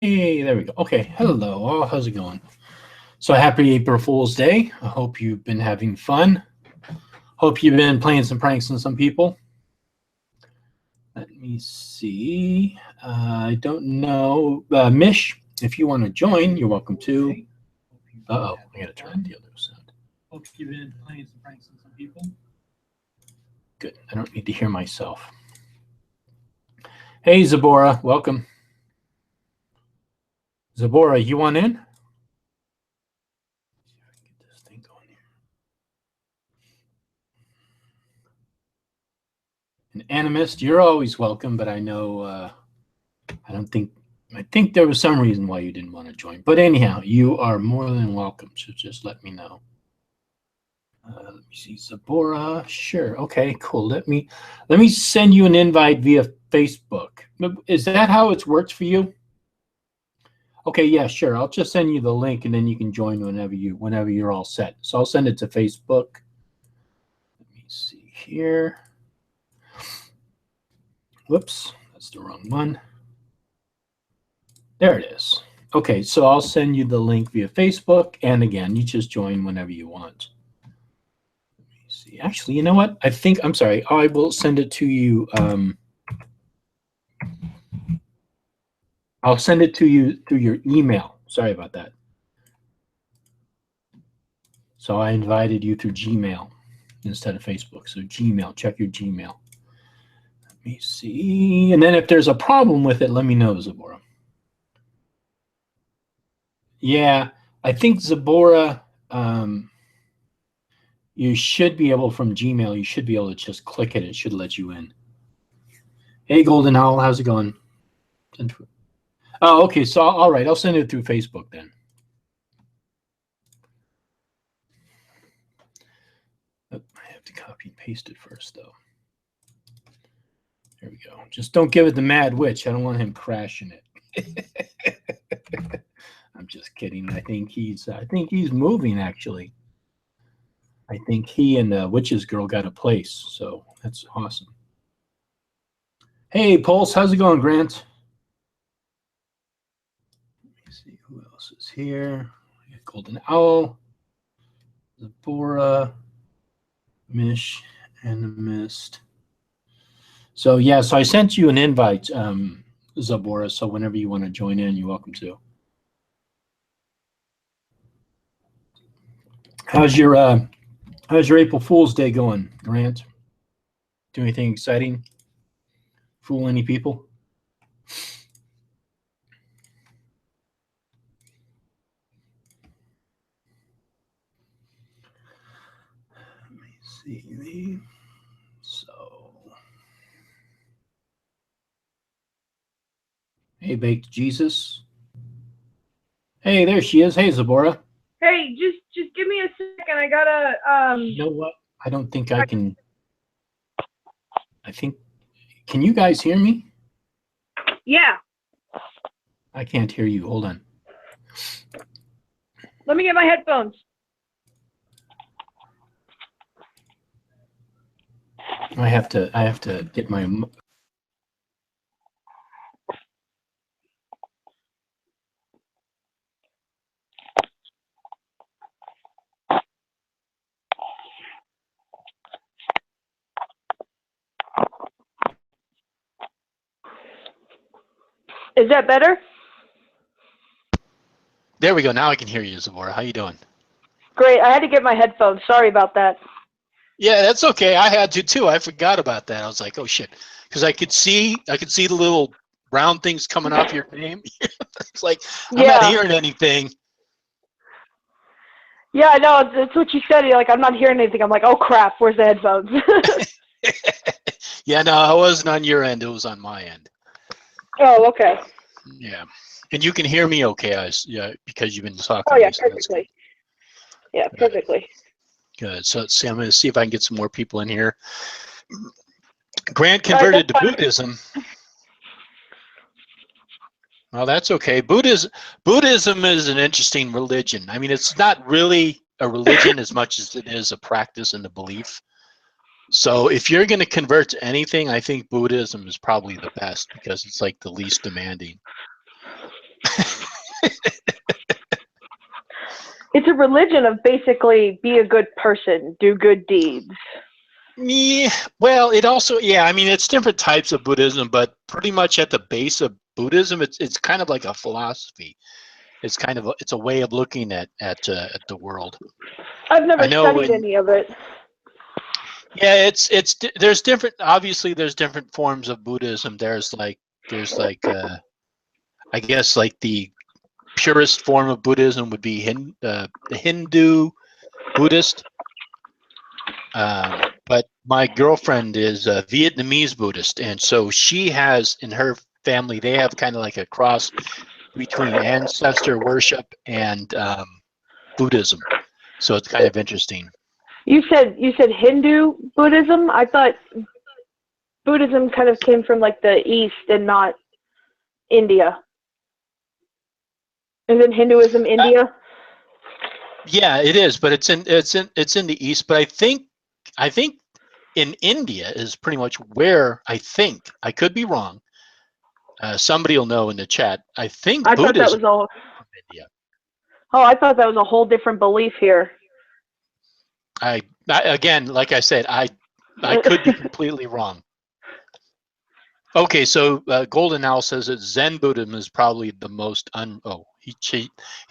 Hey, there we go. Okay, hello. Oh, how's it going? So happy April Fool's Day. I hope you've been having fun. Hope you've been playing some pranks on some people. Let me see. I don't know. Mish, if you want to join, you're welcome to. Uh-oh, I got to turn the other sound. Hope you've been playing some pranks on some people. Good. I don't need to hear myself. Hey, Zabora, welcome. Zabora, you want in? See if I can get this thing going here. An animist, you're always welcome, but I know I think there was some reason why you didn't want to join. But anyhow, you are more than welcome. So just let me know. Let me see, Zabora. Sure. Okay. Cool. Let me send you an invite via Facebook. Is that how it's worked for you? Okay. Yeah. Sure. I'll just send you the link, and then you can join whenever you're all set. So I'll send it to Facebook. Let me see here. Whoops, that's the wrong one. There it is. Okay, so I'll send you the link via Facebook, and again, you just join whenever you want. Let me see. Actually, you know what? I'm sorry. I will send it to you. I'll send it to you through your email. Sorry about that. So I invited you through Gmail instead of Facebook. So Gmail, check your Gmail. Let me see. And then if there's a problem with it, let me know, Zabora. Yeah, I think Zabora, you should be able, from Gmail, you should be able to just click it. It should let you in. Hey, Golden Owl, how's it going? Oh, okay. So, all right. I'll send it through Facebook then. Oh, I have to copy and paste it first, though. There we go. Just don't give it the Mad Witch. I don't want him crashing it. I'm just kidding. I think he's moving, actually. I think he and the Witch's Girl got a place, so that's awesome. Hey, Pulse, how's it going, Grant? Let me see who else is here. We got Golden Owl, Zabora, Mish, and the Mist. So yeah, so I sent you an invite, Zabora. So whenever you want to join in, you're welcome to. How's your April Fool's Day going, Grant? Do anything exciting? Fool any people? Let me see. So, hey, Baked Jesus. Hey, there she is. Hey, Zabora. Hey, just give me a second. I gotta You know what? I don't think I can. I think. Can you guys hear me? Yeah. I can't hear you. Hold on. Let me get my headphones. I have to get my. Is that better? There we go. Now I can hear you, Zabora. How you doing? Great. I had to get my headphones. Sorry about that. Yeah, that's okay. I had to too. I forgot about that. I was like, oh shit, because I could see the little round things coming off your name. It's like I'm not hearing anything. Yeah, no, it's what you said. You're like, I'm not hearing anything. I'm like, oh crap, where's the headphones? Yeah, no, it wasn't on your end. It was on my end. Oh, okay. Yeah, and you can hear me okay, yeah, because you've been talking. Oh, yeah, perfectly. Yeah, perfectly. Good. So let's see. I'm going to see if I can get some more people in here. Grant converted to Buddhism. Well, that's okay. Buddhism is an interesting religion. I mean, it's not really a religion as much as it is a practice and a belief. So if you're going to convert to anything, I think Buddhism is probably the best because it's like the least demanding. It's a religion of basically be a good person, do good deeds. Yeah, well, it also, yeah, I mean, it's different types of Buddhism, but pretty much at the base of Buddhism, it's kind of like a philosophy. It's kind of it's a way of looking at the world. I've never I know, studied and any of it. yeah, there's different. Obviously, there's different forms of Buddhism. There's like I guess like the purest form of Buddhism would be the Hindu Buddhist. But my girlfriend is a Vietnamese Buddhist, and so she has in her family they have kind of like a cross between ancestor worship and Buddhism. So it's kind of interesting. You said Hindu Buddhism? I thought Buddhism kind of came from like the East and not India. Isn't Hinduism India? Yeah, it is, but it's in the East. But I think in India is pretty much where I could be wrong. Somebody will know in the chat. I think I thought that Buddhism was all. from India. Oh, I thought that was a whole different belief here. I again, like I said, I could be completely wrong. Okay, so Golden Owl says that Zen Buddhism is probably the most he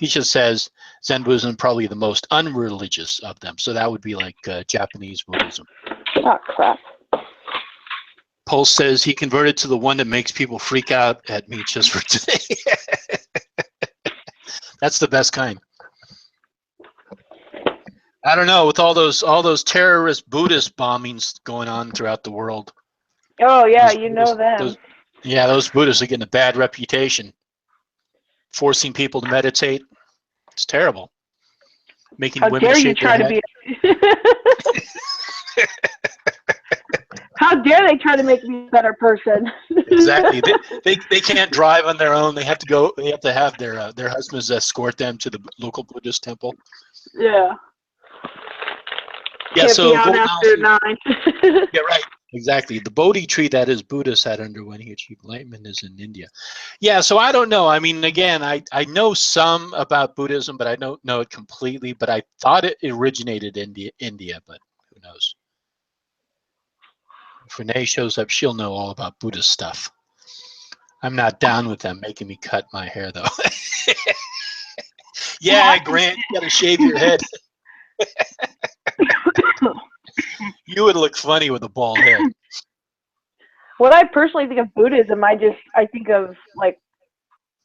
just says Zen Buddhism is probably the most unreligious of them. So that would be like Japanese Buddhism. Oh, crap. Pulse says he converted to the one that makes people freak out at me just for today. That's the best kind. I don't know, with all those terrorist Buddhist bombings going on throughout the world. Oh, yeah, you know them. Those Buddhists are getting a bad reputation. Forcing people to meditate. It's terrible. Making How women dare you shave their try to head. be How dare they try to make me a better person? Exactly. They can't drive on their own. They have to have their husbands escort them to the local Buddhist temple. Yeah. Yeah, Can't so be out after 9. yeah, right. Exactly. The Bodhi tree that is Buddhist had underwent he achieved enlightenment is in India. Yeah, so I don't know. I mean, again, I know some about Buddhism, but I don't know it completely. But I thought it originated in India, but who knows? If Renee shows up, she'll know all about Buddhist stuff. I'm not down with them making me cut my hair, though. Yeah, Grant, you got to shave your head. You would look funny with a bald head. When I personally think of Buddhism, I think of like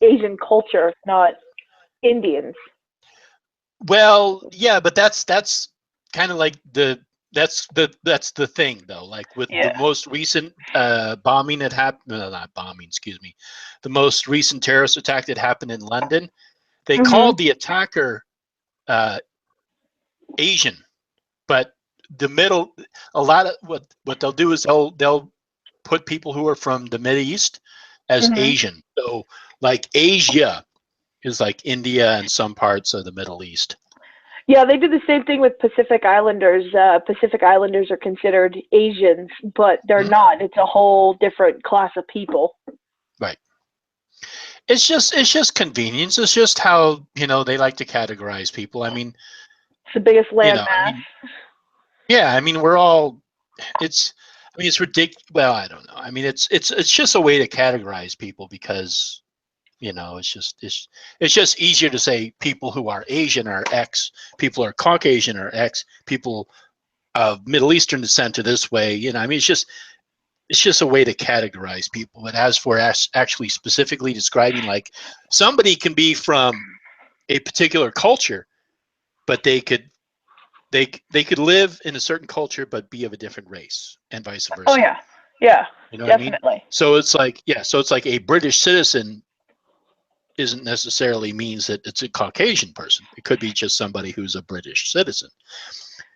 Asian culture, not Indians. Well, yeah, but that's kind of like that's the thing though. Like with the most recent bombing that happened, no, not bombing, excuse me, the most recent terrorist attack that happened in London, they called the attacker Asian, but a lot of what they'll do is they'll put people who are from the Middle East as Asian. So like Asia is like India and some parts of the Middle East. Yeah, they do the same thing with Pacific Islanders. Pacific Islanders are considered Asians, but they're not. It's a whole different class of people. Right. It's just convenience. It's just how they like to categorize people. I mean, it's the biggest landmass. I mean, we're all. It's ridiculous. Well, I don't know. I mean, it's just a way to categorize people because it's just easier to say people who are Asian are X, people are Caucasian are X, people of Middle Eastern descent are this way. I mean, it's just a way to categorize people. But as for actually specifically describing, like somebody can be from a particular culture, but they could live in a certain culture but be of a different race, and vice versa. Oh yeah, yeah, you know definitely. What I mean? So it's like a British citizen isn't necessarily means that it's a Caucasian person. It could be just somebody who's a British citizen.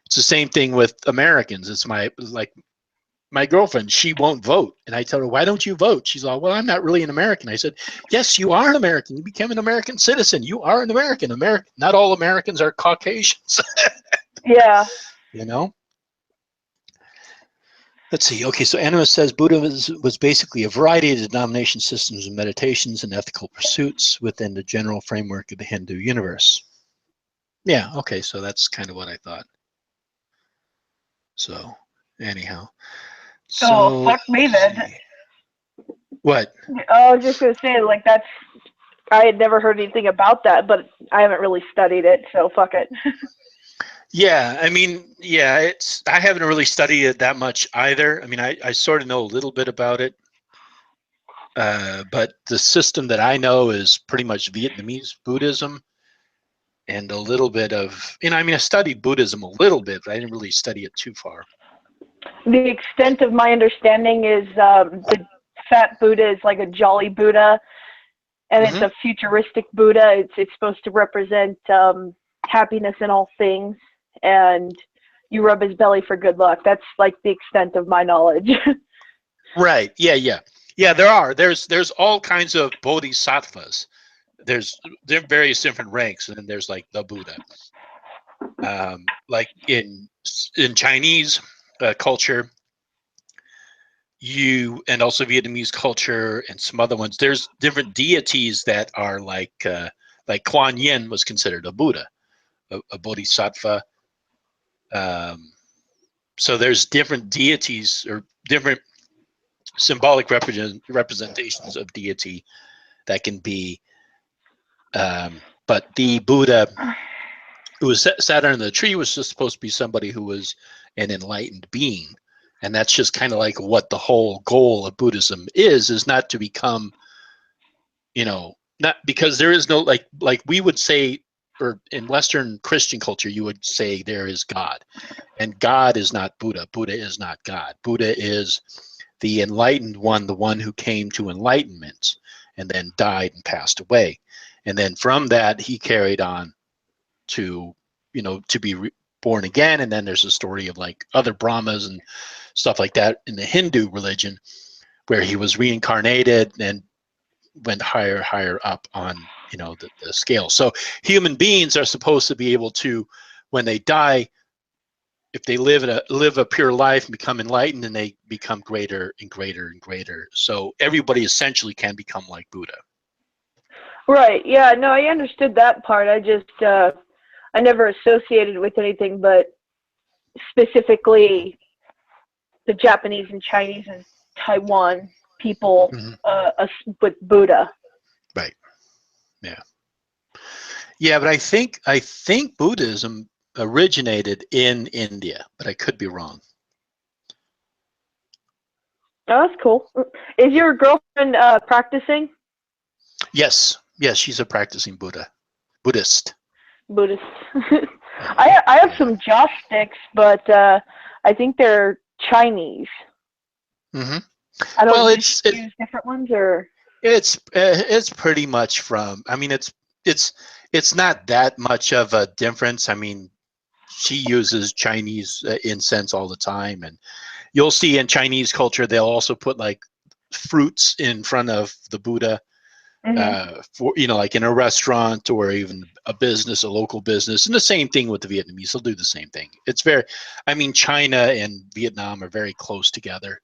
It's the same thing with Americans. It's my girlfriend, she won't vote. And I tell her, why don't you vote? She's all, well, I'm not really an American. I said, yes, you are an American. You became an American citizen. You are an American. Not all Americans are Caucasians. Yeah. Let's see. Okay, so Animus says Buddha was basically a variety of denomination systems and meditations and ethical pursuits within the general framework of the Hindu universe. Yeah. Okay. So that's kind of what I thought. So anyhow, Oh, so fuck me let's then. see. What? I was just gonna say, like, that's, I had never heard anything about that, but I haven't really studied it, so fuck it. Yeah, I mean, yeah, it's I haven't really studied it that much either. I mean, I sort of know a little bit about it, but the system that I know is pretty much Vietnamese Buddhism and a little bit of, I mean, I studied Buddhism a little bit, but I didn't really study it too far. The extent of my understanding is the fat Buddha is like a jolly Buddha, and it's Hmm. a futuristic Buddha. It's supposed to represent happiness in all things, and you rub his belly for good luck. That's like the extent of my knowledge. Right. Yeah, yeah. Yeah, there are. There's all kinds of bodhisattvas. There are various different ranks, and then there's like the Buddha. Like in Chinese culture, and also Vietnamese culture and some other ones, there's different deities that are like Kuan Yin was considered a Buddha, a bodhisattva. So there's different deities or different symbolic representations of deity that can be. But the Buddha who was sat under the tree was just supposed to be somebody who was an enlightened being, and that's just kind of like what the whole goal of Buddhism is not to become, not because there is no like we would say, or in Western Christian culture you would say there is God, and God is not Buddha. Buddha is not God. Buddha is the enlightened one, the one who came to enlightenment and then died and passed away, and then from that he carried on to to be born again. And then there's a story of like other Brahmas and stuff like that in the Hindu religion where he was reincarnated and went higher up on the scale. So human beings are supposed to be able to, when they die, if they live a pure life and become enlightened, and they become greater and greater and greater. So everybody essentially can become like Buddha. Right. Yeah. No, I understood that part. I just I never associated with anything but specifically the Japanese and Chinese and Taiwan people Mm-hmm. with Buddha. Right. Yeah. Yeah, but I think Buddhism originated in India, but I could be wrong. Oh, that's cool. Is your girlfriend practicing Yes, yes, she's a practicing Buddhist. Buddhist? Yeah, I have yeah. some joss sticks, but I think they're Chinese. Hmm. I don't. Well, Does she use different ones or? it's pretty much from. I mean, it's not that much of a difference. I mean, she uses Chinese incense all the time, and you'll see in Chinese culture they'll also put like fruits in front of the Buddha, Hmm. for like in a restaurant or even a business, a local business. And the same thing with the Vietnamese, they'll do the same thing. It's very, I mean, China and Vietnam are very close together.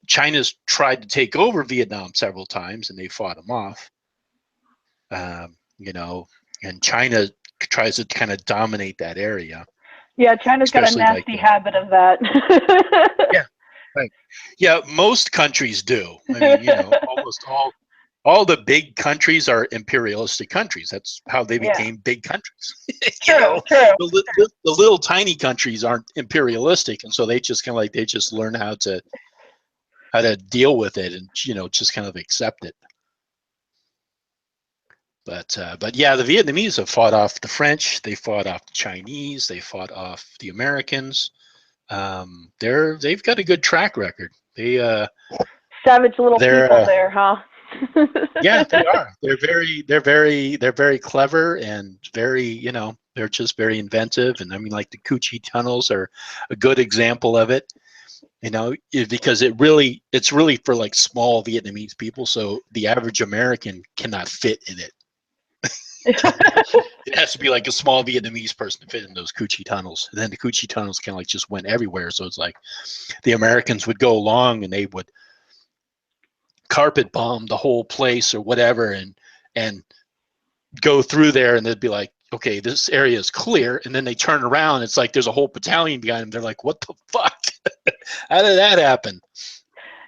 China's tried to take over Vietnam several times and they fought them off. um, you know and China tries to kind of dominate that area, Yeah, China's got a especially like nasty habit of that. yeah, right. Yeah, most countries do. I mean, almost all the big countries are imperialistic countries. That's how they Yeah. became big countries. True. True. The little tiny countries aren't imperialistic, and so they just kind of like they just learn how to deal with it, and just kind of accept it. But yeah, the Vietnamese have fought off the French. They fought off the Chinese. They fought off the Americans. They've got a good track record. Savage little They're people there, huh? Yeah, they are. They're very clever and very, they're just very inventive. And I mean, like the Coochie tunnels are a good example of it. Because it's really for like small Vietnamese people. So the average American cannot fit in it. It has to be like a small Vietnamese person to fit in those Coochie tunnels. And then the Coochie tunnels kind of like just went everywhere. So it's like the Americans would go along and they would carpet bomb the whole place or whatever, and go through there, and they'd be like, okay, this area is clear, and then they turn around, it's like there's a whole battalion behind them. They're like, what the fuck? How did that happen?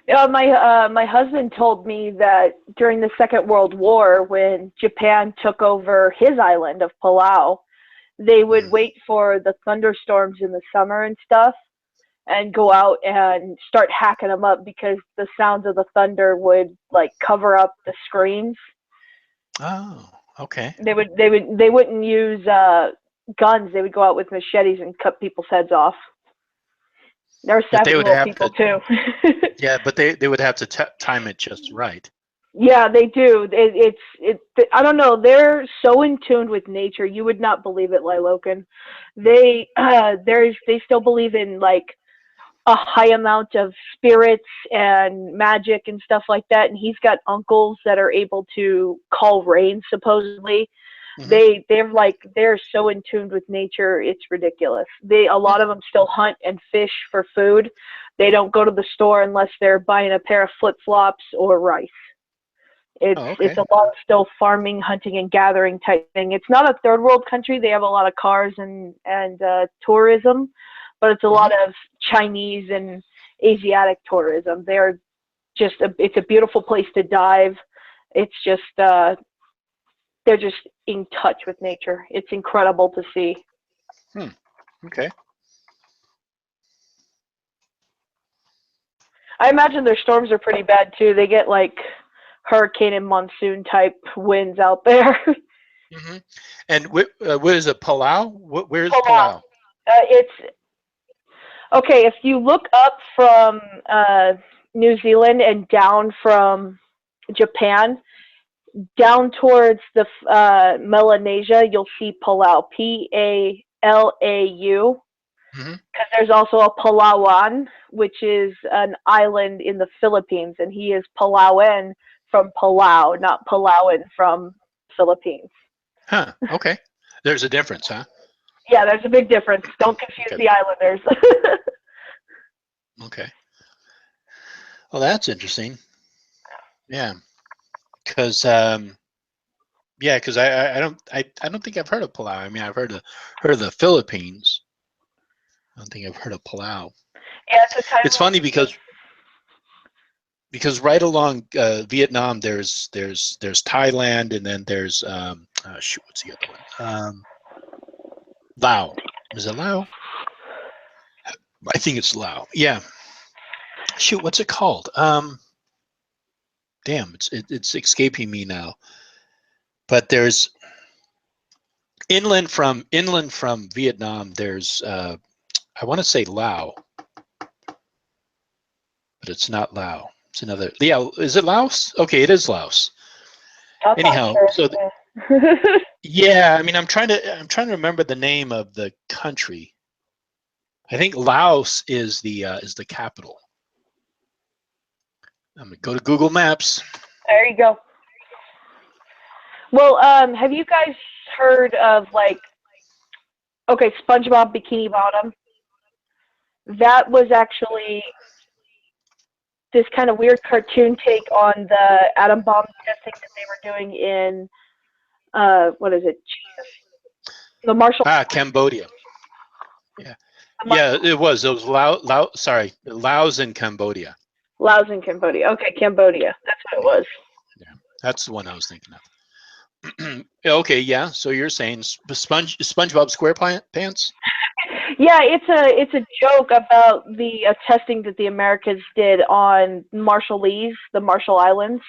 Yeah, my husband told me that during the Second World War, when Japan took over his island of Palau, they would wait for the thunderstorms in the summer and stuff, and go out and start hacking them up because the sounds of the thunder would like cover up the screams. Oh, okay. They wouldn't use guns. They would go out with machetes and cut people's heads off. They're But they savage would little have people to, too. yeah, but they would have to time it just right. Yeah, they do. I don't know. They're so in tune with nature. You would not believe it, Lilokin. They still believe in like a high amount of spirits and magic and stuff like that. And he's got uncles that are able to call rain, supposedly. They're so in tune with nature, it's ridiculous. A lot of them still hunt and fish for food. They don't go to the store unless they're buying a pair of flip-flops or rice. It's a lot of still farming, hunting, and gathering type thing. It's not a third world country. They have a lot of cars and tourism, but it's a lot of Chinese and Asiatic tourism. They're just it's a beautiful place to dive. It's just they're just in touch with nature. It's incredible to see. Okay. I imagine their storms are pretty bad too. They get like hurricane and monsoon type winds out there. And what is it, Palau? Where's Palau. Palau? It's okay. If you look up from New Zealand and down from Japan, down towards the Melanesia, you'll see Palau. Palau. Because there's also a Palawan, which is an island in the Philippines, and he is Palauan from Palau, not Palauan from Philippines. Huh. Okay. There's a difference, huh? Yeah, there's a big difference. Don't confuse the islanders. Okay. Well, that's interesting. Yeah. Because I don't think I've heard of Palau. I mean, I've heard of the Philippines. I don't think I've heard of Palau. Yeah, it's funny because right along Vietnam, there's Thailand, and then there's what's the other one? Laos. Is it Laos? I think it's Laos. Yeah. Shoot, what's it called? Damn, it's escaping me now. But there's inland from Vietnam. There's I want to say Laos, but it's not Laos. It's another. Yeah, is it Laos? Okay, it is Laos. Anyhow, so yeah, I mean, I'm trying to remember the name of the country. I think Laos is the capital. I'm gonna go to Google Maps. There you go. Well, have you guys heard of SpongeBob Bikini Bottom? That was actually this kind of weird cartoon take on the atom bomb testing that they were doing in what is it? The Marshall. Cambodia. Yeah. Yeah, it was. It was Laos and Cambodia. Laos and Cambodia. Okay, Cambodia. That's what it was. Yeah, that's the one I was thinking of. Okay, yeah. So you're saying SpongeBob SquarePants? Yeah, it's a joke about the testing that the Americans did on the Marshall Islands,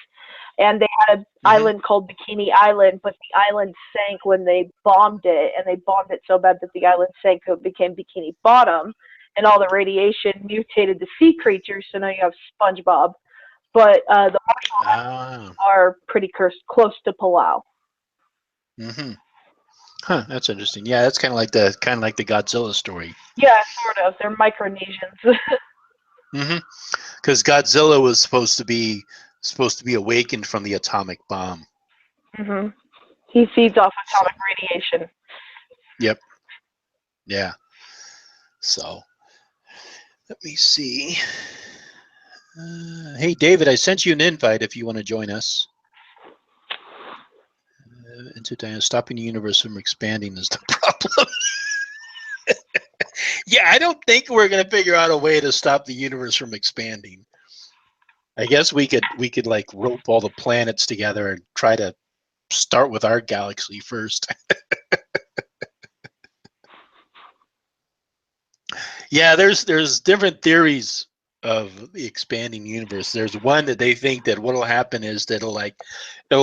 and they had an island called Bikini Island, but the island sank when they bombed it, and they bombed it so bad that the island sank, so it became Bikini Bottom, and all the radiation mutated the sea creatures, so now you have SpongeBob. But the Marshall Islands are pretty close to Palau. Huh, that's interesting. Yeah, that's kind of like the Godzilla story. Yeah, sort of. They're Micronesians. Because Godzilla was supposed to be awakened from the atomic bomb. He feeds off atomic radiation. Yep. Yeah. So, let me see. Hey, David, I sent you an invite if you want to join us. into Diana, stopping the universe from expanding is the problem. Yeah, I don't think we're gonna figure out a way to stop the universe from expanding. I guess we could like rope all the planets together and try to start with our galaxy first. Yeah, there's different theories of the expanding universe. There's one that they think that what'll happen is that it'll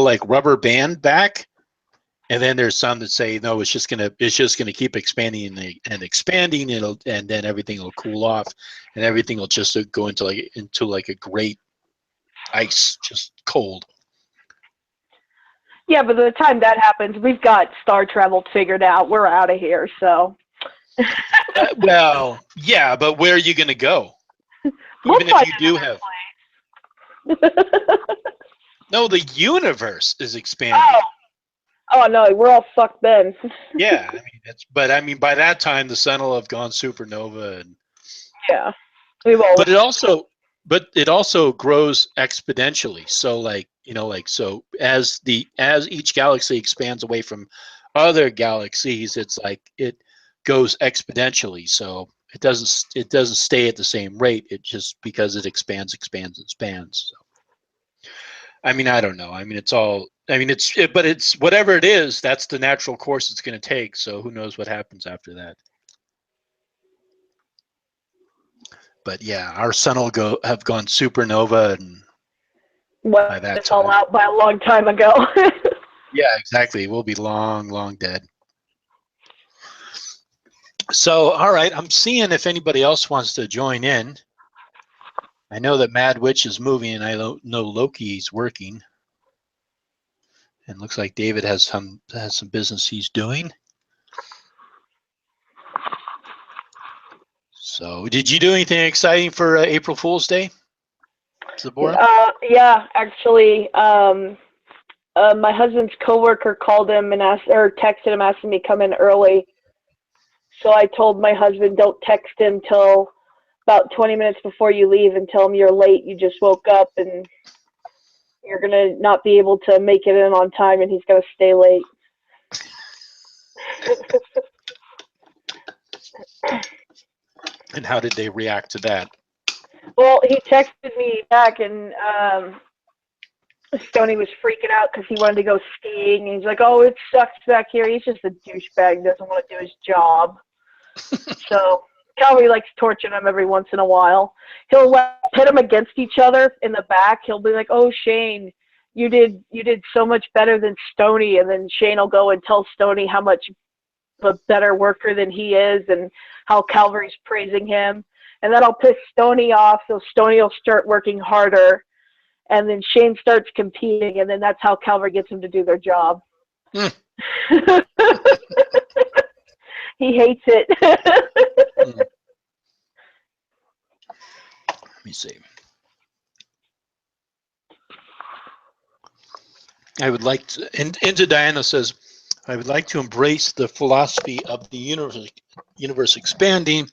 like rubber band back, and then there's some that say no, it's just gonna keep expanding and expanding. And then everything will cool off, and everything will just go into like a great ice, just cold. Yeah, but by the time that happens, we've got star travel figured out. We're out of here, so. Well, yeah, but where are you going to go? We'll Even if you do have. place. No, the universe is expanding. Oh no, we're all fucked then. Yeah, I mean but I mean by that time the sun will have gone supernova and. Yeah, we will. But it also grows exponentially. So like so as each galaxy expands away from other galaxies, it's like it goes exponentially. So it doesn't stay at the same rate. It just because it expands. So I mean I don't know. I mean but it's whatever it is. That's the natural course it's going to take. So who knows what happens after that. But yeah, our sun will have gone supernova, and by that it's time, all out by a long time ago. yeah, exactly. We'll be long, long dead. So, all right, I'm seeing if anybody else wants to join in. I know that Mad Witch is moving, and I know Loki's working. And looks like David has some business he's doing. So, did you do anything exciting for April Fool's Day, Zabora? Yeah, actually, my husband's coworker called him and texted him asking me to come in early. So I told my husband, don't text him till about 20 minutes before you leave and tell him you're late. You just woke up and you're gonna not be able to make it in on time, and he's gonna stay late. And how did they react to that? Well, he texted me back, and Stoney was freaking out because he wanted to go skiing. And he's like, "Oh, it sucks back here." He's just a douchebag, doesn't want to do his job. So Calvary likes torturing him every once in a while. He'll pit them against each other in the back. He'll be like, "Oh, Shane, you did so much better than Stoney," and then Shane will go and tell Stoney how much of a better worker than he is, and how Calvary's praising him. And that'll piss Stoney off, so Stoney will start working harder. And then Shane starts competing, and then that's how Calvary gets him to do their job. Mm. He hates it. Let me see. I would like to, into Diana says, I would like to embrace the philosophy of the universe expanding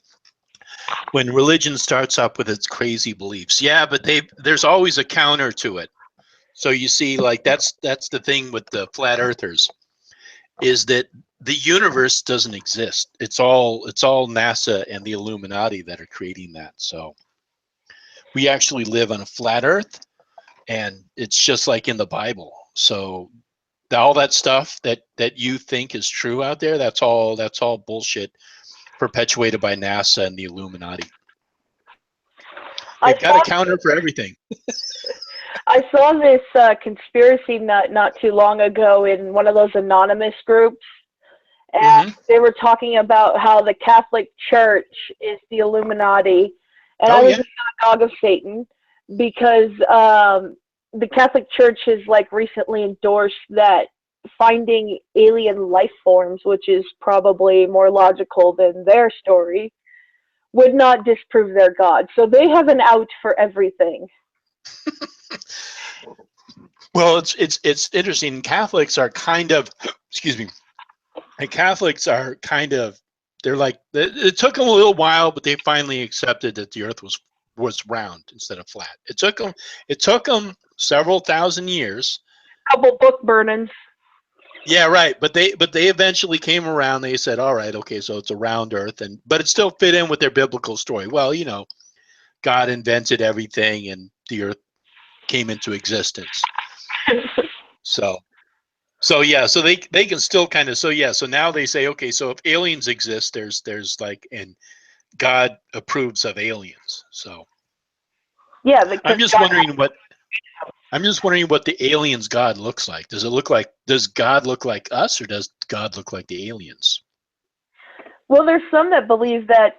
when religion starts up with its crazy beliefs. Yeah, but there's always a counter to it. So you see, like that's the thing with the flat earthers, is that the universe doesn't exist. It's all NASA and the Illuminati that are creating that. So we actually live on a flat earth, and it's just like in the Bible. So all that stuff that you think is true out there, that's all bullshit perpetuated by NASA and the Illuminati. They've got a counter for everything. I saw this conspiracy nut not too long ago in one of those anonymous groups, and they were talking about how the Catholic Church is the Illuminati, and I was a synagogue of Satan, because the Catholic Church has like recently endorsed that finding alien life forms, which is probably more logical than their story, would not disprove their God. So they have an out for everything. Well, it's interesting. Catholics are kind of, excuse me. And Catholics are kind of, they're like, it took them a little while, but they finally accepted that the Earth was round instead of flat. It took them several thousand years. Couple book burnings. Yeah, right. But they eventually came around. They said, all right, okay, so it's a round Earth, but it still fit in with their biblical story. Well, God invented everything, and the Earth came into existence. So yeah, so they can still kind of so now they say, okay, so if aliens exist, there's like, and God approves of aliens. So Yeah, because I'm just wondering what the aliens God looks like. Does God look like us, or does God look like the aliens? well, there's some that believe that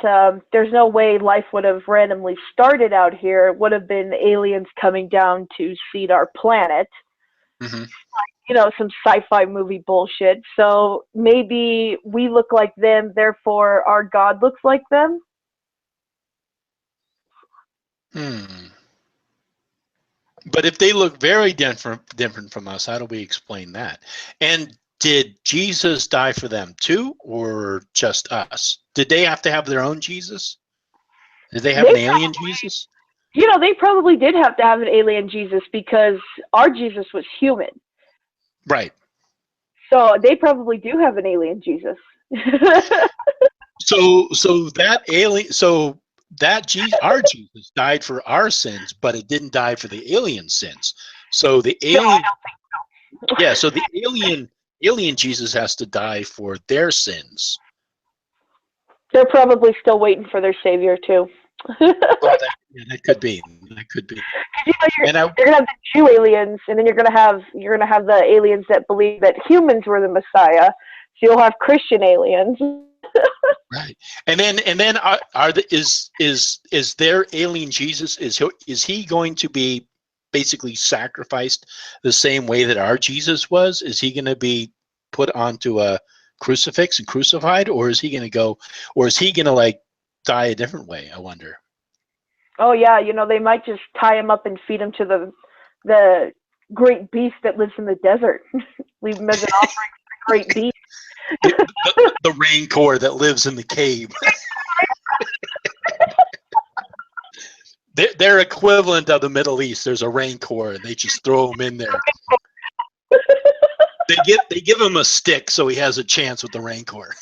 there's no way life would have randomly started out here. It would have been aliens coming down to seed our planet. Mm-hmm. Some sci-fi movie bullshit. So maybe we look like them, therefore our God looks like them. But if they look very different from us, how do we explain that? And did Jesus die for them too, or just us? Did they have to have their own Jesus? Did they have an alien Jesus? They probably did have to have an alien Jesus because our Jesus was human. Right. So they probably do have an alien Jesus. So our Jesus died for our sins, but it didn't die for the alien sins. So the alien, yeah. So the alien Jesus has to die for their sins. They're probably still waiting for their savior too. Well, that could be. That could be. You're gonna have the Jew aliens, and then you're gonna have the aliens that believe that humans were the Messiah. So you'll have Christian aliens. Right, and then is their alien Jesus, is he going to be basically sacrificed the same way that our Jesus was? Is he going to be put onto a crucifix and crucified, or is he going to like die a different way? I wonder. Oh yeah, they might just tie him up and feed him to the great beast that lives in the desert. Leave him as an offering for the great beast. The rancor that lives in the cave. Their equivalent of the Middle East. There's a rancor, and they just throw him in there. They give him a stick so he has a chance with the rancor.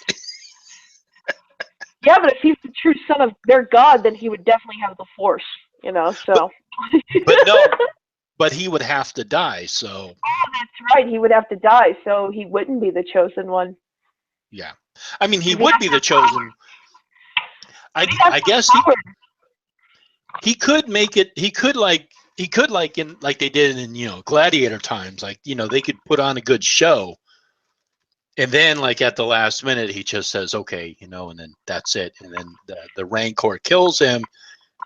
Yeah, but if he's the true son of their God, then he would definitely have the Force. So. But he would have to die. So. Oh, that's right. He would have to die, so he wouldn't be the chosen one. Yeah, I mean, he would be the chosen. I guess he could make it. He could like in like they did in gladiator times. Like they could put on a good show, and then like at the last minute he just says okay, and then that's it. And then the rancor kills him,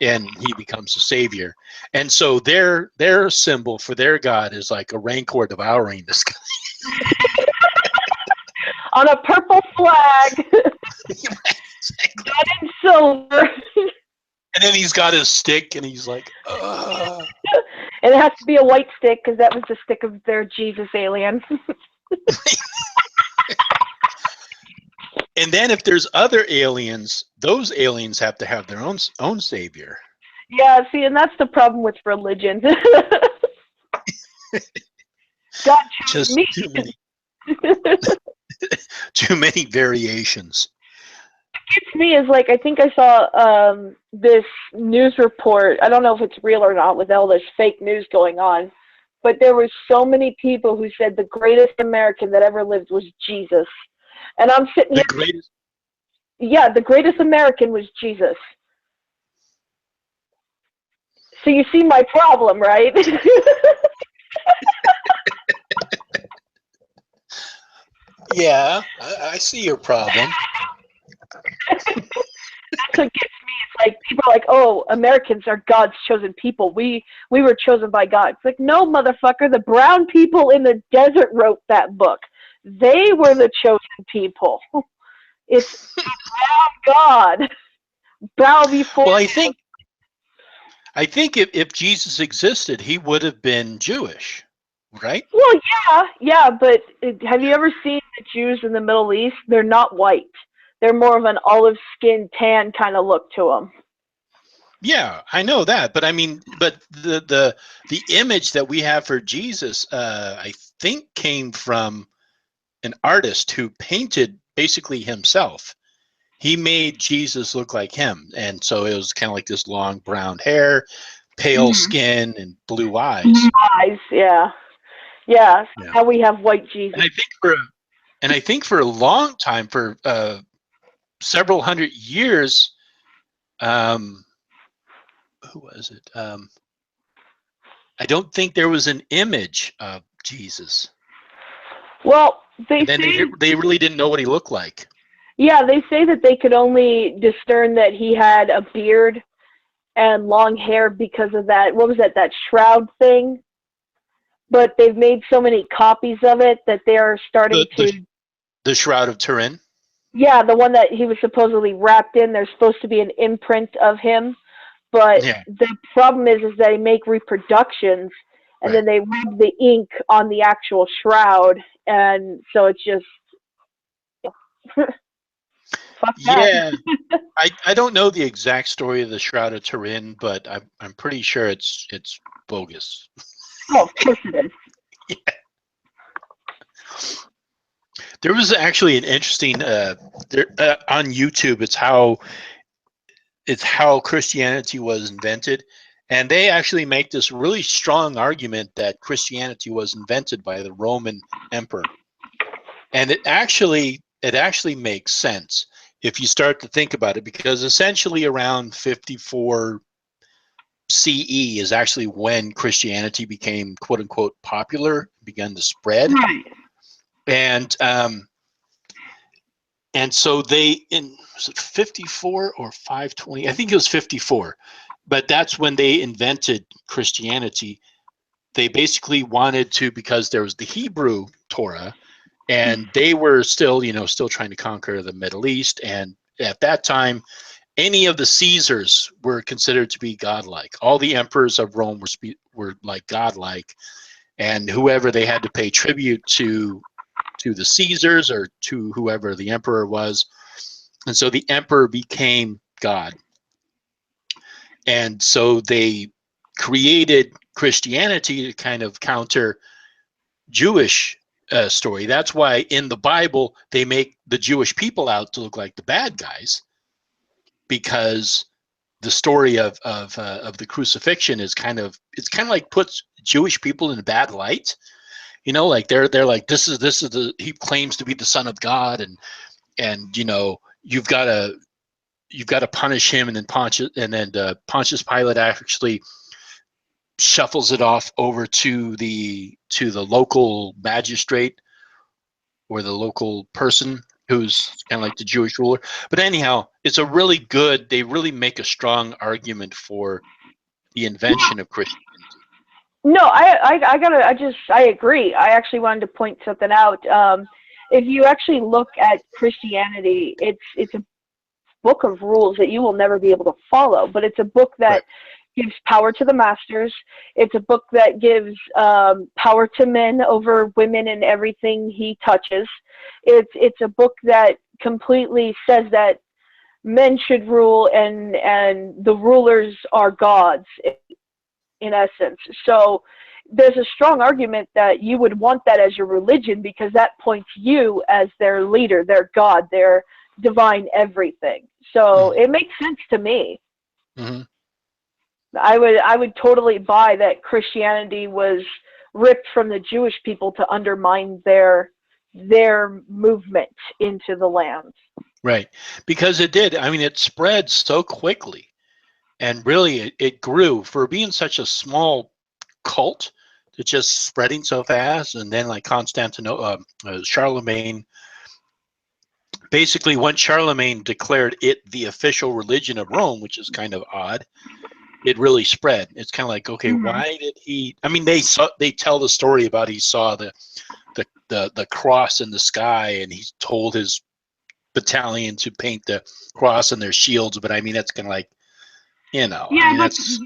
and he becomes a savior. And so their symbol for their god is like a rancor devouring this guy. On a purple flag. Done in silver. And then he's got his stick, and he's like, Ugh. And it has to be a white stick because that was the stick of their Jesus alien. And then if there's other aliens, those aliens have to have their own savior. Yeah, see, and that's the problem with religion. God chose me. Too many variations. What gets me is like I think I saw this news report. I don't know if it's real or not with all this fake news going on, but there were so many people who said the greatest American that ever lived was Jesus. And I'm sitting here. Yeah, the greatest American was Jesus. So you see my problem, right? Yeah, I see your problem. That's what gets me. It's like people are like, "Oh, Americans are God's chosen people. We were chosen by God." It's like, no, motherfucker. The brown people in the desert wrote that book. They were the chosen people. It's brown God. Bow before. Well, I think if Jesus existed, he would have been Jewish, right? Well, yeah, but have you ever seen the Jews in the Middle East? They're not white. They're more of an olive skin tan kind of look to them. Yeah, I know that, but I mean, but the image that we have for Jesus, I think came from an artist who painted basically himself. He made Jesus look like him, and so it was kind of like this long brown hair, pale skin, and blue eyes. Eyes, yeah. Yeah. Yeah. Now we have white Jesus. And I think for a long time, for several hundred years, who was it? I don't think there was an image of Jesus. Well, they And then say they really didn't know what he looked like. yeah, they say that they could only discern that he had a beard and long hair because of that. What was that? That shroud thing. But they've made so many copies of it that they are starting the Shroud of Turin. Yeah, the one that he was supposedly wrapped in. There's supposed to be an imprint of him, but the problem is that they make reproductions and then they rub the ink on the actual shroud, and so it's just fuck that. Yeah, I don't know the exact story of the Shroud of Turin, but I'm pretty sure it's bogus. Oh, of course it is. Yeah. There was actually an interesting on YouTube. It's how Christianity was invented, and they actually make this really strong argument that Christianity was invented by the Roman emperor, and it actually makes sense if you start to think about it, because essentially around 54 CE is actually when Christianity became quote unquote popular, began to spread. Right. And so they, was it 54 or 520? I think it was 54, but that's when they invented Christianity. They basically wanted to, because there was the Hebrew Torah, and they were still trying to conquer the Middle East. And at that time, any of the Caesars were considered to be godlike. All the emperors of Rome were like godlike, and whoever they had to pay tribute to the Caesars or to whoever the emperor was. And so the emperor became God. And so they created Christianity to kind of counter Jewish story. That's why in the Bible they make the Jewish people out to look like the bad guys, because the story of the crucifixion is kind of like puts Jewish people in a bad light. Like they're like, this is he claims to be the Son of God, and you've got to punish him. And then Pontius Pilate actually shuffles it off over to the local magistrate or the local person who's kind of like the Jewish ruler. But anyhow, it's they really make a strong argument for the invention of Christianity. No, I agree. I actually wanted to point something out. If you actually look at Christianity, it's a book of rules that you will never be able to follow, but it's a book that gives power to the masters. It's a book that gives power to men over women and everything he touches. It's a book that completely says that men should rule and the rulers are gods, in essence. So there's a strong argument that you would want that as your religion, because that points you as their leader, their God, their divine everything. So it makes sense to me. Mm-hmm. I would totally buy that Christianity was ripped from the Jewish people to undermine their movement into the land. Right, because it did. I mean, it spread so quickly. And really, it grew for being such a small cult. It's just spreading so fast. And then, like Charlemagne, basically, once Charlemagne declared it the official religion of Rome, which is kind of odd, it really spread. It's kind of like, okay, why did he? I mean, they tell the story about he saw the cross in the sky, and he told his battalion to paint the cross on their shields. But I mean, that's kind of like, Yeah, I mean, that's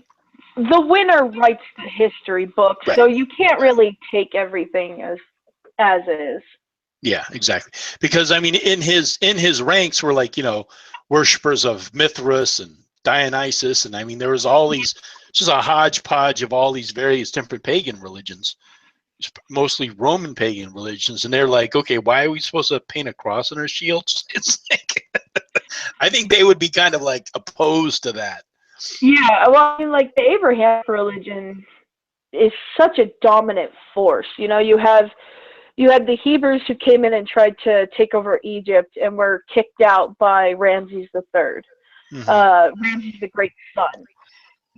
the winner writes the history book, so you can't really take everything as is. Yeah, exactly. Because I mean, in his ranks were like, worshippers of Mithras and Dionysus, and I mean, there was all these, just a hodgepodge of all these various different pagan religions. mostly Roman pagan religions, and they're like, okay, why are we supposed to paint a cross on our shields? It's like, I think they would be kind of like opposed to that. Yeah, well, I mean, like the Abrahamic religion is such a dominant force. You know, you had the Hebrews who came in and tried to take over Egypt and were kicked out by Ramses III, Ramses the Great's son.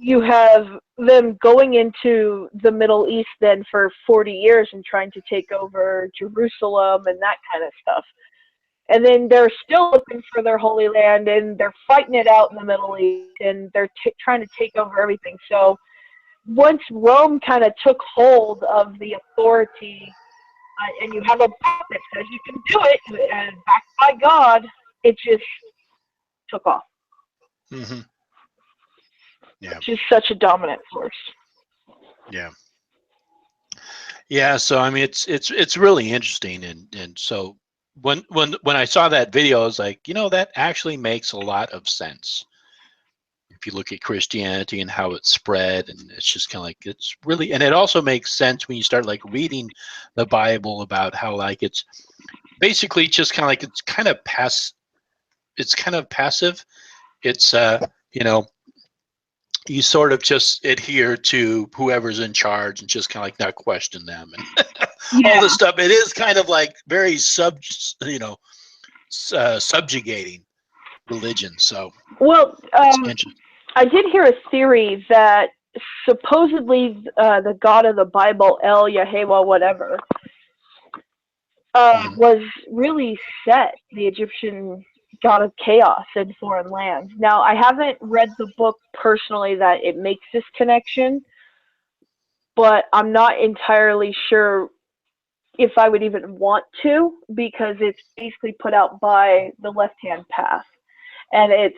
You have them going into the Middle East then for 40 years and trying to take over Jerusalem and that kind of stuff. And then they're still looking for their Holy Land, and they're fighting it out in the Middle East, and they're trying to take over everything. So once Rome kind of took hold of the authority, and you have a book that says you can do it, and backed by God, it just took off. Mm-hmm. Yeah. It's just such a dominant force. Yeah. Yeah. So I mean, it's really interesting, and so when I saw that video, I was like, you know, that actually makes a lot of sense. If you look at Christianity and how it spread, and it's just kind of like, it's really, and it also makes sense when you start like reading the Bible about how like it's basically just kind of like it's kind of passive. It's you know, you sort of just adhere to whoever's in charge and just kind of like not question them and all this stuff. It is kind of like very subjugating religion. So well, it's interesting. I did hear a theory that supposedly the God of the Bible, El Yahweh, whatever, was really Set, the Egyptian god of chaos in foreign lands. Now, I haven't read the book personally that it makes this connection, but I'm not entirely sure if I would even want to, because it's basically put out by the Left Hand Path, and it's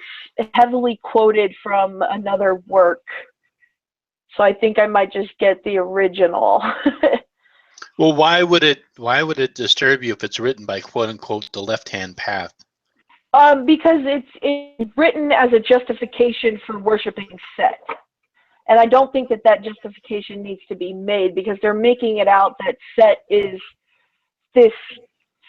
heavily quoted from another work. So I think I might just get the original. Well, why would it disturb you if it's written by quote unquote the Left Hand Path? Because it's written as a justification for worshiping Set. And I don't think that justification needs to be made, because they're making it out that Set is this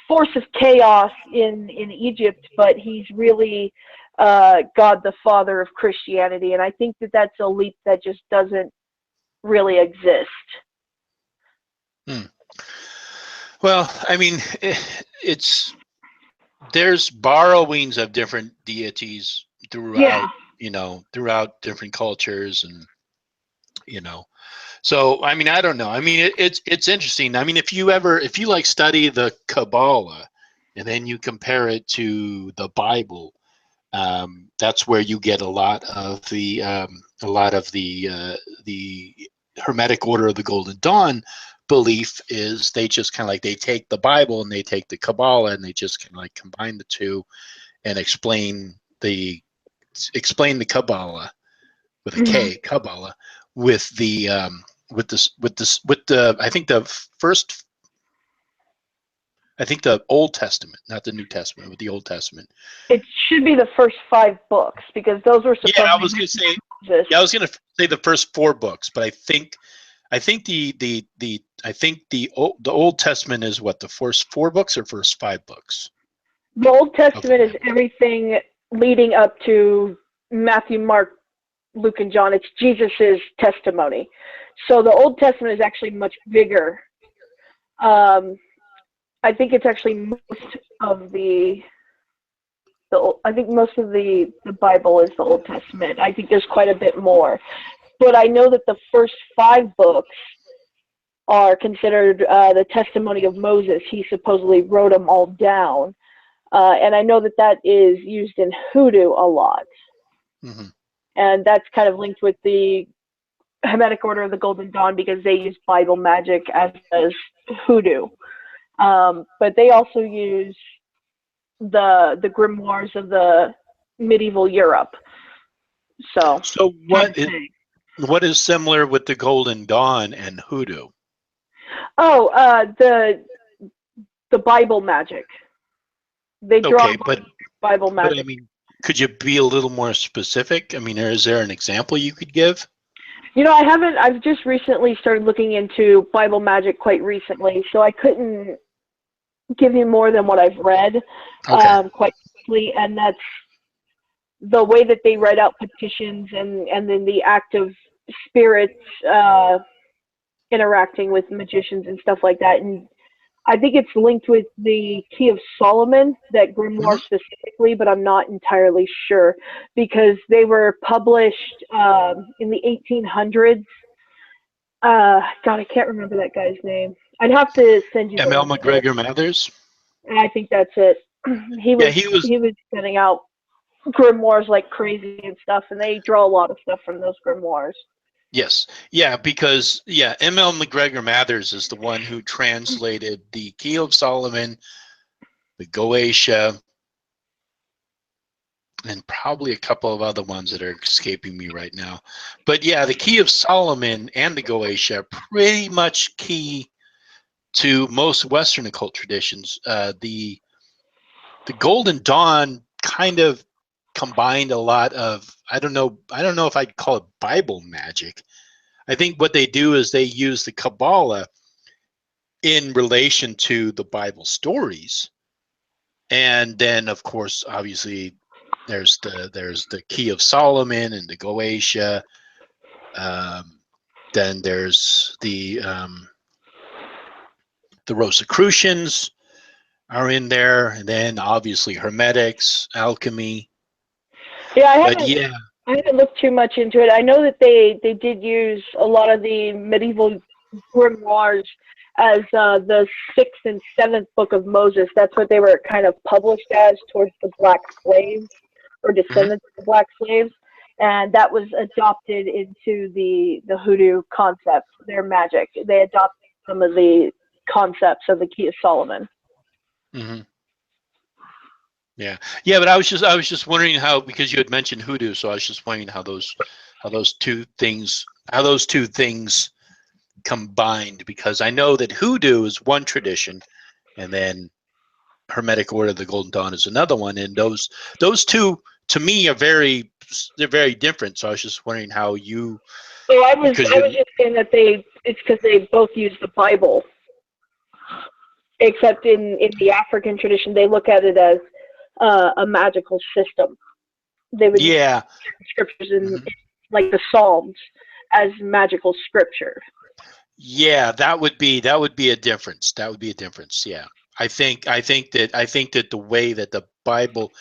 force of chaos in Egypt, but he's really God the Father of Christianity. And I think that that's a leap that just doesn't really exist. Well, I mean, there's borrowings of different deities throughout, throughout different cultures, and so I mean, I don't know. I mean, it's interesting. I mean, if you like study the Kabbalah and then you compare it to the Bible, that's where you get a lot of the Hermetic Order of the Golden Dawn belief. Is they just kind of like, they take the Bible and they take the Kabbalah and they just kind of like combine the two and explain the Kabbalah with a K, Kabbalah, with the I think the Old Testament, not the New Testament, with the Old Testament. It should be the first 5 books, because those were supposed I was going to say the first 4 books, but I think the Old Testament is what, the first 4 books or first 5 books? The Old Testament is everything leading up to Matthew, Mark, Luke, and John. It's Jesus's testimony. So the Old Testament is actually much bigger. I think it's actually most of the Bible is the Old Testament. I think there's quite a bit more, but I know that the first 5 books are considered the testimony of Moses. He supposedly wrote them all down, and I know that is used in hoodoo a lot, and that's kind of linked with the Hermetic Order of the Golden Dawn, because they use Bible magic as hoodoo. But they also use the grimoires of the medieval Europe. So what is similar with the Golden Dawn and hoodoo? Oh, the Bible magic. They draw Bible magic. But I mean, could you be a little more specific? I mean, is there an example you could give? You know, I haven't. I've just recently started looking into Bible magic quite recently, so I couldn't give you more than what I've read Okay. quite quickly, and that's the way that they write out petitions and then the act of spirits interacting with magicians and stuff like that. And I think it's linked with the Key of Solomon, that grimoire Mhm. specifically, but I'm not entirely sure because they were published in the 1800s. God, I can't remember that guy's name. I'd have to send you the M.L. link to it. McGregor Mathers. And I think that's it. He Yeah, was he was. he was sending out grimoires like crazy and stuff, and they draw a lot of stuff from those grimoires. Yes. Yeah, because M.L. McGregor Mathers is the one who translated the Key of Solomon, the Goetia, and probably a couple of other ones that are escaping me right now. But yeah, the Key of Solomon and the Goetia are pretty much key to most Western occult traditions. The Golden Dawn kind of combined a lot of, I don't know if I'd call it Bible magic. I think what they do is they use the Kabbalah in relation to the Bible stories. And then of course, obviously there's the Key of Solomon and the Goetia. Then there's the Rosicrucians are in there, and then obviously Hermetics, alchemy. Yeah, But yeah, I haven't looked too much into it. I know that they did use a lot of the medieval grimoires as the sixth and seventh book of Moses. That's what they were kind of published as towards the black slaves or descendants of the black slaves. And that was adopted into the hoodoo concept, their magic. They adopted some of the concepts of the Key of Solomon. mm-hmm. Yeah. But I was just wondering how, because you had mentioned hoodoo, so I was just wondering how those two things combined, because I know that hoodoo is one tradition, and then Hermetic Order of the Golden Dawn is another one, and those two to me are very different. So I was just wondering how you, So I was because just saying that it's because they both use the Bible, except in the African tradition they look at it as a magical system. They would use yeah. scriptures in like the Psalms as magical scripture. Yeah, that would be a difference. That would be a difference. Yeah. I think that the way that the Bible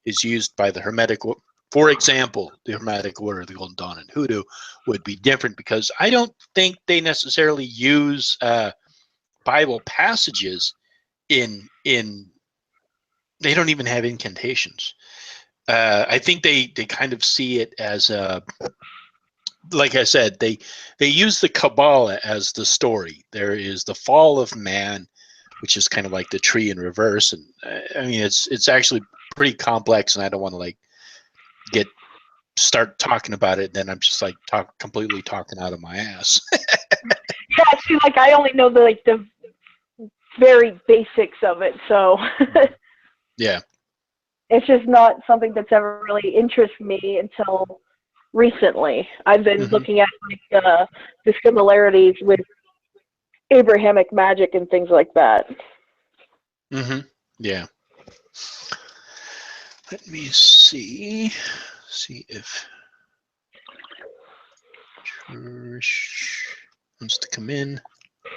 is used by the for example, the Hermetic Order of the Golden Dawn and Hoodoo would be different, because I don't think they necessarily use Bible passages in they don't even have incantations. I think they kind of see it as like I said, they use the Kabbalah as the story. There is the fall of man, which is kind of like the tree in reverse, and I mean it's actually pretty complex, and I don't want to like start talking about it, and then I'm just like completely talking out of my ass. Yeah, see, like I only know the very basics of it, so Yeah. it's just not something that's ever really interested me until recently. I've been looking at like the similarities with Abrahamic magic and things like that. Yeah. Let me see if Trish wants to come in.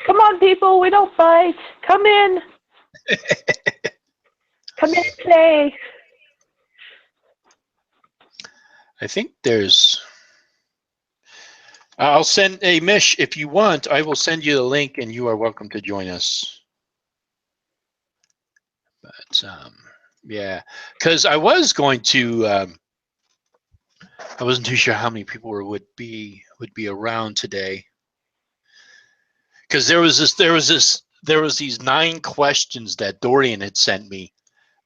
Come on, people, we don't fight. Come in. Come in and play. I think there's. I'll send a Mish if you want. I will send you the link, and you are welcome to join us. But yeah, because I was going to. I wasn't too sure how many people would be around today. Because there was these 9 questions that Dorian had sent me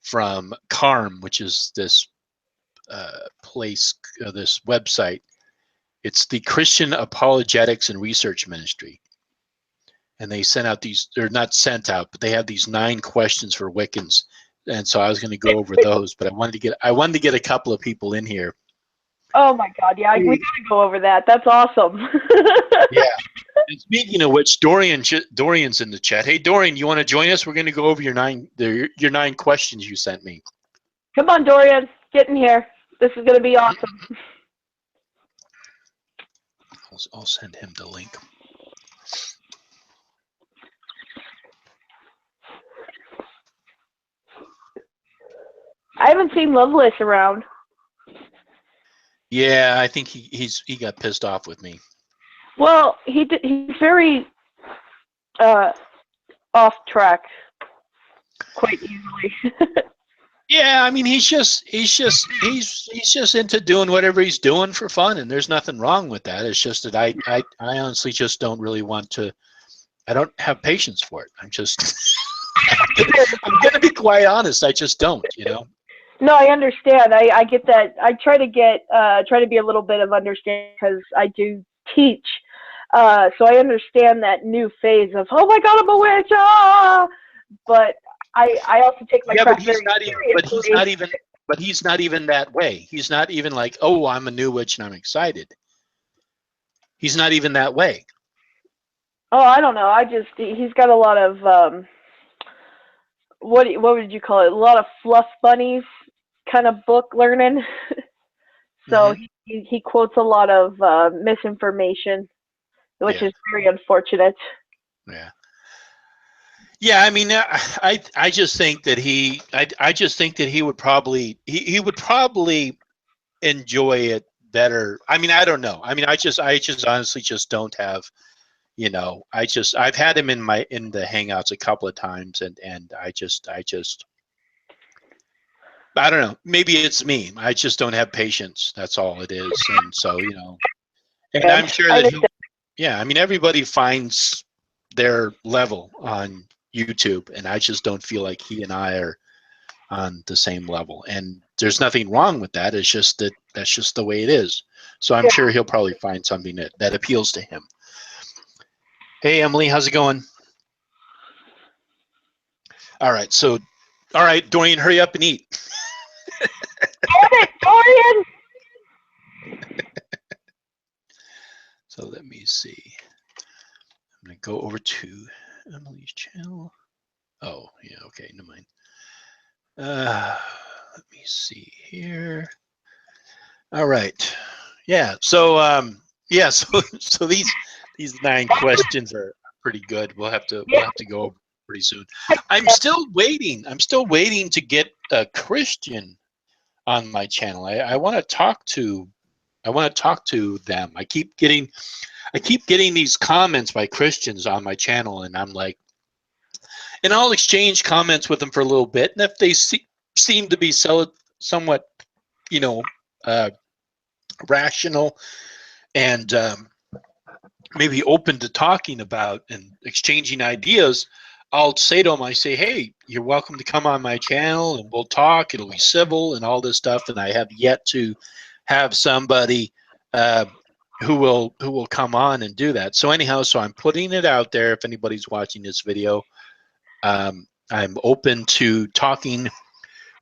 from CARM, which is this place, this website. It's the Christian Apologetics and Research Ministry. And they sent out these, they're not sent out, but they have these 9 questions for Wiccans. And so I was going to go over those, but I wanted to get a couple of people in here Oh my God, yeah, we gotta go over that. That's awesome. Yeah. And speaking of which, Dorian's in the chat. Hey, Dorian, you want to join us? We're going to go over your 9 questions you sent me. Come on, Dorian, get in here. This is gonna be awesome. I'll send him the link. I haven't seen Loveless around. Yeah, I think he got pissed off with me. Well, he's very off track quite easily. Yeah, I mean he's just into doing whatever he's doing for fun, and there's nothing wrong with that. It's just that I honestly just don't really want to. I don't have patience for it. I'm just I'm gonna be quite honest. I just don't. No, I understand. I get that. I try to be a little bit of understanding because I do teach. So I understand that new phase of, oh my God, I'm a witch, ah! But I also take my craft very seriously. But he's not even that way. He's not even like, oh, I'm a new witch and I'm excited. He's not even that way. Oh, I don't know. He's got a lot of what would you call it? A lot of fluff bunnies kind of book learning. So he quotes a lot of misinformation, which is very unfortunate. Yeah. Yeah, I mean, I just think that I just think that he would probably enjoy it better. I mean, I don't know. I mean, I just honestly just don't have, I've had him in the Hangouts a couple of times, and I don't know. Maybe it's me. I just don't have patience. That's all it is. And so, and I'm sure that I mean, everybody finds their level on YouTube, and I just don't feel like he and I are on the same level. And there's nothing wrong with that. It's just that's just the way it is. So I'm sure he'll probably find something that appeals to him. Hey, Emily, how's it going? All right. So, all right, Dorian, hurry up and eat. Damn it, Dorian! So let me see. I'm going to go over to Emily's channel. Oh, yeah, okay, never mind. Let me see here. All right. Yeah, so so these 9 questions are pretty good. We'll have to go over pretty soon. I'm still waiting to get a Christian on my channel. I want to talk to them. I keep getting these comments by Christians on my channel, and I'm like, and I'll exchange comments with them for a little bit, and if they seem to be somewhat, rational and maybe open to talking about and exchanging ideas, I'll say to them, I say, hey, you're welcome to come on my channel and we'll talk. It'll be civil and all this stuff. And I have yet to have somebody who will come on and do that. So anyhow, so I'm putting it out there. If anybody's watching this video, I'm open to talking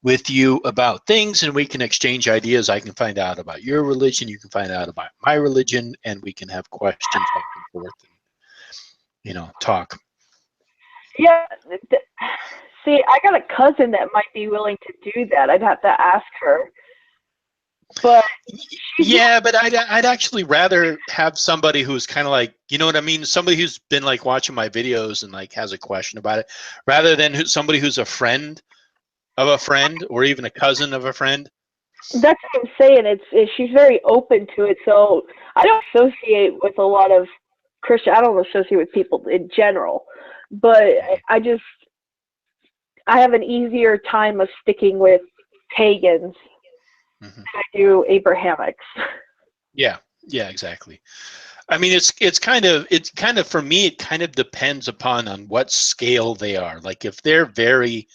with you about things, and we can exchange ideas. I can find out about your religion, you can find out about my religion, and we can have questions back and forth and, talk. Yeah, see, I got a cousin that might be willing to do that. I'd have to ask her. But yeah, but I'd actually rather have somebody who's kind of like, you know what I mean? Somebody who's been like watching my videos and like has a question about it, rather than somebody who's a friend of a friend or even a cousin of a friend. That's what I'm saying. She's very open to it. So I don't associate with a lot of Christian. I don't associate with people in general, but I have an easier time of sticking with pagans than I do Abrahamics. Yeah, exactly. I mean, it's kind of for me, it kind of depends on what scale they are. Like if they're very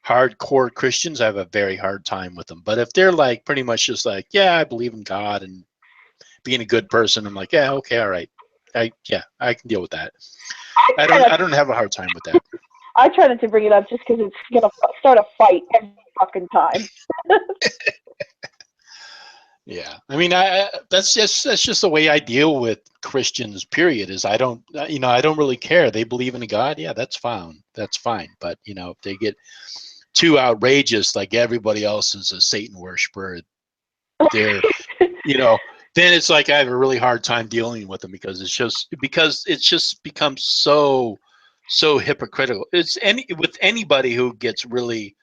hardcore Christians, I have a very hard time with them. But if they're like pretty much just like, yeah, I believe in God and being a good person, I'm like, yeah, okay, all right, I can deal with that. I don't have a hard time with that. I try not to bring it up just because it's gonna start a fight every fucking time. Yeah, I mean, that's just the way I deal with Christians. Period. Is I don't, I don't really care. They believe in a God. Yeah, that's fine. That's fine. But if they get too outrageous, like everybody else is a Satan worshiper, they're, then it's like I have a really hard time dealing with them because it's just becomes so hypocritical. It's with anybody who gets really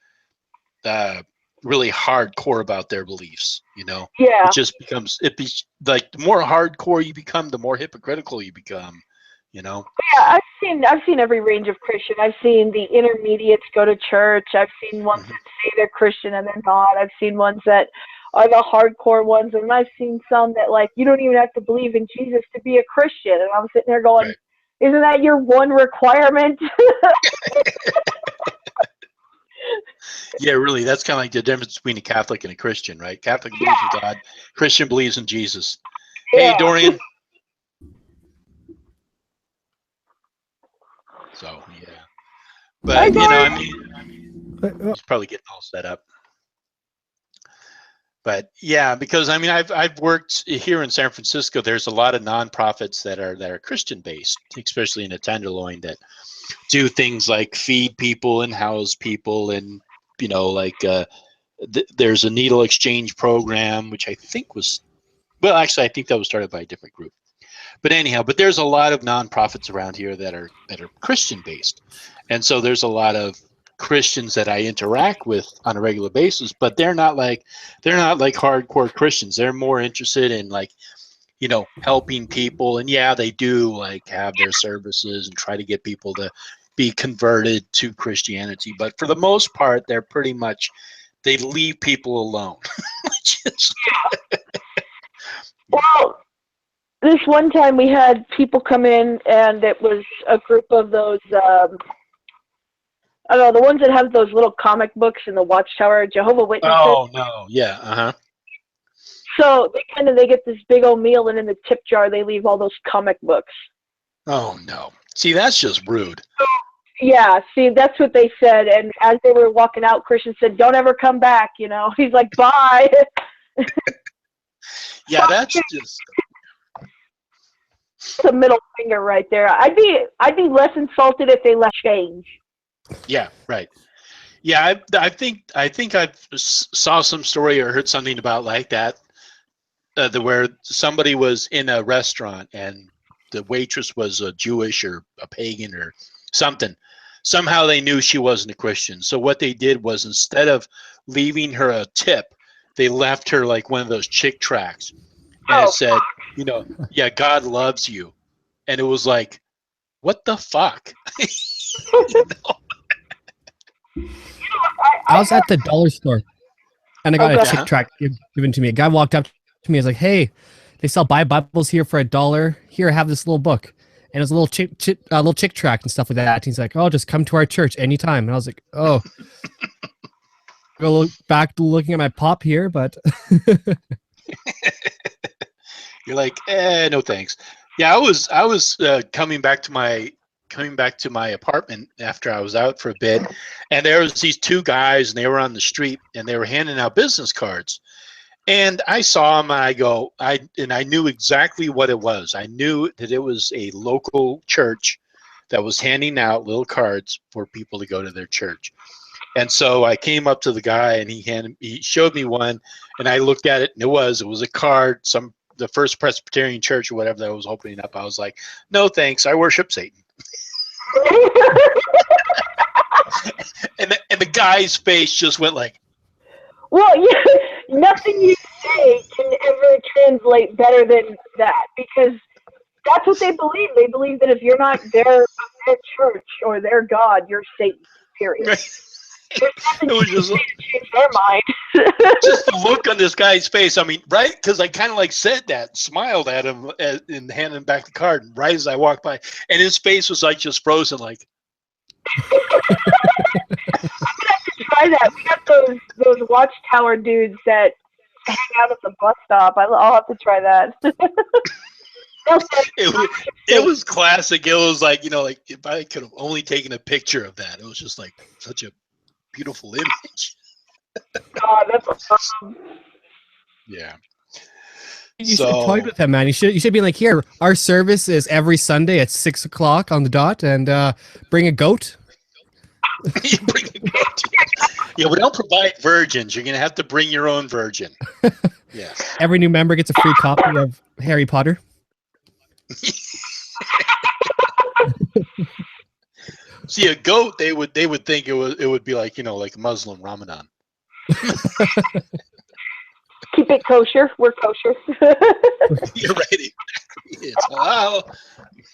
really hardcore about their beliefs, Yeah. it just becomes like the more hardcore you become, the more hypocritical you become. Yeah, I've seen every range of Christian. I've seen the intermediates go to church. I've seen ones that say they're Christian and they're not. I've seen ones that are the hardcore ones, and I've seen some that like you don't even have to believe in Jesus to be a Christian. And I'm sitting there going, Right. Isn't that your one requirement? Yeah, really, that's kind of like the difference between a Catholic and a Christian, right? Catholic believes in God, Christian believes in Jesus. Yeah. Hey, Dorian. So yeah, but he's probably getting all set up. But yeah, because I mean, I've worked here in San Francisco. There's a lot of nonprofits that are Christian based, especially in the Tenderloin, that do things like feed people and house people, and there's a needle exchange program, which I think was, well, actually, I think that was started by a different group. But anyhow, there's a lot of nonprofits around here that are Christian based, and so there's a lot of Christians that I interact with on a regular basis, but they're not like hardcore Christians. They're more interested in helping people, and yeah, they do like have their services and try to get people to be converted to Christianity, but for the most part, they're pretty much, they leave people alone. Well, this one time we had people come in, and it was a group of those, I don't know, the ones that have those little comic books in the Watchtower, Jehovah's Witnesses. Oh, no. Yeah, So they get this big old meal, and in the tip jar they leave all those comic books. Oh, no. See, that's just rude. Yeah, see, that's what they said. And as they were walking out, Christian said, "Don't ever come back." He's like, "Bye." Yeah, that's just. It's a middle finger right there. I'd be less insulted if they left change. Yeah, right. Yeah, I think I've saw some story or heard something about like that, where somebody was in a restaurant and the waitress was a Jewish or a pagan or something. Somehow they knew she wasn't a Christian. So what they did was, instead of leaving her a tip, they left her like one of those chick tracts, and it said, yeah, God loves you. And it was like, what the fuck? I was at the dollar store, and I got a chick tract given to me. A guy walked up to me and was like, "Hey, they sell Bibles here for $1. Here, have this little book." And it was a little chick tract and stuff like that. And he's like, "Oh, just come to our church anytime." And I was like, "Oh." Go look back looking at my pop here, but You're like, no thanks. Yeah, I was coming back to my apartment after I was out for a bit, and there was these two guys, and they were on the street, and they were handing out business cards. And I saw them, and I knew exactly what it was. I knew that it was a local church that was handing out little cards for people to go to their church. And so I came up to the guy, and he showed me one, and I looked at it, and it was a card, the First Presbyterian Church or whatever that was opening up. I was like, no thanks, I worship Satan. and the guy's face just went like, well, nothing you say can ever translate better than that, because that's what they believe. They believe that if you're not their church or their God, you're Satan, period. There's nothing it was just to change their mind. just the look on this guy's face. I mean, right? Because I kind of like said that, smiled at him, and handed him back the card. And right as I walked by, and his face was like just frozen, like. I'm gonna have to try that. We got those Watchtower dudes that hang out at the bus stop. I'll have to try that. It was classic. It was like, like if I could have only taken a picture of that, it was just like such a beautiful image. God, that's awesome. Yeah. You should toy with him, man. You should be like, here, our service is every Sunday at 6 o'clock on the dot, and bring a goat. You bring a goat. Yeah, we don't provide virgins. You're gonna have to bring your own virgin. Yes. Every new member gets a free copy of Harry Potter. See, a goat, they would think it would be like, like Muslim Ramadan. Keep it kosher. We're kosher. You're right. It's halal.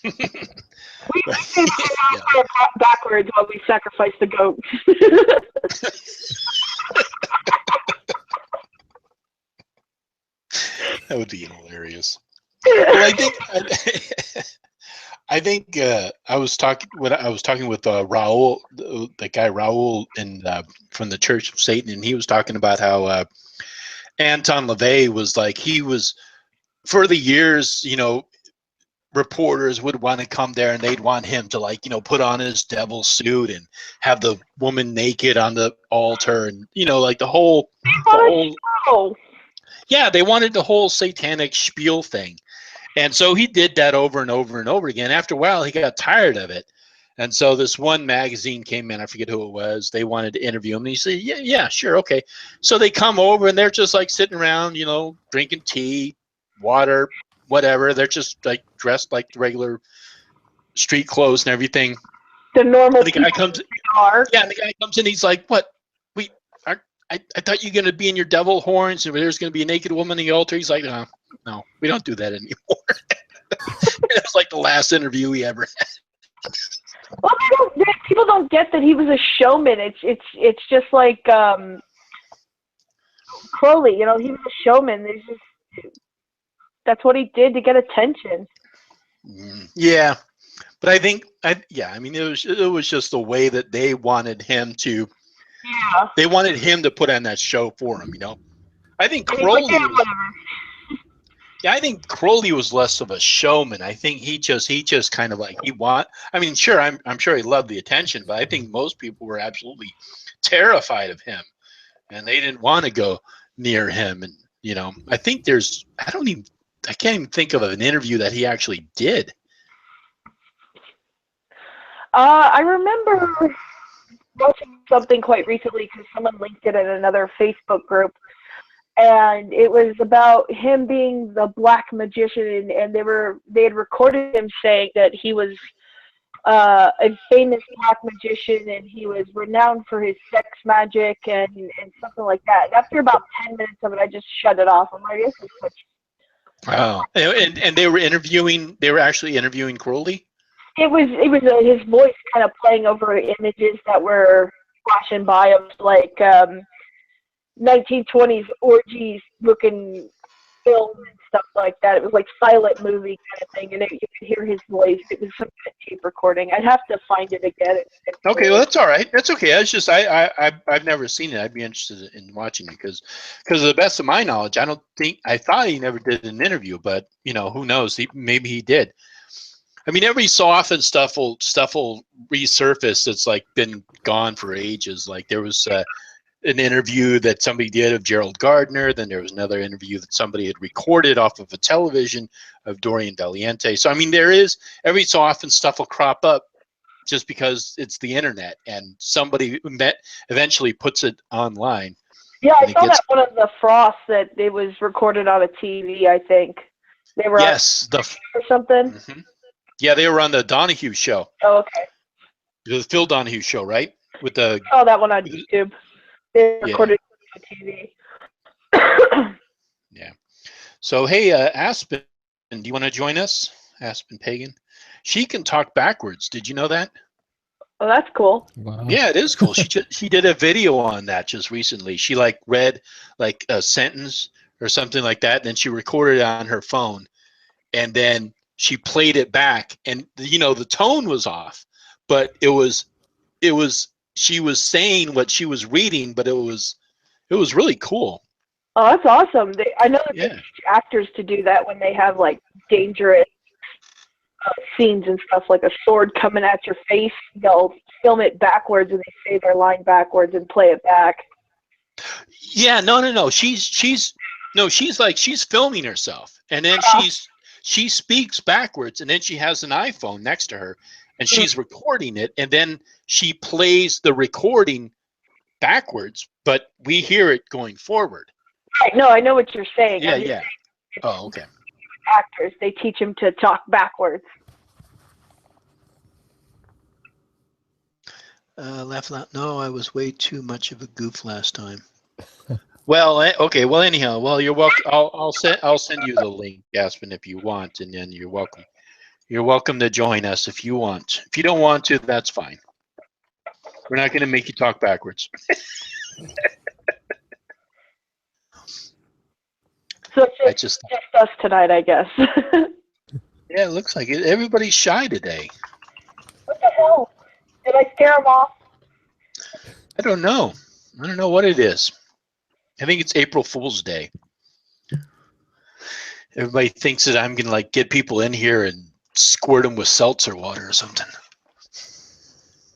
We backwards while we sacrifice the goat. That would be hilarious. Well, I think I was talking with Raul, the guy Raul from the Church of Satan, and he was talking about how Anton LaVey was like, he was, for the years, reporters would want to come there and they'd want him to, like, put on his devil suit and have the woman naked on the altar, and like the whole yeah, they wanted the whole satanic spiel thing. And so he did that over and over and over again. After a while, he got tired of it. And so this one magazine came in, I forget who it was. They wanted to interview him. And he said, yeah, sure, okay. So they come over and they're just like sitting around, drinking tea, water, whatever. They're just like dressed like regular street clothes and everything. The normal. And the guy comes. Yeah, and the guy comes in. He's like, "What? I thought you were going to be in your devil horns and there's going to be a naked woman on the altar." He's like, no, we don't do that anymore. It was like the last interview he ever had. Well, people don't get that he was a showman. It's just like Crowley. He was a showman. That's what he did to get attention. Yeah, but I think, it was just the way that they wanted him to. Yeah. They wanted him to put on that show for him, I think Crowley. I think Crowley was less of a showman. I think he just kind of like sure, I'm sure he loved the attention, but I think most people were absolutely terrified of him, and they didn't want to go near him. And I think I can't even think of an interview that he actually did. I remember watching something quite recently because someone linked it in another Facebook group, and it was about him being the black magician, and they had recorded him saying that he was a famous black magician and he was renowned for his sex magic and something like that. And after about 10 minutes of it, I just shut it off. I'm like, this is such. Oh, and they were actually interviewing Crowley? It was his voice kind of playing over images that were flashing by of like 1920s orgies looking film and stuff like that. It was like silent movie kind of thing, and you could hear his voice. It was some kind of tape recording. I'd have to find it again. Okay, well, that's all right. That's okay. It's just I've never seen it. I'd be interested in watching it because to the best of my knowledge, I thought he never did an interview, but who knows? Maybe he did. I mean, every so often stuff will resurface that's like been gone for ages. Like there was an interview that somebody did of Gerald Gardner. Then there was another interview that somebody had recorded off of a television of Dorian Deliente. So I mean, there is every so often stuff will crop up just because it's the internet and somebody eventually puts it online. Yeah, I saw that one of the Frost that it was recorded on a TV. I think they were or something. Mm-hmm. Yeah, they were on the Donahue show. Oh, okay. The Phil Donahue show, right? With the. Oh, that one on YouTube. They recorded it on TV. Yeah. So hey, Aspen, do you want to join us? Aspen Pagan, she can talk backwards. Did you know that? Oh, that's cool. Wow. Yeah, it is cool. She did a video on that just recently. She read like a sentence or something like that, and then she recorded it on her phone, and then she played it back, and the tone was off, but it was she was saying what she was reading, but it was really cool. Oh, that's awesome. I know they teach actors to do that when they have like dangerous scenes and stuff, like a sword coming at your face. They'll film it backwards and they say their line backwards and play it back. Yeah, no. She's No, she's filming herself, and then she speaks backwards, and then she has an iPhone next to her, and she's recording it, and then she plays the recording backwards, but we hear it going forward. Right, no, I know what you're saying. Yeah, yeah. Oh, okay. Actors, they teach them to talk backwards. Laugh loud. No, I was way too much of a goof last time. Well, okay. Well, anyhow, well, you're welcome. I'll send you the link, Aspen, if you want, and then you're welcome. You're welcome to join us if you want. If you don't want to, that's fine. We're not going to make you talk backwards. So it's just us tonight, I guess. Yeah, it looks like it. Everybody's shy today. What the hell? Did I scare them off? I don't know. I don't know what it is. I think it's April Fool's Day. Everybody thinks that I'm gonna like get people in here and squirt them with seltzer water or something.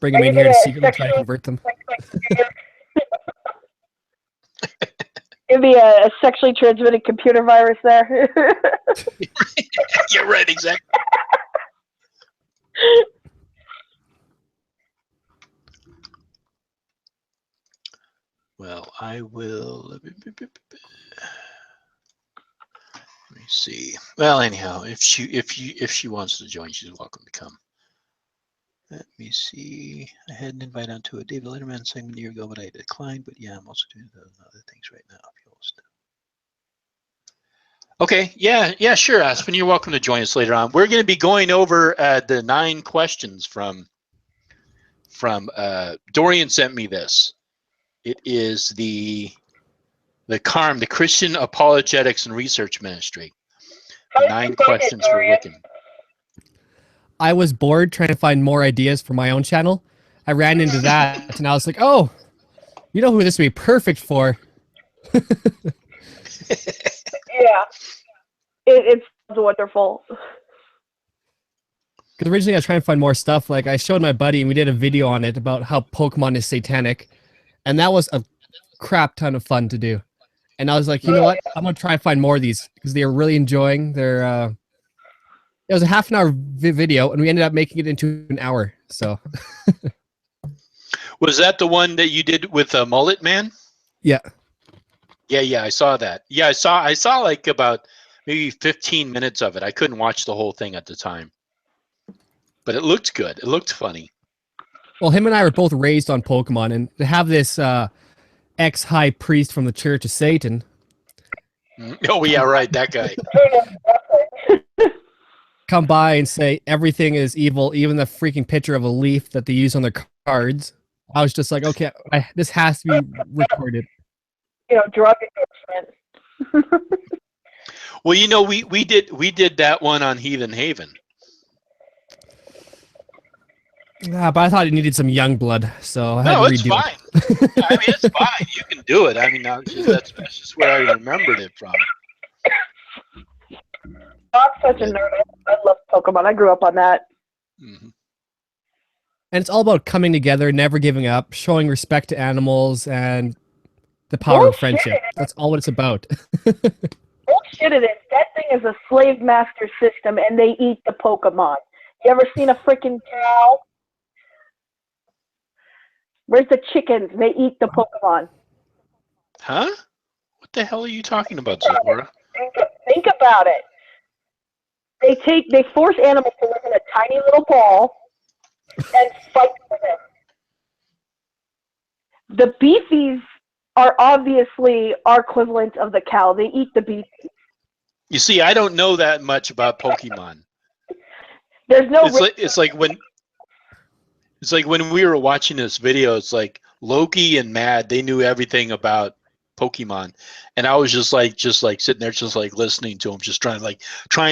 Bring them in here and secretly try to convert them. It'd be a sexually transmitted computer virus there. You're right, exactly. Well, I will. Let me see. Well, anyhow, if she wants to join, she's welcome to come. Let me see. I had an invite onto a David Letterman segment a year ago, but I declined. But yeah, I'm also doing other things right now. If you host. Okay. Yeah, sure, Aspen. You're welcome to join us later on. We're going to be going over the 9 questions from Dorian sent me this. It is the CARM, the Christian Apologetics and Research Ministry. 9 questions for Wiccan. I was bored trying to find more ideas for my own channel. I ran into that, and I was like, oh, you know who this would be perfect for? Yeah. It's wonderful. Because originally I was trying to find more stuff. Like, I showed my buddy, and we did a video on it about how Pokemon is satanic. And that was a crap ton of fun to do. And I was like, you know what? I'm going to try and find more of these because they were really enjoying their... It was a half-an-hour video, and we ended up making it into an hour. So, was that the one that you did with Mullet Man? Yeah. Yeah, I saw that. Yeah, I saw like about maybe 15 minutes of it. I couldn't watch the whole thing at the time, but it looked good. It looked funny. Well, him and I were both raised on Pokemon, and to have this ex-high priest from the Church of Satan. Oh yeah, right, that guy. Come by and say everything is evil, even the freaking picture of a leaf that they use on their cards. I was just like, okay, this has to be recorded. You know, drug endorsement. Well, you know, we did that one on Heathen Haven. But I thought it needed some young blood, so I had No, to it's redo fine. it. I mean, it's fine. You can do it. I mean, that's just where I remembered it from. I'm such a nerd. I love Pokemon. I grew up on that. Mm-hmm. And it's all about coming together, never giving up, showing respect to animals, and the power of friendship. That's all what it's about. Bullshit it is. That thing is a slave master system, and they eat the Pokemon. You ever seen a freaking cow? Where's the chickens? They eat the Pokemon. Huh? What the hell are you talking about, Zahora? Think about it. They force animals to live in a tiny little ball and fight for them. The beefies are obviously our equivalent of the cow. They eat the beefies. You see, I don't know that much about Pokemon. There's no. It's like when we were watching this video. It's like Loki and Mad. They knew everything about Pokemon, and I was just like sitting there, just like listening to them, just trying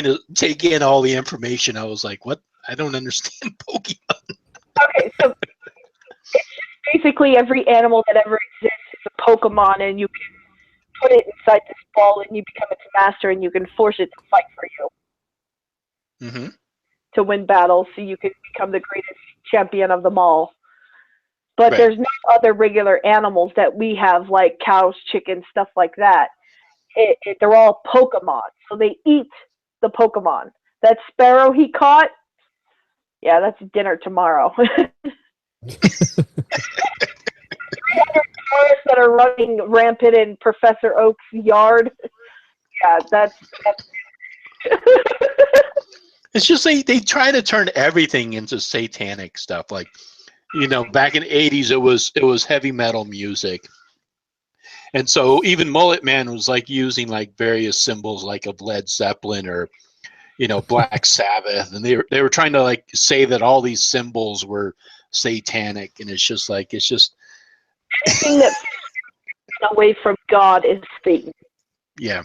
to take in all the information. I was like, what? I don't understand Pokemon. Okay, so it's basically every animal that ever exists is a Pokemon, and you can put it inside this ball, and you become its master, and you can force it to fight for you. Mm-hmm. To win battles, so you can become the greatest champion of them all. But There's no other regular animals that we have, like cows, chickens, stuff like that. they're all Pokemon. So they eat the Pokemon. That sparrow he caught, yeah, that's dinner tomorrow. 300 cars that are running rampant in Professor Oak's yard. Yeah, that's It's just they try to turn everything into satanic stuff. Like, you know, back in the 80s, it was heavy metal music. And so even Mullet Man was like using like various symbols like of Led Zeppelin or, you know, Black Sabbath. And they were trying to like say that all these symbols were satanic. And it's just anything that's away from God is Satan. yeah.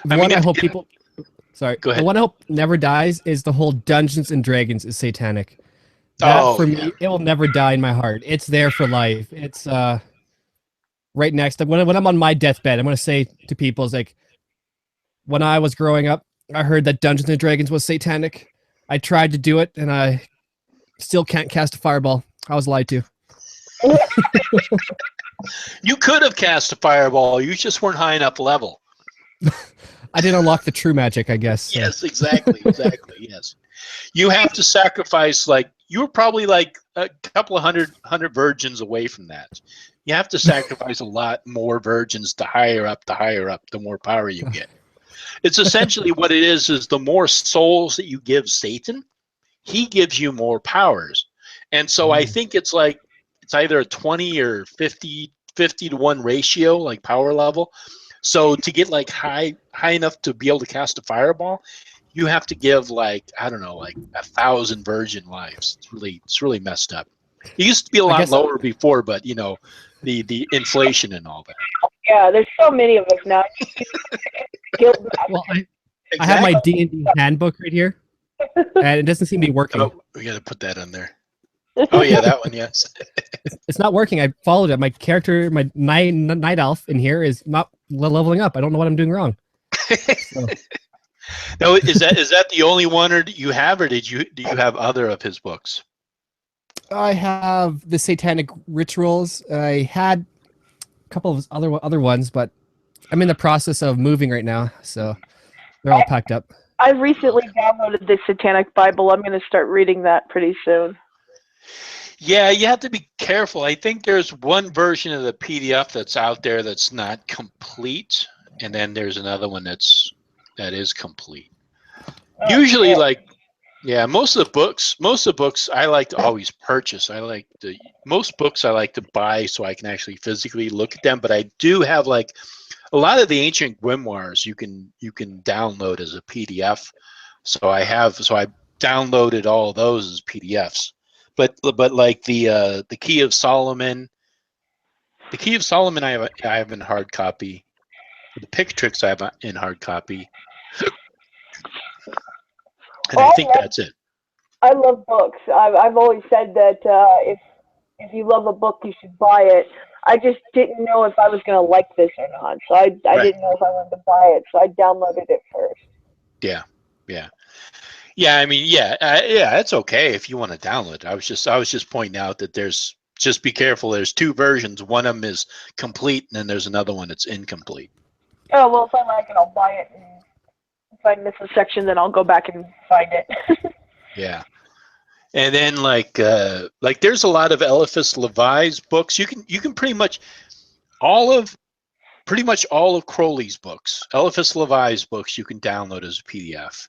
The one I hope people. Sorry. Go ahead. The one I hope never dies is the whole Dungeons and Dragons is satanic. That for me, it will never die in my heart. It's there for life. It's right next. When I'm on my deathbed, I'm going to say to people, it's like, when I was growing up, I heard that Dungeons and Dragons was satanic. I tried to do it, and I still can't cast a fireball. I was lied to. You could have cast a fireball. You just weren't high enough level. I didn't unlock the true magic, I guess. So. Yes, exactly. Yes. You have to sacrifice, like, you were probably like a couple of hundred virgins away from that. You have to sacrifice a lot more virgins the higher up, the more power you get. It's essentially what it is the more souls that you give Satan, he gives you more powers. And so I think it's like, it's either a 20 or 50 to 1 ratio, like power level. So to get like high enough to be able to cast a fireball, you have to give like, I don't know, like 1,000 virgin lives. It's really messed up. It used to be a lot lower before, but you know, the inflation and all that. Yeah, there's so many of us now. Well, I have my D&D handbook right here, and it doesn't seem to be working. Oh, we got to put that on there. Oh yeah, that one, yes. It's not working. I followed it. My character, my night elf in here is not leveling up. I don't know what I'm doing wrong. So. No, is that the only one or you have, or do you have other of his books? I have the Satanic Rituals. I had a couple of other ones, but I'm in the process of moving right now, so they're all packed up. I recently downloaded the Satanic Bible. I'm going to start reading that pretty soon. Yeah, you have to be careful. I think there's one version of the PDF that's out there that's not complete, and then there's another one that is complete. Usually, like, yeah, most of the books I like to always purchase. Most books I like to buy so I can actually physically look at them. But I do have like a lot of the ancient grimoires you can download as a PDF. So I downloaded all of those as PDFs. But like the Key of Solomon, I have in hard copy. The Pictrix I have in hard copy. And I think that's it. I love books. I've always said that if you love a book, you should buy it. I just didn't know if I was going to like this or not, so I didn't know if I wanted to buy it, so I downloaded it first. Yeah. I mean, it's okay if you want to download it. I was just pointing out that just be careful. There's 2 versions. One of them is complete, and then there's another one that's incomplete. Oh well, if I like it, I'll buy it. And if I miss a section, then I'll go back and find it. Yeah. And then like there's a lot of Eliphas Levi's books. You can pretty much all of Crowley's books, Eliphas Levi's books, you can download as a PDF.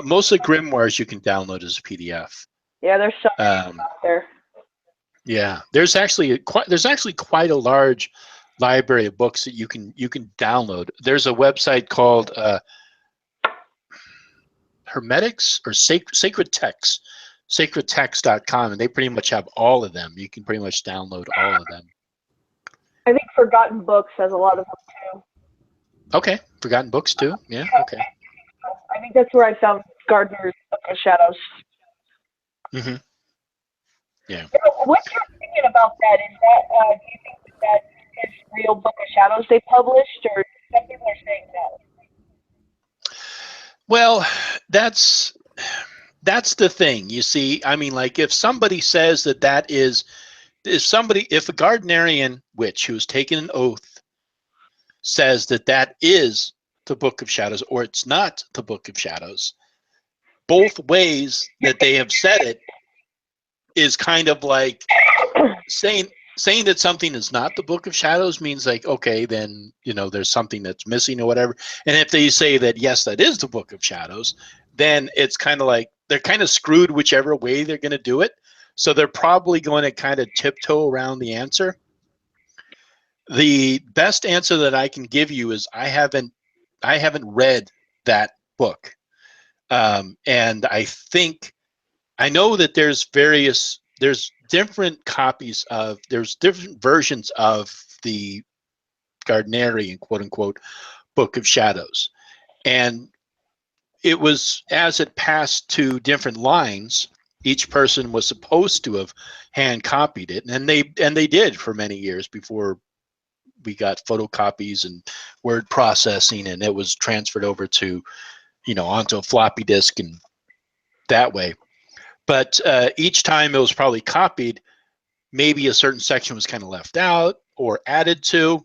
Most of the grimoires you can download as a PDF. Yeah, there's some out there. Yeah, there's actually quite a large library of books that you can download. There's a website called Hermetics or Sacred Texts, sacredtext.com, and they pretty much have all of them. You can pretty much download all of them. I think Forgotten Books has a lot of them too. Okay, Forgotten Books too. Yeah, okay. I think that's where I found Gardner's Book of Shadows. Mm-hmm. Yeah. What's your opinion about that? Is that do you think that is real Book of Shadows they published, or some people are saying no? Well, that's the thing. You see, I mean, like if somebody says that if a Gardnerian witch who has taken an oath says that that is the Book of Shadows or it's not the Book of Shadows. Both ways that they have said it is kind of like saying that something is not the Book of Shadows means like, okay, then, you know, there's something that's missing or whatever. And if they say that, yes, that is the Book of Shadows, then it's kind of like they're kind of screwed whichever way they're going to do it. So they're probably going to kind of tiptoe around the answer. The best answer that I can give you is I haven't read that book. And I know that there's different copies of, there's different versions of the Gardnerian, quote unquote, Book of Shadows. And it was, as it passed to different lines, each person was supposed to have hand copied it. And they did for many years before we got photocopies and word processing, and it was transferred over to, you know, onto a floppy disk and that way. But each time it was probably copied, maybe a certain section was kind of left out or added to.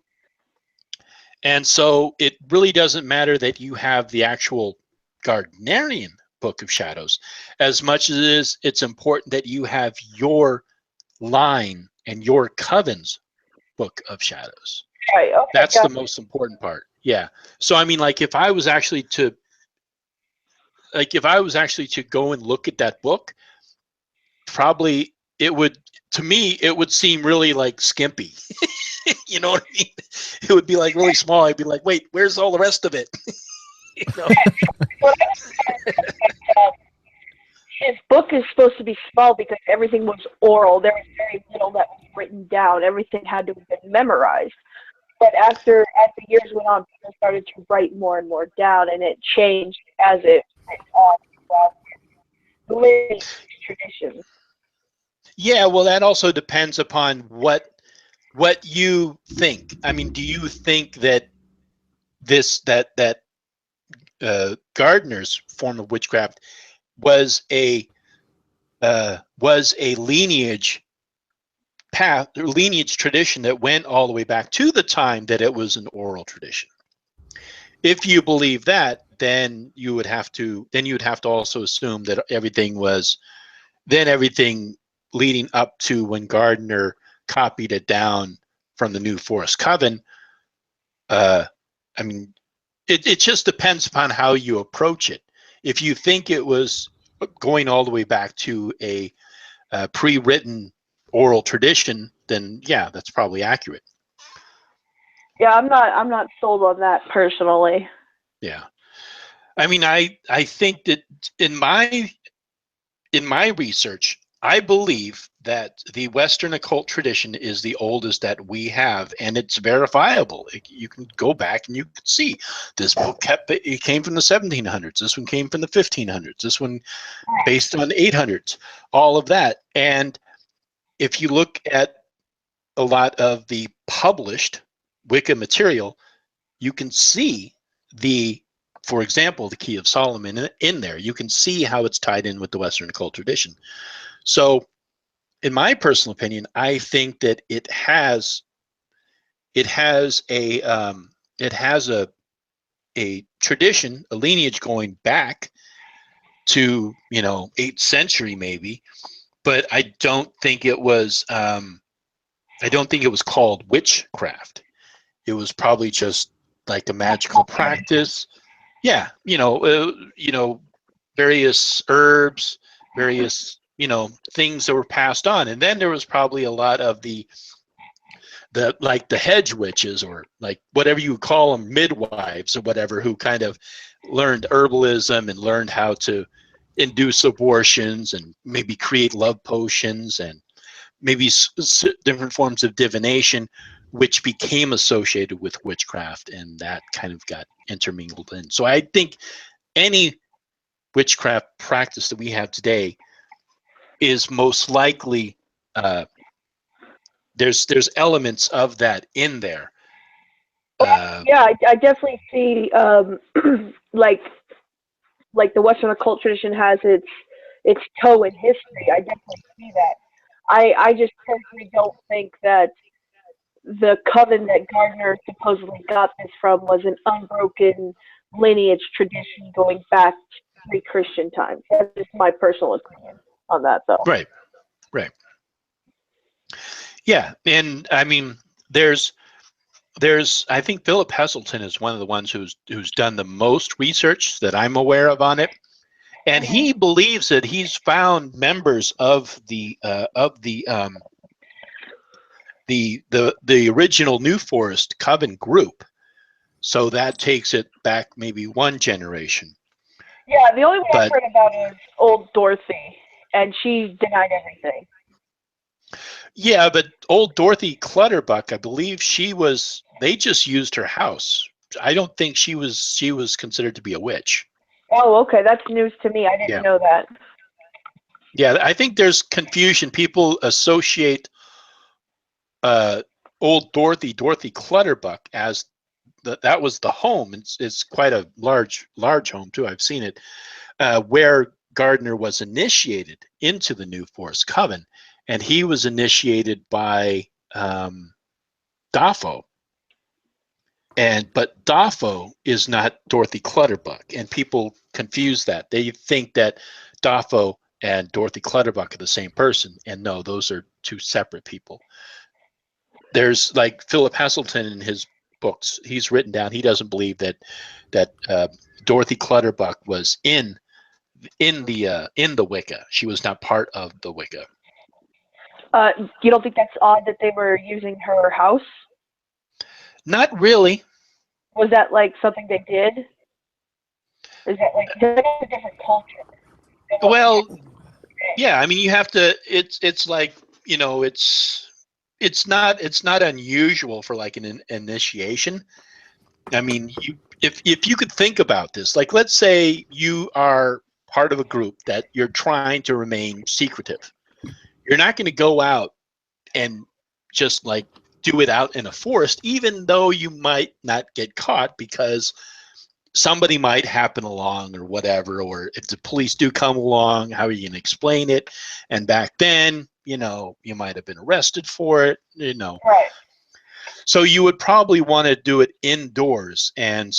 And so it really doesn't matter that you have the actual Gardnerian Book of Shadows as much as it's important that you have your line and your coven's Book of Shadows. Right, okay, That's the most important part. Yeah. So I mean, like if I was actually to go and look at that book, probably it would, to me, it would seem really like skimpy. You know what I mean? It would be like really small. I'd be like, wait, where's all the rest of it? You know? His book is supposed to be small because everything was oral. There was very little that was written down. Everything had to have been memorized. But as the years went on, people started to write more and more down, and it changed as it went on throughout the living traditions. Yeah, well, that also depends upon what you think. I mean, do you think that Gardner's form of witchcraft was a lineage path or lineage tradition that went all the way back to the time that it was an oral tradition? If you believe that, then you would have to also assume that everything leading up to when Gardner copied it down from the New Forest Coven. I mean, it just depends upon how you approach it. If you think it was going all the way back to a pre-written oral tradition, then yeah, that's probably accurate. Yeah, I'm not sold on that personally. Yeah, I mean, I think that in my research, I believe that the Western occult tradition is the oldest that we have, and it's verifiable. You can go back and you can see this book it came from the 1700s. This one came from the 1500s. This one based on 800s. All of that, and if you look at a lot of the published Wicca material, you can see for example, the Key of Solomon in there. You can see how it's tied in with the Western occult tradition. So, in my personal opinion, I think that it has a tradition, a lineage going back to 8th century maybe, but I don't think it was called witchcraft. It was probably just like a magical practice. Yeah, various herbs, various things that were passed on, and then there was probably a lot of the hedge witches, or like whatever you call them, midwives or whatever, who kind of learned herbalism and learned how to induce abortions and maybe create love potions and maybe different forms of divination, which became associated with witchcraft, and that kind of got intermingled in. So I think any witchcraft practice that we have today is most likely there's elements of that in there. Yeah, I definitely see like the Western occult tradition has its toe in history. I definitely see that. I just personally don't think that the coven that Gardner supposedly got this from was an unbroken lineage tradition going back to pre-Christian times. That's just my personal opinion on that, though. Right. Yeah, and I mean, there's I think Philip Heselton is one of the ones who's done the most research that I'm aware of on it, and he believes that he's found members of the original New Forest Coven group. So that takes it back maybe one generation. Yeah, the only one I've heard about is old Dorothy, and she denied everything. Yeah, but old Dorothy Clutterbuck, I believe they just used her house. I don't think she was considered to be a witch. Oh, okay, that's news to me. I didn't know that. Yeah, I think there's confusion. People associate old Dorothy Clutterbuck as that was the home. It's quite a large home too. I've seen it, where Gardner was initiated into the New Forest Coven, and he was initiated by Daffo. But Daffo is not Dorothy Clutterbuck, and people confuse that. They think that Daffo and Dorothy Clutterbuck are the same person, and no, those are two separate people. There's like Philip Heselton in his books, he's written down he doesn't believe that Dorothy Clutterbuck was in the Wicca. She was not part of the Wicca. You don't think that's odd that they were using her house? Not really. Was that like something they did? Is that like a different culture? Well, yeah. I mean, you have to. It's like, you know, it's not unusual for like an initiation. I mean, if you could think about this, like let's say you are part of a group that you're trying to remain secretive. You're not going to go out and just like do it out in a forest, even though you might not get caught because somebody might happen along or whatever, or if the police do come along, how are you going to explain it? And back then, you know, you might have been arrested for it, you know. Right. So you would probably want to do it indoors. And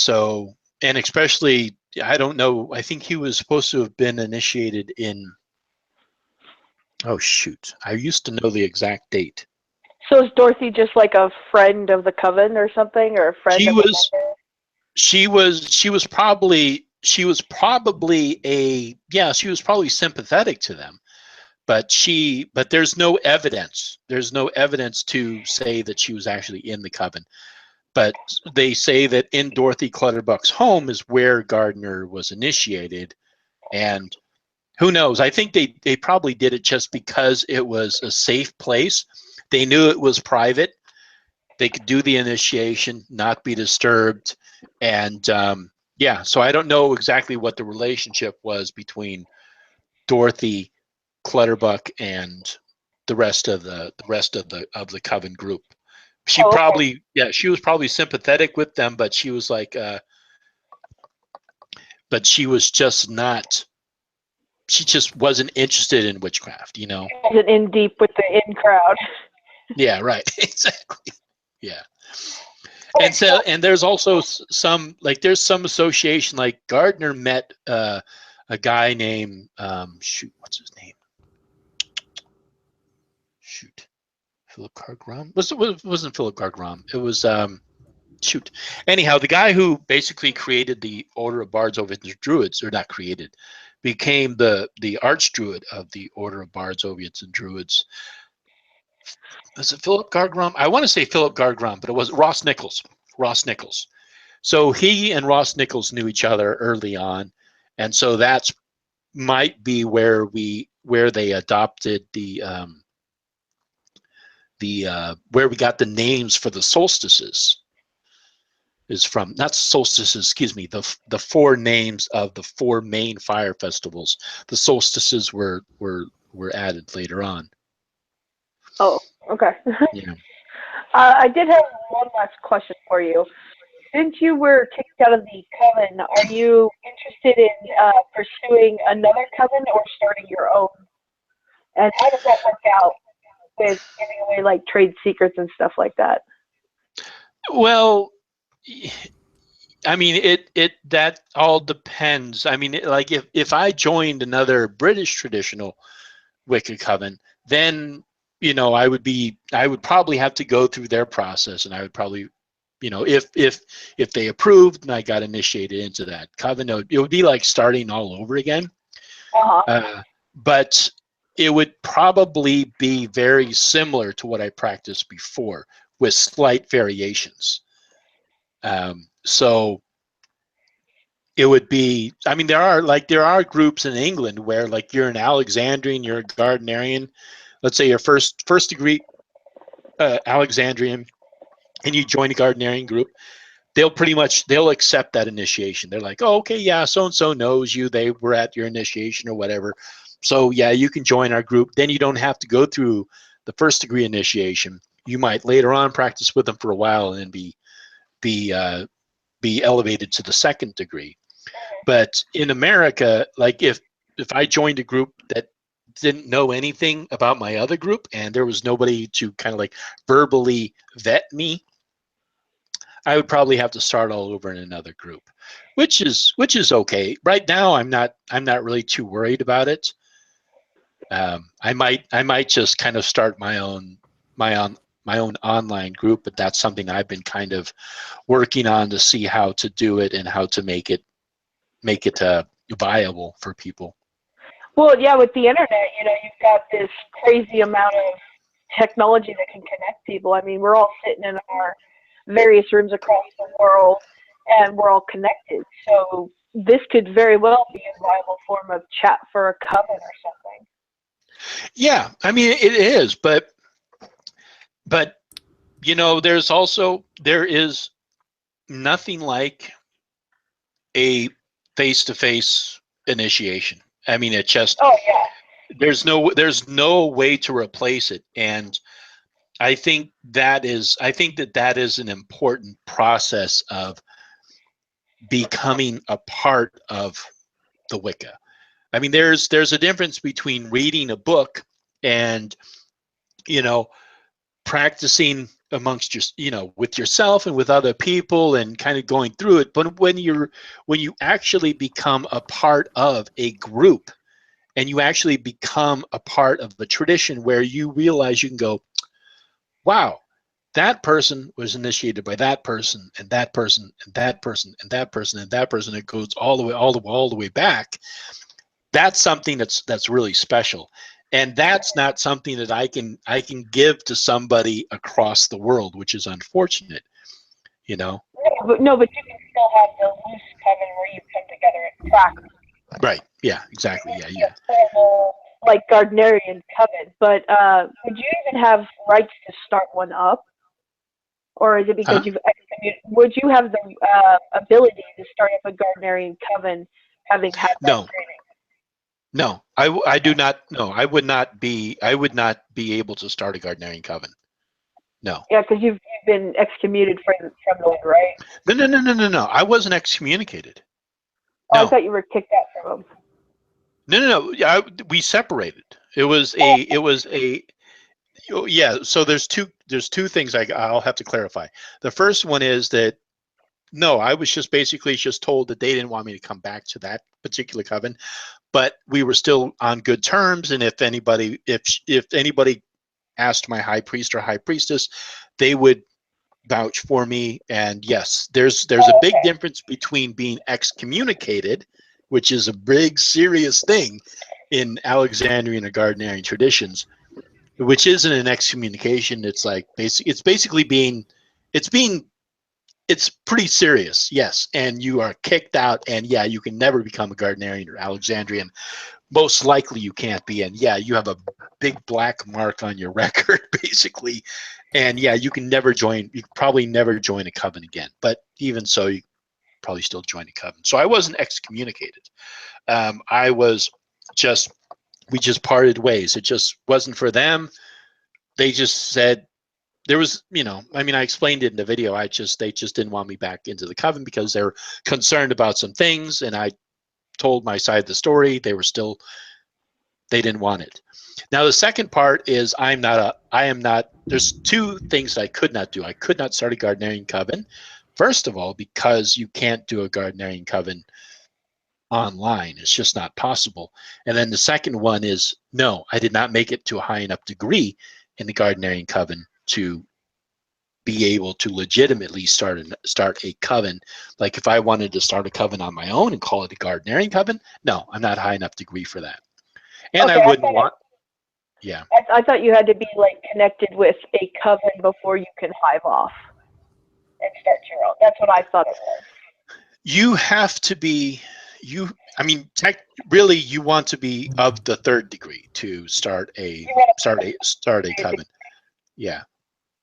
especially, I don't know, I think he was supposed to have been initiated in, oh shoot, I used to know the exact date. So is Dorothy just like a friend of the coven or something, or a friend of the member? She was probably sympathetic to them, but there's no evidence. There's no evidence to say that she was actually in the coven. But they say that in Dorothy Clutterbuck's home is where Gardner was initiated, and who knows? I think they probably did it just because it was a safe place. They knew it was private. They could do the initiation, not be disturbed. And yeah, so I don't know exactly what the relationship was between Dorothy Clutterbuck and the rest of the coven group. She she was probably sympathetic with them, but she was like but she was just not, she just wasn't interested in witchcraft, you know. She wasn't in deep with the in crowd. Yeah, right. Exactly. Yeah. And so, and there's also some, like, there's some association, like Gardner met a guy named, shoot, what's his name? Shoot. Philip Gargrom? Wasn't Philip Gargrom. It was, shoot. Anyhow, the guy who basically created the Order of Bards, Oviates, and Druids, or not created, became the Archdruid of the Order of Bards, Oviates, and Druids. Was it Philip Gargrom? I want to say Philip Gargrom, but it was Ross Nichols. Ross Nichols. So he and Ross Nichols knew each other early on, and so that's might be where they adopted the where we got the names for the solstices. Is from, not solstices, excuse me, the four names of the four main fire festivals. The solstices were added later on. Oh, okay. Yeah. I did have one last question for you. Since you were kicked out of the coven, are you interested in pursuing another coven or starting your own? And how does that work out with giving away like trade secrets and stuff like that? Well, I mean, that all depends. I mean, like if I joined another British traditional Wicca coven, then I would probably have to go through their process, and I would probably, if they approved and I got initiated into that coven, it would be like starting all over again. But it would probably be very similar to what I practiced before, with slight variations. So it would be, I mean, there are groups in England where, like, you're an Alexandrian, you're a Gardnerian, let's say you're first degree Alexandrian, and you join a Gardnerian group. They'll accept that initiation. They're like, oh, okay, yeah, so and so knows you, they were at your initiation or whatever, so yeah, you can join our group. Then you don't have to go through the first degree initiation. You might later on practice with them for a while and then be elevated to the second degree. But in America, like if I joined a group that didn't know anything about my other group and there was nobody to kind of like verbally vet me, I would probably have to start all over in another group, which is okay. Right now, I'm not really too worried about it. I might just kind of start my own online group, but that's something I've been kind of working on to see how to do it and how to make it viable for people. Well, yeah, with the internet, you've got this crazy amount of technology that can connect people. I mean, we're all sitting in our various rooms across the world, and we're all connected. So this could very well be a viable form of chat for a coven or something. Yeah, I mean, it is, but there is nothing like a face-to-face initiation. I mean, it just, oh yeah, there's no way to replace it. And I think that is an important process of becoming a part of the Wicca. I mean, there's a difference between reading a book and practicing amongst just with yourself and with other people and kind of going through it. But when you actually become a part of a group and you actually become a part of a tradition where you realize you can go, wow, that person was initiated by that person and that person and that person and that person and that person. It goes all the way back. That's something that's really special. And that's not something that I can give to somebody across the world, which is unfortunate, No, but you can still have the loose coven where you come together and practice. Right. Yeah. Exactly. Yeah. Formal, like Gardnerian coven. But would you even have rights to start one up, or is it because you've excommunicated? Would you have the ability to start up a Gardnerian coven, having had that training? No, I do not. No, I would not be be able to start a Gardnerian coven. No. Yeah, because you've been excommunicated from the one, right? No. I wasn't excommunicated. Oh, No. I thought you were kicked out from them. No. We separated. It was a. Yeah. So there's two things I'll have to clarify. The first one is that no, I was just basically told that they didn't want me to come back to that particular coven, but we were still on good terms. And if anybody asked my high priest or high priestess, they would vouch for me. And yes, there's a big difference between being excommunicated, which is a big serious thing in Alexandrian or Gardnerian traditions, which isn't an excommunication. It's like it's pretty serious, yes, and you are kicked out, and yeah, you can never become a Gardnerian or Alexandrian. Most likely you can't be, and yeah, you have a big black mark on your record, basically, and yeah, you probably never join a coven again, but even so, you probably still join a coven. So I wasn't excommunicated. We just parted ways. It just wasn't for them. They just said, there was, I explained it in the video. They just didn't want me back into the coven because they're concerned about some things. And I told my side of the story. They They didn't want it. Now the second part is I am not. There's two things that I could not do. I could not start a Gardnerian coven. First of all, because you can't do a Gardnerian coven online. It's just not possible. And then the second one is, no, I did not make it to a high enough degree in the Gardnerian coven to be able to legitimately start a coven. Like if I wanted to start a coven on my own and call it a Gardnerian coven, no, I'm not high enough degree for that. And Okay, I wouldn't want, yeah. I thought you had to be like connected with a coven before you can hive off and start your own. That's what I thought it was. You have to be, really you want to be of the third degree to start a coven. Yeah.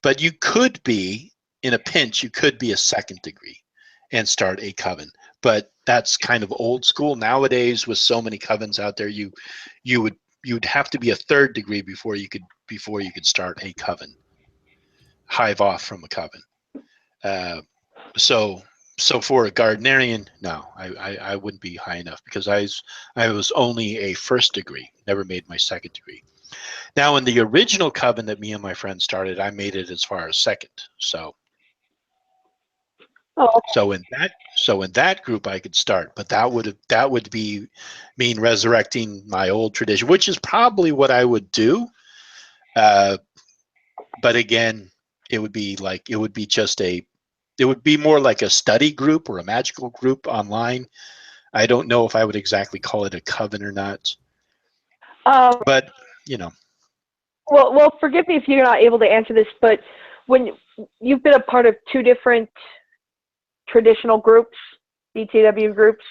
But you could be, in a pinch, you could be a second degree and start a coven. But that's kind of old school. Nowadays, with so many covens out there, you'd have to be a third degree before you could start a coven. Hive off from a coven. So for a Gardnerian, no, I wouldn't be high enough because I was only a first degree, never made my second degree. Now in the original coven that me and my friend started, I made it as far as second. So in that group I could start, but that would mean resurrecting my old tradition, which is probably what I would do. But again, it would be more like a study group or a magical group online. I don't know if I would exactly call it a coven or not. But you know. Well, forgive me if you're not able to answer this, but when you've been a part of two different traditional groups, BTW groups.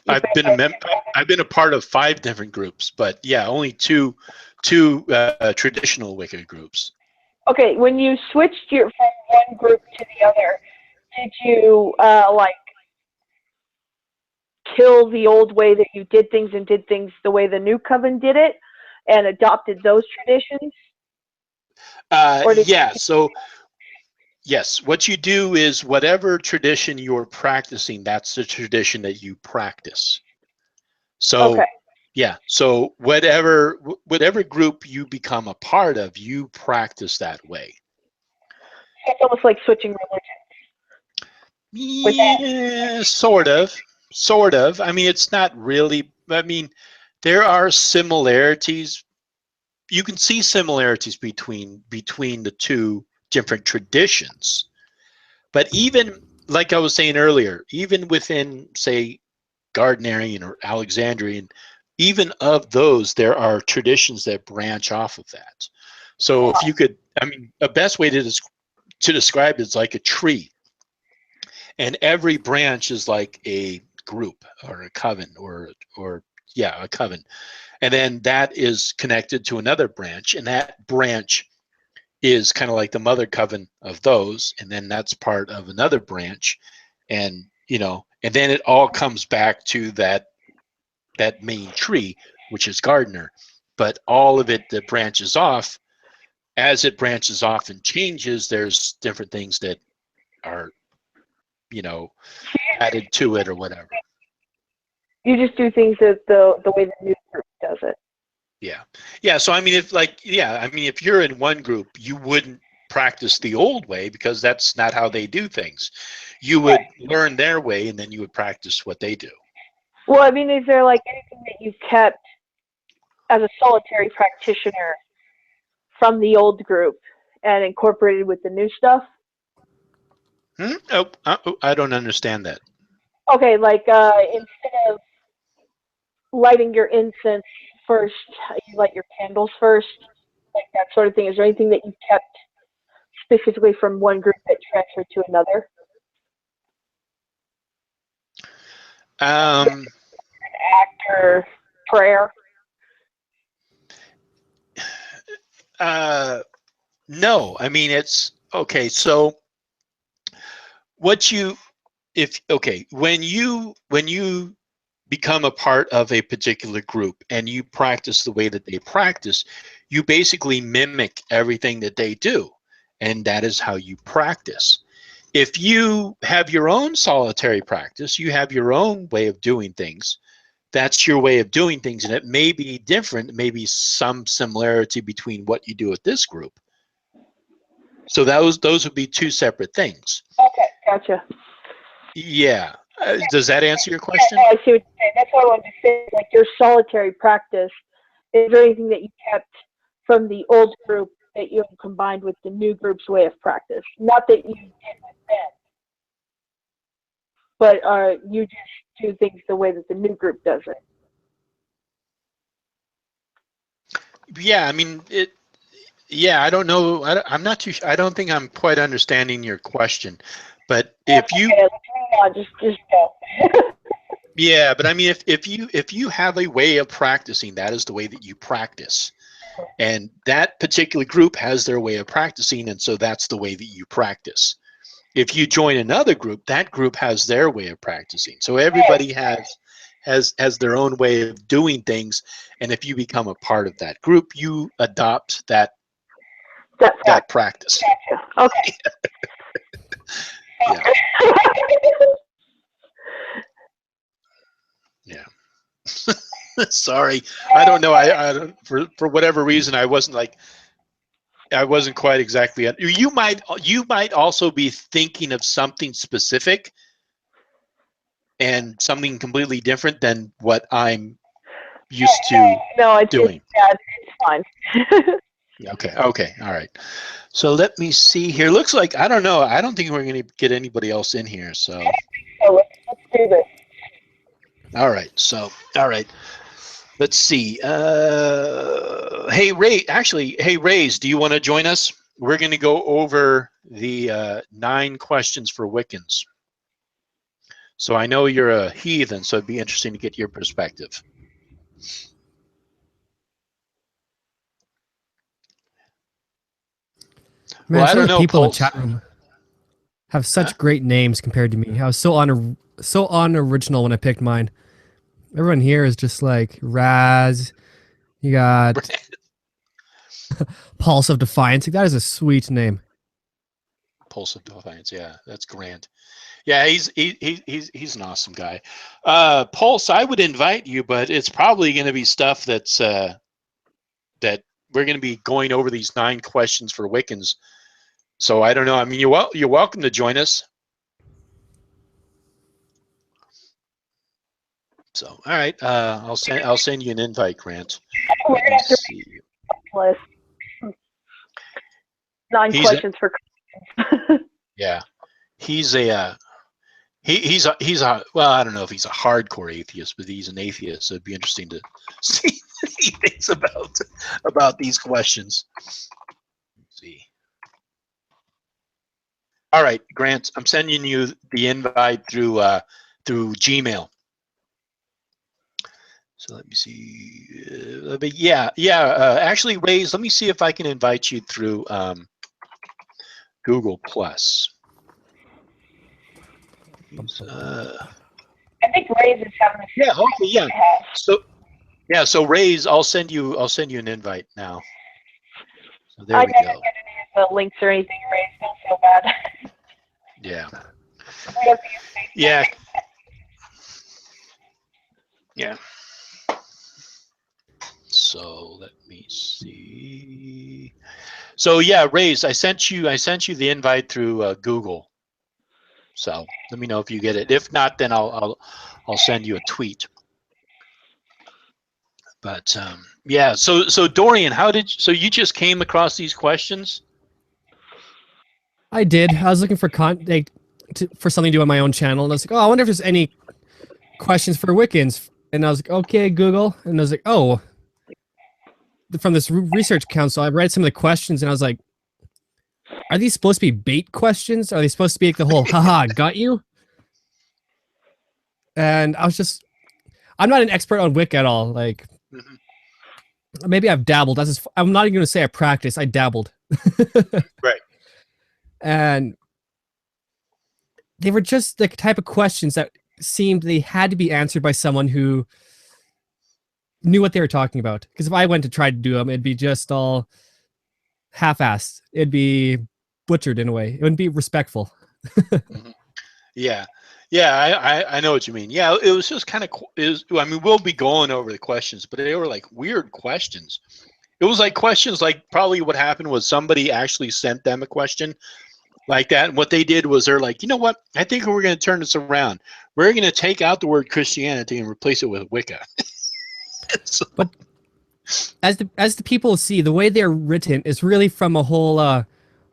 I've been a part of 5 different groups, but yeah, only two traditional Wicca groups. Okay, when you switched from one group to the other, did you like kill the old way that you did things and did things the way the new coven did it, and adopted those traditions? Yeah. So yes, what you do is whatever tradition you're practicing, that's the tradition that you practice. So okay. yeah, so whatever group you become a part of, you practice that way. It's almost like switching religion. Yeah, sort of. I mean, it's not really. I mean, there are similarities. You can see similarities between the two different traditions. But even like I was saying earlier, even within, say, Gardnerian or Alexandrian, even of those, there are traditions that branch off of that. So if you could, I mean, the best way to describe it is like a tree. And every branch is like a group or a coven or a coven. And then that is connected to another branch, and that branch is kind of like the mother coven of those, and then that's part of another branch, and and then it all comes back to that main tree, which is Gardner. But all of it that branches off, as it branches off and changes, there's different things that are added to it or whatever. You just do things the way the new group does it. Yeah. So I mean, if you're in one group, you wouldn't practice the old way because that's not how they do things. You would learn their way, and then you would practice what they do. Well, I mean, is there like anything that you've kept as a solitary practitioner from the old group and incorporated with the new stuff? I don't understand that. Okay, like instead of lighting your incense first, you light your candles first, like that sort of thing. Is there anything that you kept specifically from one group that transferred to another? An act or prayer? No, I mean, it's okay. So when you become a part of a particular group and you practice the way that they practice, you basically mimic everything that they do, and that is how you practice. If you have your own solitary practice, you have your own way of doing things, that's your way of doing things, and it may be different, maybe some similarity between what you do with this group. So those would be two separate things. Okay, gotcha. Yeah. Does that answer your question? Yeah, no, I see what you're saying. That's what I wanted to say. Like your solitary practice, is there anything that you kept from the old group that you have combined with the new group's way of practice? Not that you did with them, but you just do things the way that the new group does it. Yeah, I mean, yeah, I don't know. I'm not too sure. I don't think I'm quite understanding your question. But if you, just go. yeah, but I mean, if you have a way of practicing, that is the way that you practice, and that particular group has their way of practicing, and so that's the way that you practice. If you join another group, that group has their way of practicing. So everybody has their own way of doing things, and if you become a part of that group, you adopt that practice. Okay. Yeah. Yeah. Sorry, I don't know. I don't, for whatever reason, I wasn't quite exactly. You might also be thinking of something specific and something completely different than what I'm used to doing. It's fine. Okay. All right. So let me see here. Looks like, I don't know. I don't think we're going to get anybody else in here. So let's do this. all right. So all right. Let's see. Hey Ray. Actually, hey Rays, do you want to join us? We're going to go over the 9 questions for Wiccans. So I know you're a heathen, so it'd be interesting to get your perspective. Man, Well, I don't know. People in the Pulse. chat room have such great names compared to me. I was so unoriginal when I picked mine. Everyone here is just like Raz. You got Pulse of Defiance. That is a sweet name. Pulse of Defiance. Yeah, that's grand. Yeah, he's an awesome guy. Pulse, I would invite you, but it's probably going to be stuff that's that we're going to be going over these 9 questions for Wiccans. So I don't know. I mean, you're welcome to join us. So all right, I'll send you an invite, Grant. We're gonna have to see. List. 9 questions for. Yeah, he's a well, I don't know if he's a hardcore atheist, but he's an atheist. So it'd be interesting to see what he thinks about these questions. Let's see. All right, Grant, I'm sending you the invite through Gmail. So let me see. But yeah. Actually, Rays, let me see if I can invite you through Google Plus. I think Ray's is having a. Yeah. Okay. Yeah. So Rays, I'll send you an invite now. So there we go. I didn't get any of the links or anything. Ray's, don't feel bad. Yeah. We have to use Facebook. Yeah. Yeah. So let me see. So yeah, Rays, I sent you the invite through Google. So let me know if you get it. If not, then I'll send you a tweet. But yeah, so Dorian, so you just came across these questions? I did. I was looking for for something to do on my own channel, and I was like, oh, I wonder if there's any questions for Wiccans. And I was like, okay, Google. And I was like, oh, from this research council, I read some of the questions, and I was like, are these supposed to be bait questions? Are they supposed to be like the whole, haha, got you? And I was just, I'm not an expert on Wicca at all. Like, maybe I've dabbled. I'm not even going to say I practice. I dabbled. Right. And they were just the type of questions that seemed they had to be answered by someone who knew what they were talking about. Because if I went to try to do them, it'd be just all half-assed. It'd be butchered in a way. It wouldn't be respectful. Yeah. Yeah, I know what you mean. Yeah, it was just kind of. I mean, we'll be going over the questions, but they were like weird questions. It was like questions like probably what happened was somebody actually sent them a question like that. And what they did was they're like, you know what? I think we're going to turn this around. We're going to take out the word Christianity and replace it with Wicca. So, But as the people see, the way they're written is really from a whole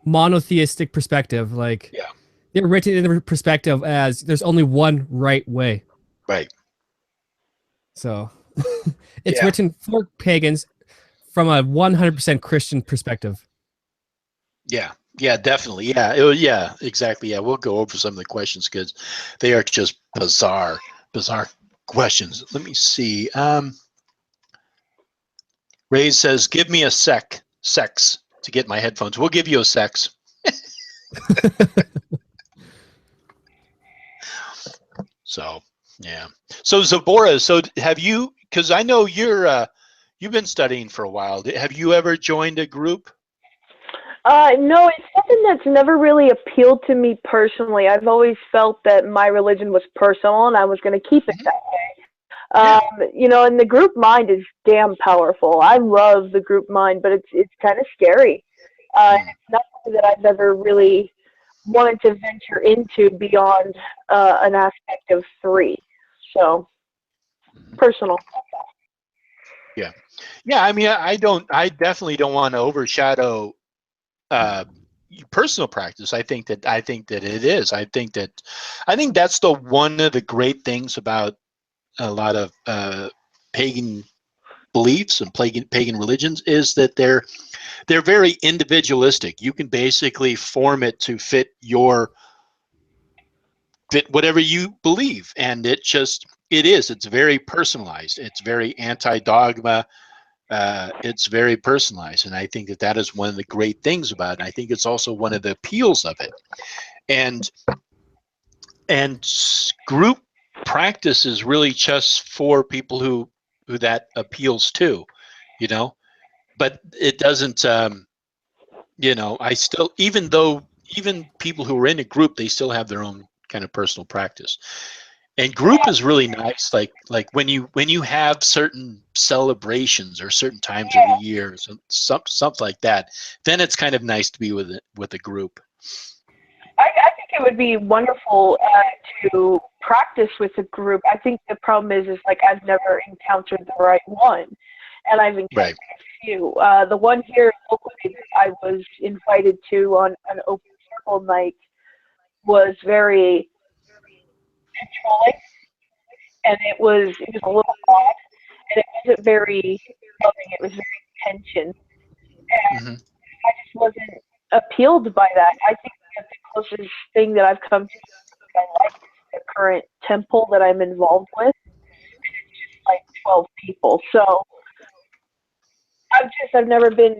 monotheistic perspective. Like yeah, they're written in the perspective as there's only one right way. right. So it's Yeah. written for pagans from a 100% Christian perspective. Yeah. Yeah, definitely. Yeah. Yeah, exactly. Yeah. We'll go over some of the questions because they are just bizarre questions. Let me see. Ray says, give me a sex to get my headphones. We'll give you a sex. So, yeah. So Zabora, so have you, because I know you've been studying for a while. Have you ever joined a group? No, it's something that's never really appealed to me personally. I've always felt that my religion was personal and I was going to keep it that way. You know, and the group mind is damn powerful. I love the group mind, but it's kind of scary. It's not something that I've ever really wanted to venture into beyond an aspect of 3. So, personal. Yeah. Yeah, I mean, I definitely don't want to overshadow personal practice. I think that it is. I think that's the one of the great things about a lot of pagan beliefs and pagan religions is that they're very individualistic. You can basically form it to fit whatever you believe, and it's very personalized. It's very anti-dogma. It's very personalized, and I think that is one of the great things about it. I think it's also one of the appeals of it, and group practice is really just for people who that appeals to, you know. But it doesn't. I still, even people who are in a group, they still have their own kind of personal practice. And group is really nice, like when you have certain celebrations or certain times of the year, something like that. Then it's kind of nice to be with a group. I think it would be wonderful to practice with a group. I think the problem is like I've never encountered the right one, and I've encountered a few. The one here locally that I was invited to on an open circle night was very controlling, and it was a little odd, and it wasn't very loving. It was very tension, and I just wasn't appealed by that. I think that the closest thing that I've come to that I like is the current temple that I'm involved with, and it's just like 12 people. So I've never been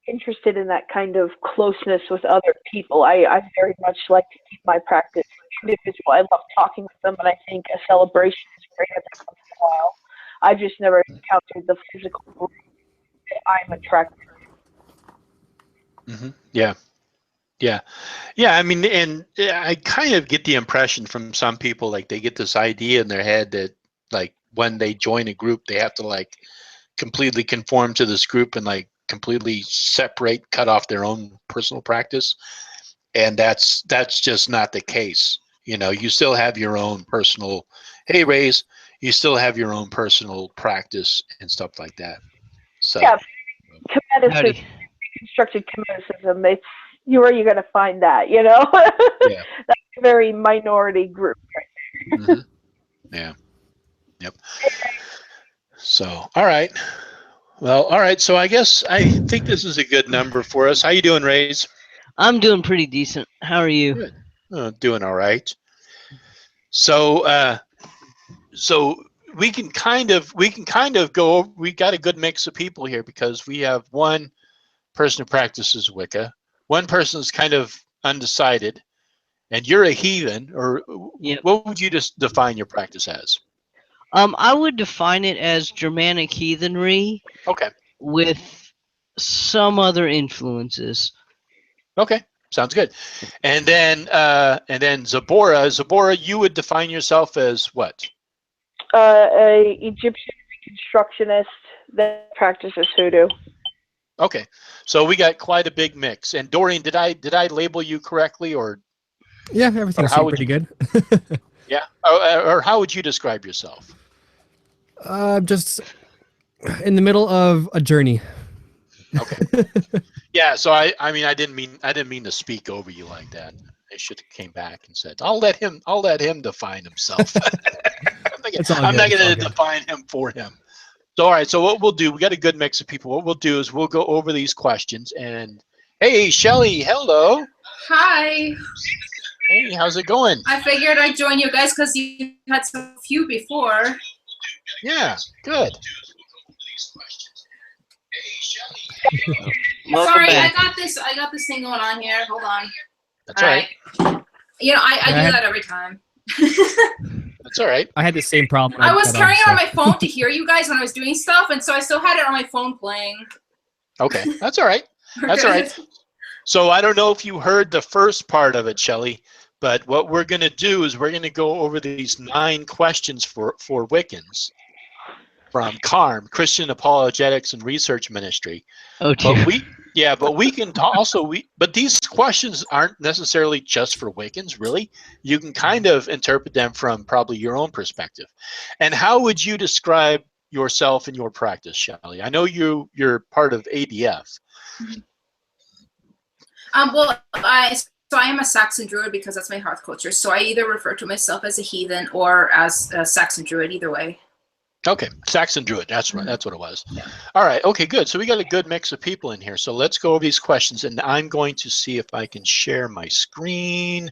interested in that kind of closeness with other people. I very much like to keep my practice individual. I love talking with them, and I think a celebration is great every once in a while. I've just never encountered the physical group that I'm attracted to. Yeah. I mean, and I kind of get the impression from some people, like they get this idea in their head that like when they join a group, they have to like completely conform to this group and like completely cut off their own personal practice. And that's just not the case. You still have your own personal, hey, Rays, you still have your own personal practice and stuff like that. So yeah, constructed Comedicism. It's where are you going to find that? Yeah, that's a very minority group. Right? Yeah. Yep. So, all right. Well, all right. So I think this is a good number for us. How you doing, Rays? I'm doing pretty decent. How are you? Good. Doing all right. So, we can kind of go. We got a good mix of people here because we have one person who practices Wicca, one person is kind of undecided, and you're a heathen. Or what would you just define your practice as? I would define it as Germanic heathenry. Okay. With some other influences. Okay. sounds good. And then Zabora. Zabora, you would define yourself as what? A Egyptian reconstructionist that practices hoodoo. Okay, so we got quite a big mix. And Dorian, did I label you correctly, or Yeah, everything seemed pretty good. yeah, or how would you describe yourself? Just in the middle of a journey. Okay. Yeah. So I mean, I didn't mean to speak over you like that. I should have came back and said, I'll let him define himself. I'm not going to define him for him. So, all right. So what we'll do, we got a good mix of people. What we'll do is we'll go over these questions. And hey, Shelly, hello. Hi. Hey, how's it going? I figured I'd join you guys because you had so few before. Yeah, good. Sorry, I got this thing going on here. Hold on. That's all right. You know, I do that every time. That's all right. I had the same problem. I was turning on my phone to hear you guys when I was doing stuff, and so I still had it on my phone playing. Okay, that's all right. That's all right. So I don't know if you heard the first part of it, Shelley, but what we're going to do is we're going to go over these 9 questions for Wiccans from CARM, Christian Apologetics and Research Ministry. Oh dear. But we can but these questions aren't necessarily just for Wiccans, really. You can kind of interpret them from probably your own perspective. And how would you describe yourself in your practice, Shelley? I know you're part of ADF. Well, I am a Saxon Druid because that's my hearth culture. So I either refer to myself as a heathen or as a Saxon Druid, either way. Okay, Saxon Druid. That's right. That's what it was. Yeah. All right. Okay, good. So we got a good mix of people in here. So let's go over these questions, and I'm going to see if I can share my screen.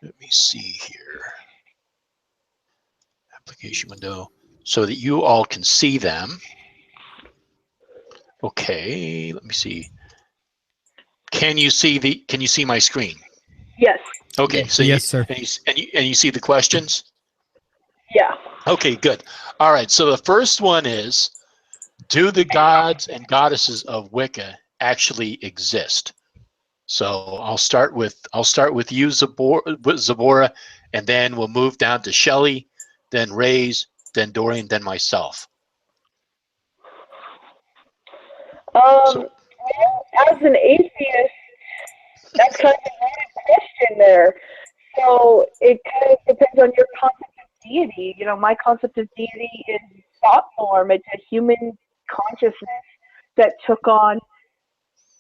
Let me see here. Application window, so that you all can see them. Okay. Let me see. Can you see my screen? Yes. Okay. So yes, sir. And you see the questions? Yeah. Okay, good. All right, so the first one is, do the gods and goddesses of Wicca actually exist? So I'll start with you, Zabora, and then we'll move down to Shelley, then Ray's, then Dorian, then myself. Well, as an atheist, that's kind of a loaded question there. So it kind of depends on your concept of deity. You know, my concept of deity is thought form. It's a human consciousness that took on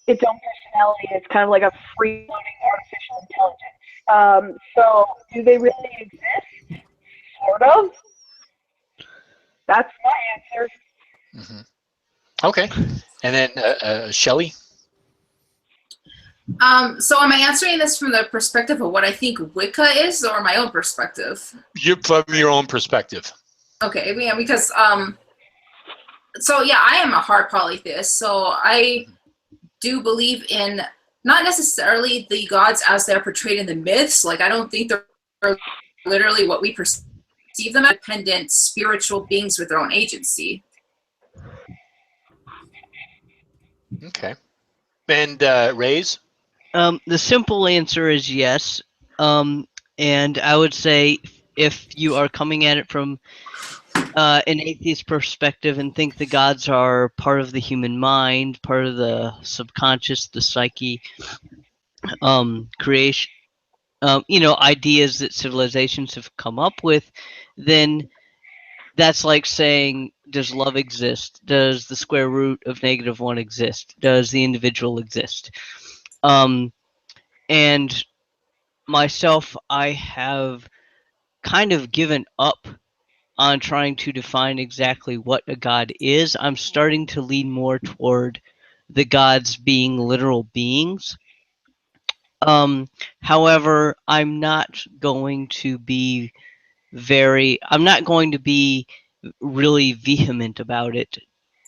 its own personality. It's kind of like a free-floating artificial intelligence. So do they really exist? Sort of. That's my answer. Mm-hmm. Okay, and then Shelley? So am I answering this from the perspective of what I think Wicca is, or my own perspective? From your own perspective. Okay, yeah, because so yeah, I am a hard polytheist, so I do believe in not necessarily the gods as they're portrayed in the myths. Like, I don't think they're literally what we perceive them as, independent spiritual beings with their own agency. Okay. And Ray's? The simple answer is yes. And I would say if you are coming at it from an atheist perspective and think the gods are part of the human mind, part of the subconscious, the psyche, creation, ideas that civilizations have come up with, then that's like saying, does love exist? Does the square root of -1 exist? Does the individual exist? And myself, I have kind of given up on trying to define exactly what a god is. I'm starting to lean more toward the gods being literal beings. However, I'm not going to be really vehement about it,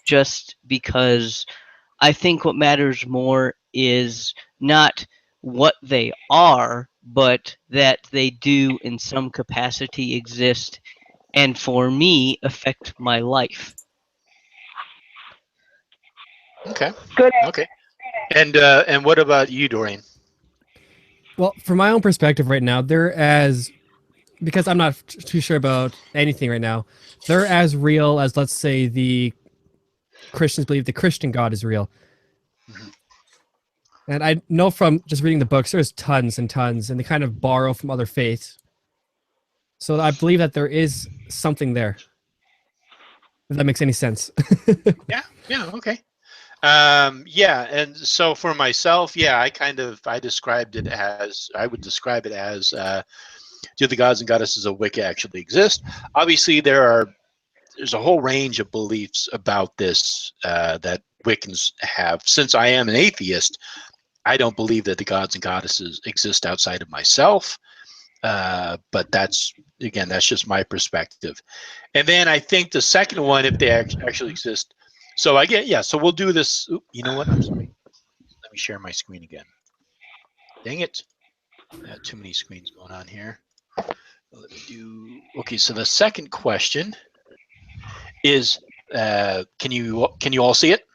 just because I think what matters more is not what they are, but that they do in some capacity exist, and for me, affect my life. Okay. Good. Okay. And what about you, Dorian? Well, from my own perspective right now, they're as because I'm not too sure about anything right now. They're as real as, let's say, the Christians believe the Christian God is real. Mhm. And I know from just reading the books, there's tons and tons, and they kind of borrow from other faiths. So I believe that there is something there. If that makes any sense. Yeah, okay. Yeah, and so for myself, yeah, I described it as, I would describe it as, do the gods and goddesses of Wicca actually exist? Obviously, there's a whole range of beliefs about this that Wiccans have. Since I am an atheist, I don't believe that the gods and goddesses exist outside of myself. But that's just my perspective. And then I think the second one, if they actually exist, so so we'll do this. You know what? I'm sorry. Let me share my screen again. Dang it. I have too many screens going on here. Let me do, okay, so the second question is, can you all see it?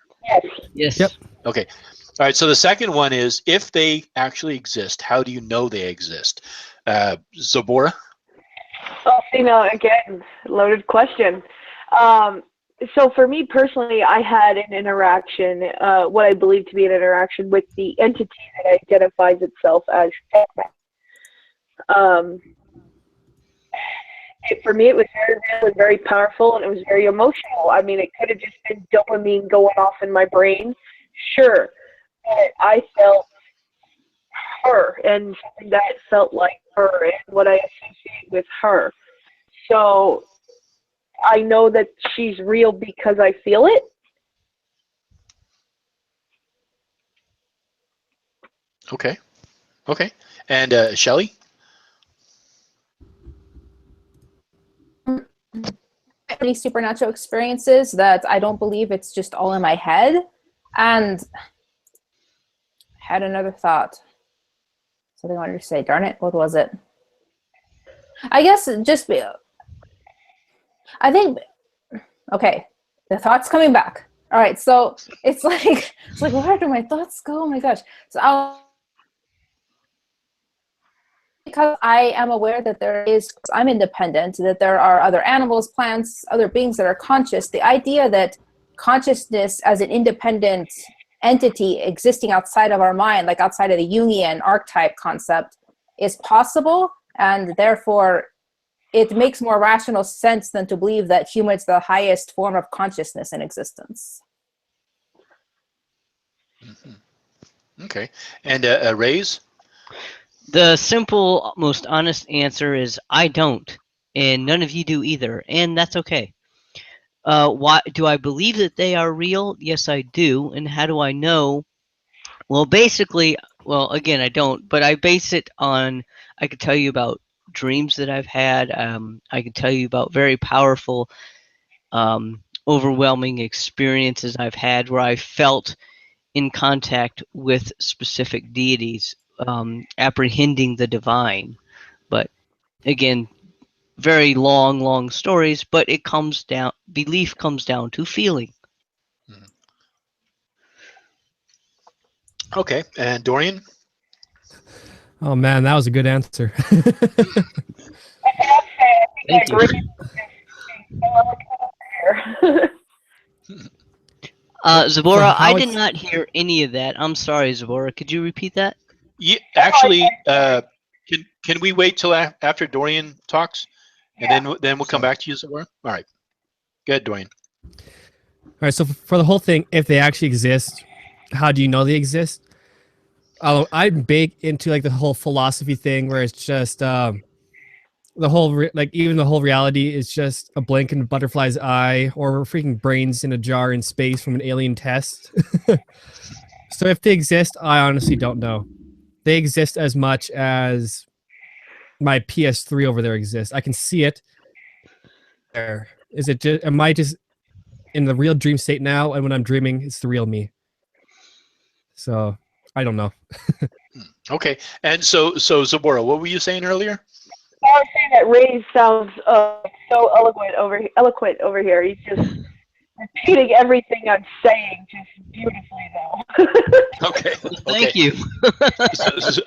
Yes. Yep. Okay. All right, so the second one is, if they actually exist, how do you know they exist? Zabora? Oh, again, loaded question. So for me personally, I had an interaction, what I believe to be an interaction with the entity that identifies itself as Techman. For me, it was very real and very powerful, and it was very emotional. I mean, it could have just been dopamine going off in my brain, sure, but I felt her and something that felt like her and what I associate with her. So I know that she's real because I feel it. Okay. Okay. And Shelly? Many supernatural experiences that I don't believe it's just all in my head. And I had another thought. Something I wanted to say. Darn it, what was it? I guess just be. I think. Okay, the thought's coming back. All right, so it's like where do my thoughts go? Oh my gosh! So because I am aware that I'm independent, that there are other animals, plants, other beings that are conscious. The idea that consciousness as an independent entity existing outside of our mind, like outside of the Jungian archetype concept, is possible, and therefore it makes more rational sense than to believe that humans are the highest form of consciousness in existence. Mm-hmm. Okay. And Rays? The simple, most honest answer is I don't, and none of you do either, and that's okay. Why do I believe that they are real? Yes, I do. And how do I know? Well, basically, well, again, I don't, but I base it on, I could tell you about dreams that I've had. I could tell you about very powerful, overwhelming experiences I've had where I felt in contact with specific deities, apprehending the divine. But again, very long stories, but it comes down, belief comes down to feeling. Mm-hmm. Okay. And Dorian? Oh man, that was a good answer. Thank you. Zabora, I did not hear any of that. I'm sorry, Zabora. Could you repeat that? Yeah, actually, can we wait till after Dorian talks, and then we'll come back to you, Zabora? All right. Go ahead, Dorian. All right, so for the whole thing, if they actually exist, how do you know they exist? I'm big into like the whole philosophy thing where it's just the whole even the whole reality is just a blink in a butterfly's eye or freaking brains in a jar in space from an alien test. So if they exist, I honestly don't know. They exist as much as my PS3 over there exists. I can see it. There is it. Am I just in the real dream state now? And when I'm dreaming, it's the real me. So I don't know. Okay. And so Zabora, what were you saying earlier? I was saying that Ray sounds so eloquent over here. He's just repeating everything I'm saying just beautifully, though. Okay. Thank you.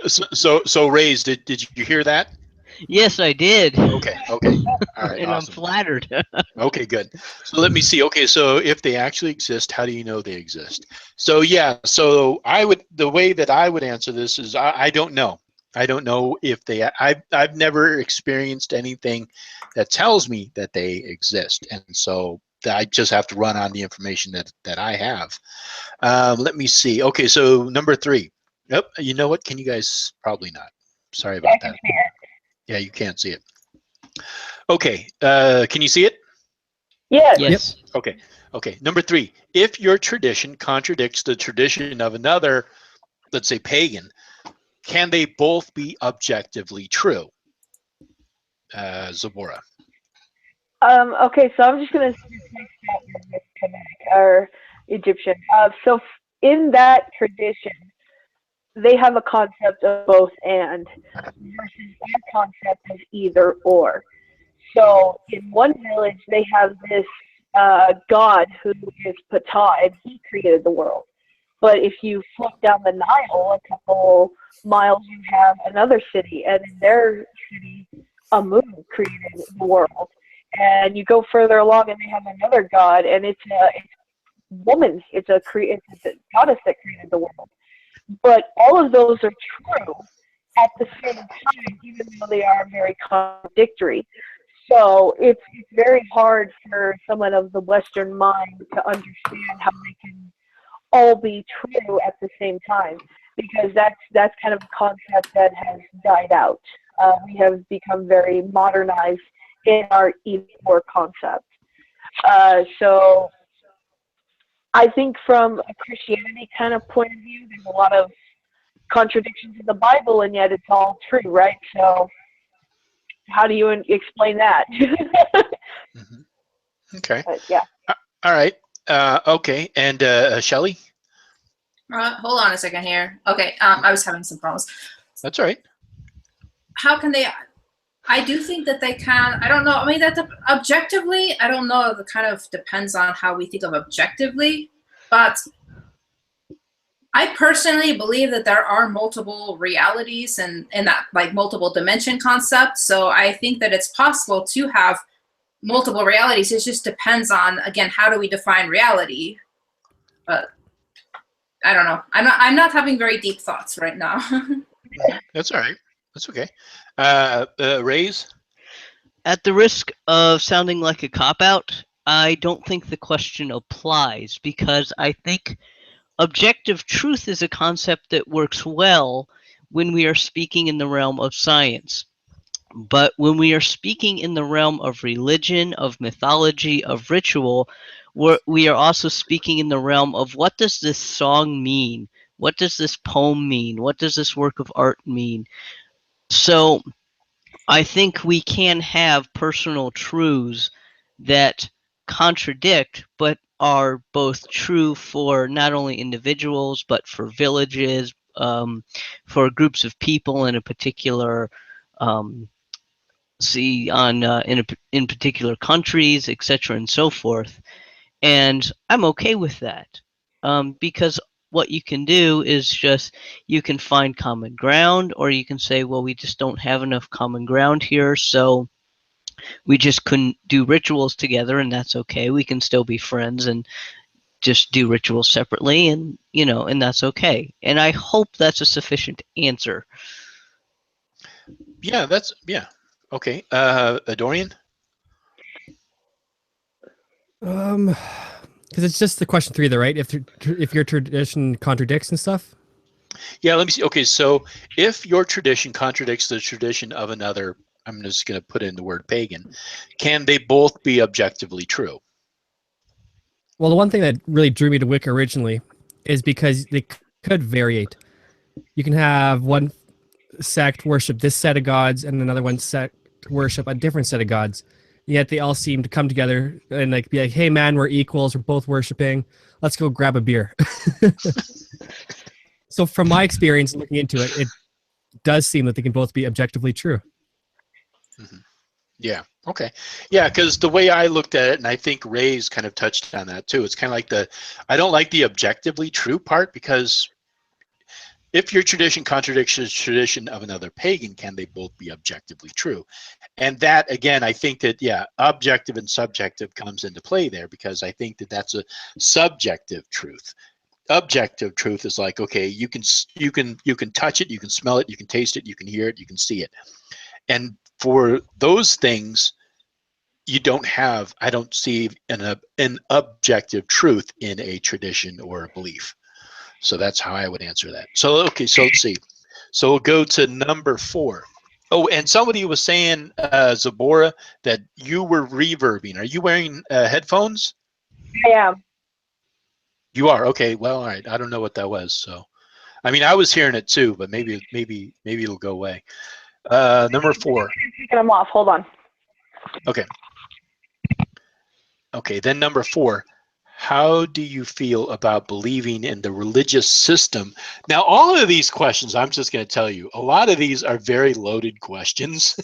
So Rays, did you hear that? Yes, I did. Okay. All right. And Awesome. I'm flattered. Okay, good. So let me see. Okay, so if they actually exist, how do you know they exist? So yeah, so the way that I would answer this is I don't know. I don't know if they. I've never experienced anything that tells me that they exist, and so I just have to run on the information that I have. Let me see. Okay, so number 3. Yep. You know what? Can you guys probably not? Sorry about that. Yeah, you can't see it. Okay. Can you see it? Yes. Yes. Okay. Number 3, if your tradition contradicts the tradition of another, let's say pagan, can they both be objectively true? Zabora. Okay, so I'm just going to replace that with Kemetic or Egyptian. So in that tradition, they have a concept of both and versus our concept of either or. So in one village, they have this god who is Ptah, and he created the world. But if you float down the Nile a couple miles, you have another city, and in their city, Amun created the world. And you go further along, and they have another god, and it's a woman. It's a goddess that created the world. But all of those are true at the same time, even though they are very contradictory. So it's very hard for someone of the Western mind to understand how they can all be true at the same time, because that's kind of a concept that has died out. We have become very modernized in our either or concept. So I think from a Christianity kind of point of view, there's a lot of contradictions in the Bible, and yet it's all true, right? So how do you explain that? Mm-hmm. Okay. But, yeah. All right. Okay. And Shelly? Hold on a second here. Okay, I was having some problems. That's all right. How can they? I do think that they can. I don't know. I mean, that objectively, I don't know. It kind of depends on how we think of objectively. But I personally believe that there are multiple realities and that like multiple dimension concept. So I think that it's possible to have multiple realities. It just depends on, again, how do we define reality? But I don't know. I'm not having very deep thoughts right now. That's all right. That's okay. Rays? At the risk of sounding like a cop-out, I don't think the question applies, because I think objective truth is a concept that works well when we are speaking in the realm of science. But when we are speaking in the realm of religion, of mythology, of ritual, we are also speaking in the realm of what does this song mean? What does this poem mean? What does this work of art mean? So I think we can have personal truths that contradict, but are both true for not only individuals, but for villages, for groups of people in a particular in particular countries, etc., and so forth. And I'm okay with that, because what you can do is just you can find common ground, or you can say, well, we just don't have enough common ground here, so we just couldn't do rituals together, and that's okay. We can still be friends and just do rituals separately, and and that's okay. And I hope that's a sufficient answer. Yeah, okay. Dorian? Because it's just the question 3, though, right? If your tradition contradicts and stuff. Yeah, let me see. Okay, so if your tradition contradicts the tradition of another, I'm just going to put in the word pagan, can they both be objectively true? Well, the one thing that really drew me to Wicca originally is because they could variate. You can have one sect worship this set of gods and another one sect worship a different set of gods. Yet they all seem to come together and like be like, hey man, we're equals, we're both worshiping. Let's go grab a beer. So from my experience looking into it, it does seem that they can both be objectively true. Mm-hmm. Yeah. Okay. Yeah, because the way I looked at it, and I think Ray's kind of touched on that too. It's kind of like I don't like the objectively true part, because if your tradition contradicts the tradition of another pagan, can they both be objectively true? And that, again, I think that, yeah, objective and subjective comes into play there, because I think that that's a subjective truth. Objective truth is like, okay, you can touch it, you can smell it, you can taste it, you can hear it, you can see it. And for those things, I don't see an objective truth in a tradition or a belief. So that's how I would answer that. So, okay, so let's see. So we'll go to number 4. Oh, and somebody was saying, Zabora, that you were reverbing. Are you wearing headphones? I am. You are? Okay, well, all right. I don't know what that was. So, I mean, I was hearing it too, but maybe it'll go away. Number 4. Taking them off. Hold on. Okay. Okay, then number 4. How do you feel about believing in the religious system? Now, all of these questions, I'm just going to tell you, a lot of these are very loaded questions.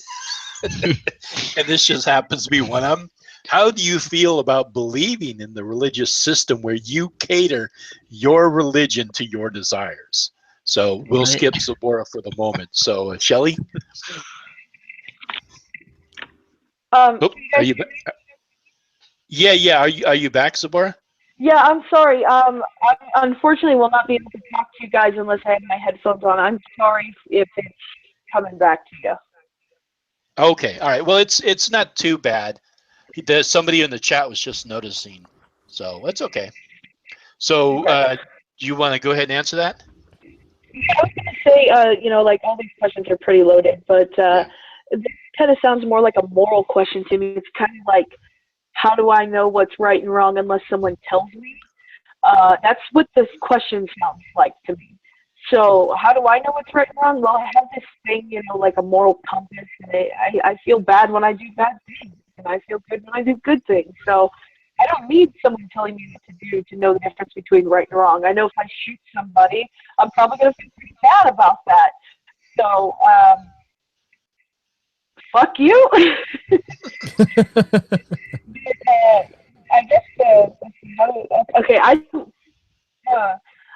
And this just happens to be one of them. How do you feel about believing in the religious system where you cater your religion to your desires? So we'll skip Zabora for the moment. So, Shelley? Are you back? Yeah. Are you back, Zabora? Yeah, I'm sorry. I unfortunately will not be able to talk to you guys unless I have my headphones on. I'm sorry if it's coming back to you. Okay, all right. Well, it's not too bad. Somebody in the chat was just noticing, so that's okay. So, do you want to go ahead and answer that? I was going to say, like all these questions are pretty loaded, but this kind of sounds more like a moral question to me. It's kind of like, how do I know what's right and wrong unless someone tells me? That's what this question sounds like to me. So how do I know what's right and wrong? Well, I have this thing, like a moral compass, and I feel bad when I do bad things, and I feel good when I do good things. So I don't need someone telling me what to do to know the difference between right and wrong. I know if I shoot somebody, I'm probably going to feel pretty bad about that. So, fuck you. I guess okay.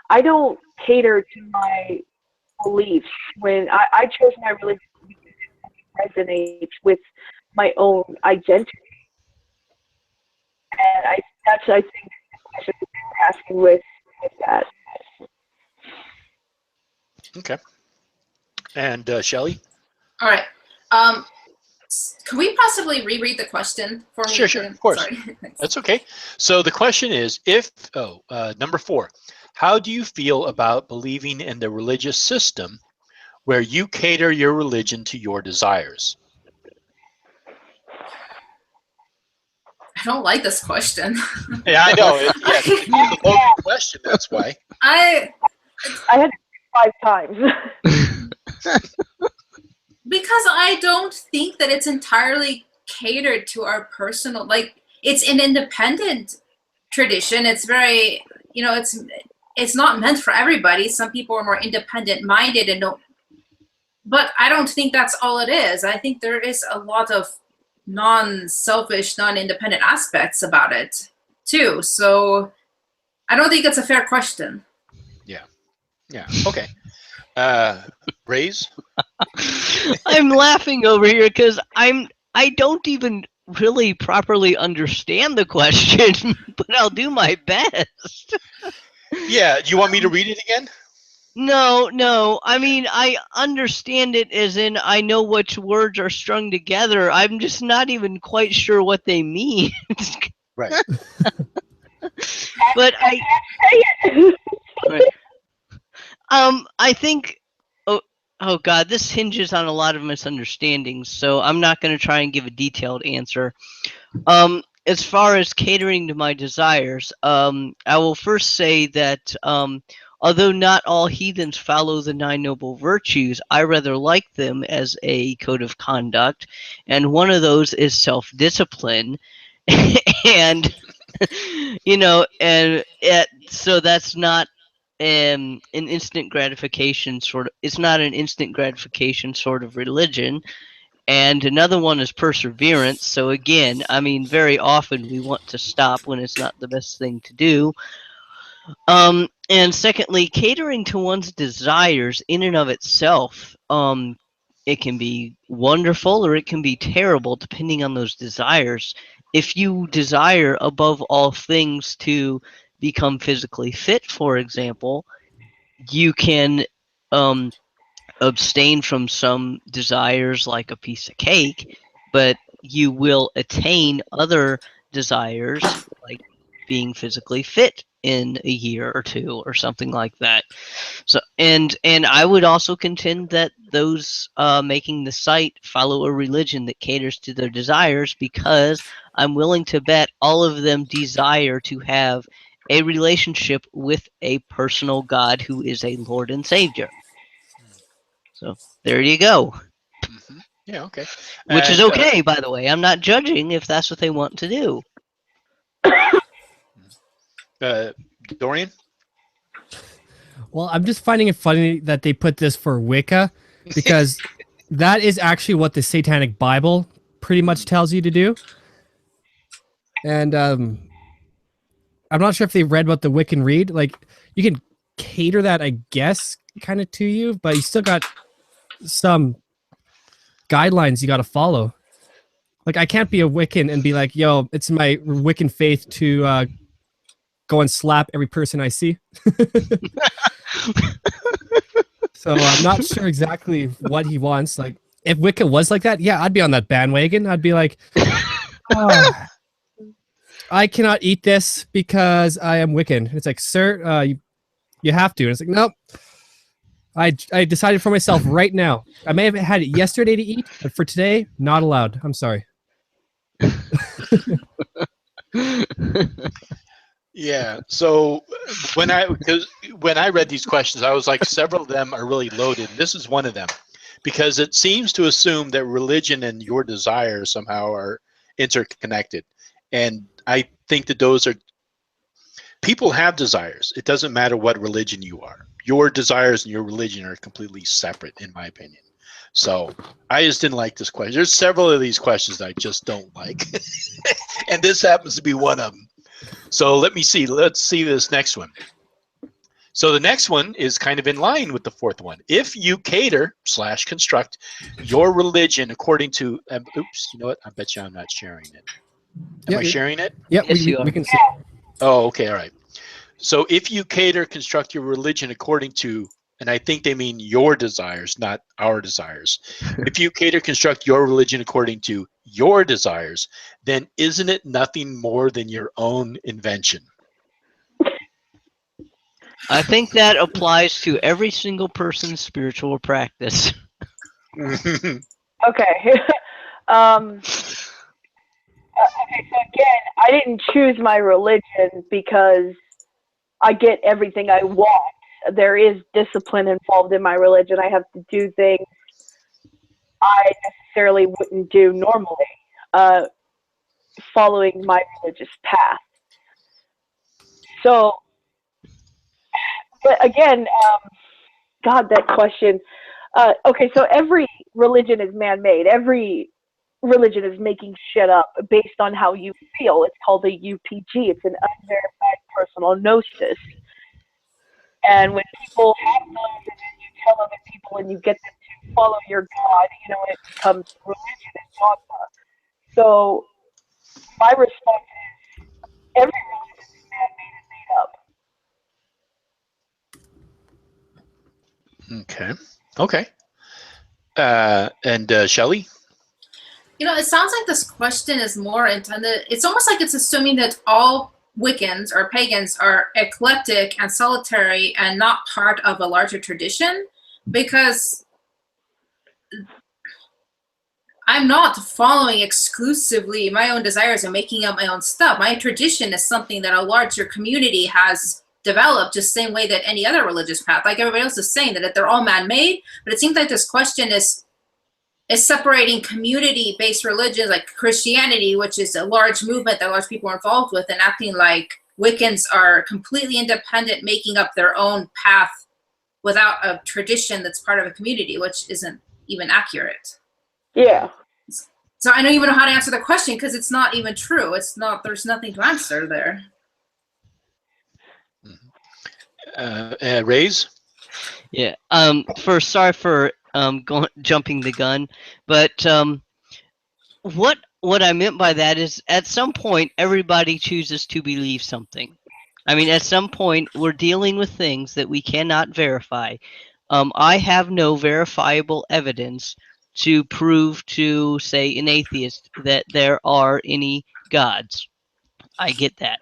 I don't cater to my beliefs when I chose my religion because it resonates with my own identity, and that's I think the question that you're asking with that. Okay. And Shelley? All right. Could we possibly reread the question for me? Sure, of course. Sorry. That's okay. So the question is, number 4, how do you feel about believing in the religious system where you cater your religion to your desires? I don't like this question. Yeah, I know. It's a loaded question. That's why. I had it 5 times. Because I don't think that it's entirely catered to our personal, it's an independent tradition. It's very, it's not meant for everybody. Some people are more independent minded and don't, but I don't think that's all it is. I think there is a lot of non-selfish, non-independent aspects about it too. So I don't think it's a fair question. Yeah. Okay. Raise? I'm laughing over here because I don't even really properly understand the question, but I'll do my best. Yeah, you want me to read it again? No. I mean, I understand it as in I know which words are strung together. I'm just not even quite sure what they mean. Right. But I think, oh God, this hinges on a lot of misunderstandings, so I'm not going to try and give a detailed answer. As far as catering to my desires, I will first say that although not all heathens follow the 9 noble virtues, I rather like them as a code of conduct, and one of those is self-discipline, and so that's not an instant gratification sort of. It's not an instant gratification sort of religion, And another one is perseverance. So again, I mean, very often we want to stop when it's not the best thing to do. And secondly, catering to one's desires in and of itself, it can be wonderful or it can be terrible depending on those desires. If you desire above all things to become physically fit, for example, you can abstain from some desires like a piece of cake, but you will attain other desires like being physically fit in a year or two or something like that. So and I would also contend that those making the site follow a religion that caters to their desires, because I'm willing to bet all of them desire to have a relationship with a personal God who is a Lord and Savior. So there you go. Mm-hmm. Yeah, okay. Which is And, okay, by the way. I'm not judging if that's what they want to do. Dorian? Well, I'm just finding it funny that they put this for Wicca, because that is actually what the Satanic Bible pretty much tells you to do. And I'm not sure if they read what the Wiccan read. Like, you can cater that, I guess, kind of to you, but you still got some guidelines you got to follow. Like, I can't be a Wiccan and be like, yo, it's my Wiccan faith to go and slap every person I see. So I'm not sure exactly what he wants. Like, if Wicca was like that, yeah, I'd be on that bandwagon. I'd be like, oh, I cannot eat this because I am Wiccan. And it's like, sir, you have to. And it's like, nope. I decided for myself right now. I may have had it yesterday to eat, but for today, not allowed. I'm sorry. Yeah. So when I read these questions, I was like, several of them are really loaded. This is one of them, because it seems to assume that religion and your desires somehow are interconnected. And I think that those are, people have desires. It doesn't matter what religion you are. Your desires and your religion are completely separate, in my opinion. So I just didn't like this question. There's several of these questions that I just don't like. And this happens to be one of them. So let's see this next one. So the next one is kind of in line with the fourth one. If you cater / construct your religion according to, oops, you know what? I bet you I'm not sharing it. Am I sharing it? Yeah, Yes, you are. we can see. Oh, okay, all right. So if you construct your religion according to, and I think they mean your desires, not our desires. If you construct your religion according to your desires, then isn't it nothing more than your own invention? I think that applies to every single person's spiritual practice. Okay. Okay, so again, I didn't choose my religion because I get everything I want. There is discipline involved in my religion. I have to do things I necessarily wouldn't do normally, following my religious path. So, but again, God, that question. Okay, so every religion is man-made. Every religion is making shit up based on how you feel. It's called a UPG. It's an unverified personal gnosis. And when people have those, and then you tell other people and you get them to follow your God, it becomes religion and dogma. So my response is every religion is man-made and made up. Okay. And Shelley? It sounds like this question is more intended, it's almost like it's assuming that all Wiccans or pagans are eclectic and solitary and not part of a larger tradition, because I'm not following exclusively my own desires and making up my own stuff. My tradition is something that a larger community has developed, just the same way that any other religious path, like everybody else is saying, that they're all man-made. But it seems like this question is separating community-based religions like Christianity, which is a large movement that large people are involved with, and acting like Wiccans are completely independent, making up their own path without a tradition that's part of a community, which isn't even accurate. Yeah. So I don't even know how to answer the question because it's not even true. It's not. There's nothing to answer there. Raise? Yeah. Sorry for jumping the gun, but what I meant by that is at some point everybody chooses to believe something. I mean, at some point we're dealing with things that we cannot verify. I have no verifiable evidence to prove to, say, an atheist that there are any gods. I get that.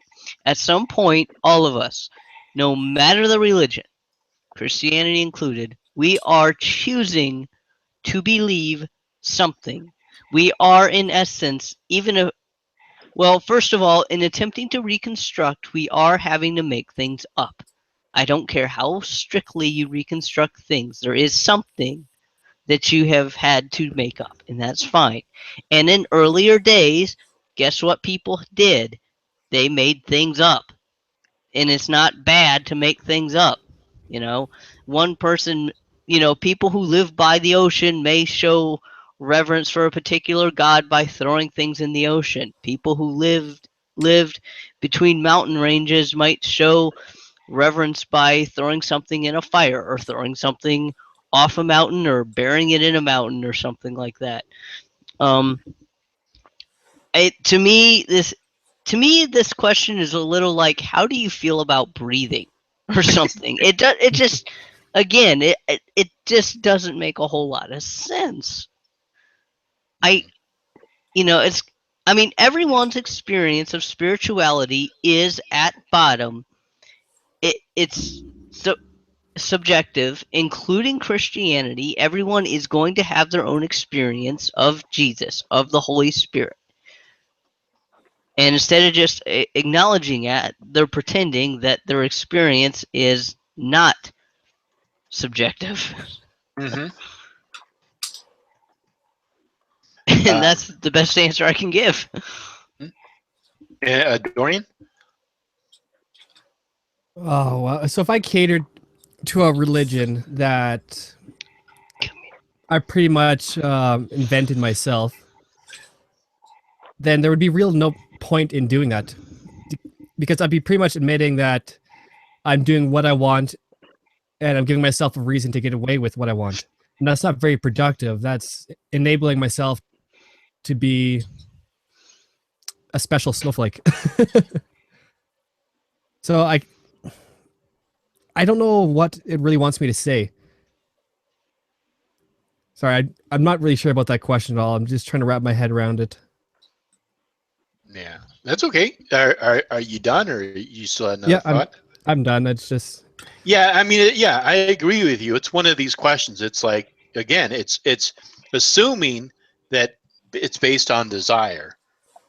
At some point, all of us, no matter the religion, Christianity included, we are choosing to believe something. We are, in essence, well, first of all, in attempting to reconstruct, we are having to make things up. I don't care how strictly you reconstruct things, there is something that you have had to make up, and that's fine. And in earlier days, guess what people did? They made things up. And it's not bad to make things up. You know, one person, people who live by the ocean may show reverence for a particular god by throwing things in the ocean. People who lived between mountain ranges might show reverence by throwing something in a fire or throwing something off a mountain or burying it in a mountain or something like that. Um, to me, this question is a little like, how do you feel about breathing or something? It just, again, it just doesn't make a whole lot of sense. Everyone's experience of spirituality is at bottom. It's so subjective, including Christianity. Everyone is going to have their own experience of Jesus, of the Holy Spirit. And instead of just acknowledging it, they're pretending that their experience is not subjective. Mm-hmm. And that's the best answer I can give. Dorian? Oh, well, so if I catered to a religion that I pretty much invented myself, then there would be no point in doing that, because I'd be pretty much admitting that I'm doing what I want and I'm giving myself a reason to get away with what I want. And that's not very productive. That's enabling myself to be a special snowflake. So I don't know what it really wants me to say. Sorry, I'm not really sure about that question at all. I'm just trying to wrap my head around it. Yeah, that's okay. Are you done, or you still have another thought? I'm done. It's just. Yeah, I agree with you. It's one of these questions. It's like, again, it's assuming that it's based on desire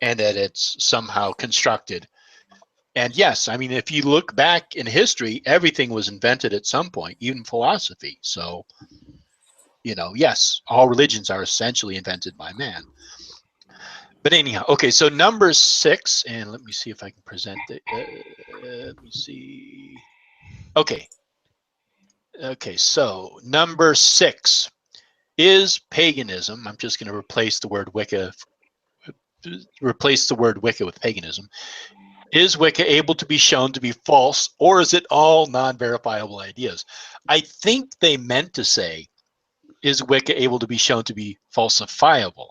and that it's somehow constructed. And yes, if you look back in history, everything was invented at some point, even philosophy. So, yes, all religions are essentially invented by man. But anyhow, okay, so number 6, and let me see if I can present it. Let me see. Okay, so number 6 is paganism. I'm just going to replace the word Wicca with paganism. Is Wicca able to be shown to be false, or is it all non-verifiable ideas? I think they meant to say, is Wicca able to be shown to be falsifiable?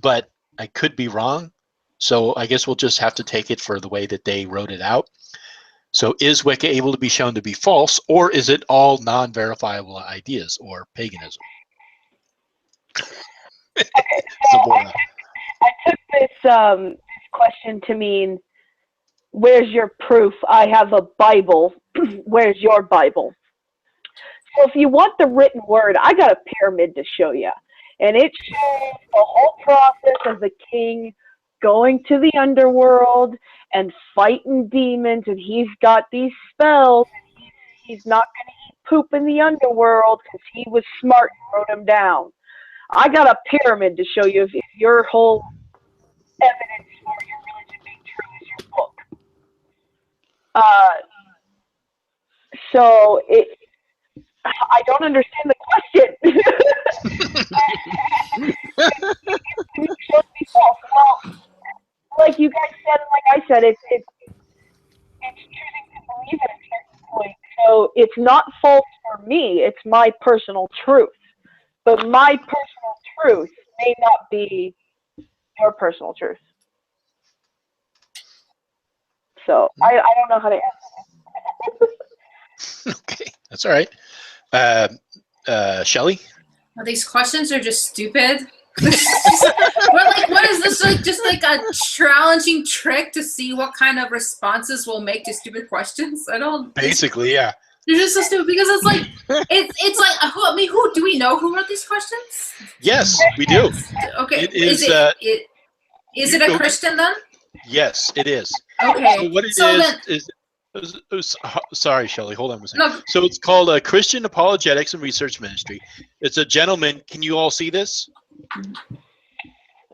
But I could be wrong. So I guess we'll just have to take it for the way that they wrote it out. So is Wicca able to be shown to be false, or is it all non-verifiable ideas or paganism? Okay, so I took this question to mean, where's your proof? I have a Bible. Where's your Bible? So if you want the written word, I got a pyramid to show you. And it shows the whole process of the king going to the underworld and fighting demons. And he's got these spells. He's not going to eat poop in the underworld because he was smart and wrote them down. I got a pyramid to show you if your whole evidence for your religion being true is your book. So I don't understand the question. it's not false for me. It's my personal truth. But my personal truth may not be your personal truth. So I don't know how to answer. Okay, that's all right. Shelly? These questions are just stupid. What is this, like, just like a challenging trick to see what kind of responses we'll make to stupid questions? I don't. Basically, yeah. They're just so stupid because it's like it's like who do we know who wrote these questions? Yes, we do. Okay, It is is it a Christian then? Yes, it is. Okay. So what it is, sorry, Shelley, hold on a second. No. So it's called a Christian Apologetics and Research Ministry. It's a gentleman. Can you all see this?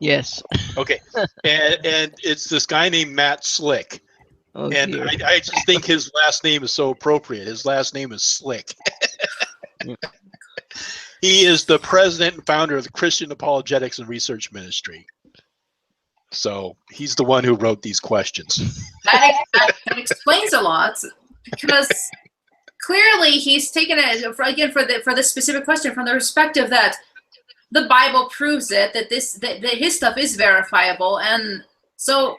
Yes. Okay. And it's this guy named Matt Slick. Oh, And dear. I just think his last name is so appropriate. His last name is Slick. He is the president and founder of the Christian Apologetics and Research Ministry. So he's the one who wrote these questions. That explains a lot, because clearly he's taken it again for the specific question from the perspective that the Bible proves it, that his stuff is verifiable, and so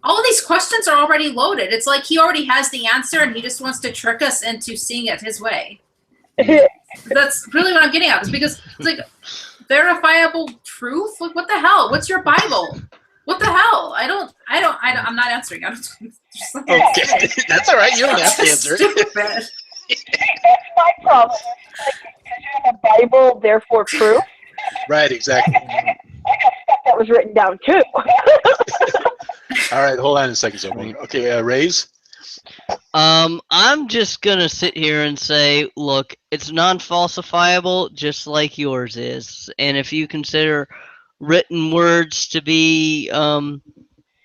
all these questions are already loaded. It's like he already has the answer and he just wants to trick us into seeing it his way. That's really what I'm getting at, is because it's like verifiable truth. Like, what the hell? What's your Bible? What the hell? I'm not answering. I'm just like, Okay, that's all right. You don't have to answer it. Stupid. That's my problem. Like, because you have a Bible, therefore proof. Right, exactly. I got stuff that was written down too. All right, hold on a second. So, okay, Raise. I'm just gonna sit here and say, look, it's non-falsifiable, just like yours is. And if you consider written words to be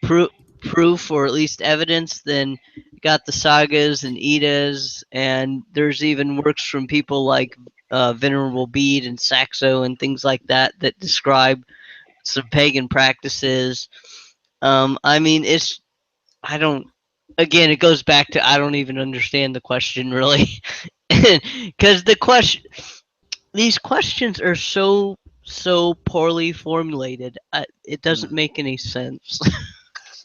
proof or at least evidence, then you got the sagas and Eddas, and there's even works from people like Venerable Bede and Saxo and things like that that describe some pagan practices. I mean, again, it goes back to I don't even understand the question really, because these questions are so poorly formulated. It doesn't make any sense.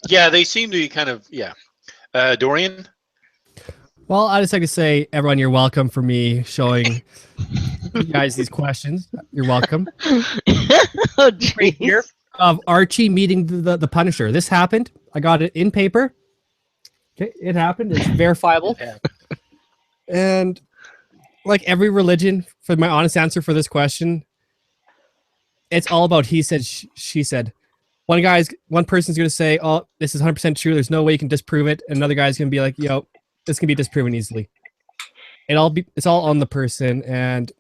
Yeah, they seem to be kind of, yeah. Dorian? Well, I just like to say, everyone, you're welcome for me showing you guys these questions. You're welcome. Oh, Right here of Archie meeting the Punisher. This happened. I got it in paper. Okay, it happened. It's verifiable. And like every religion, for my honest answer for this question, it's all about he said, she said. One person's going to say, oh, this is 100% true. There's no way you can disprove it. And another guy's going to be like, yo, this can be disproven easily. It's all on the person. And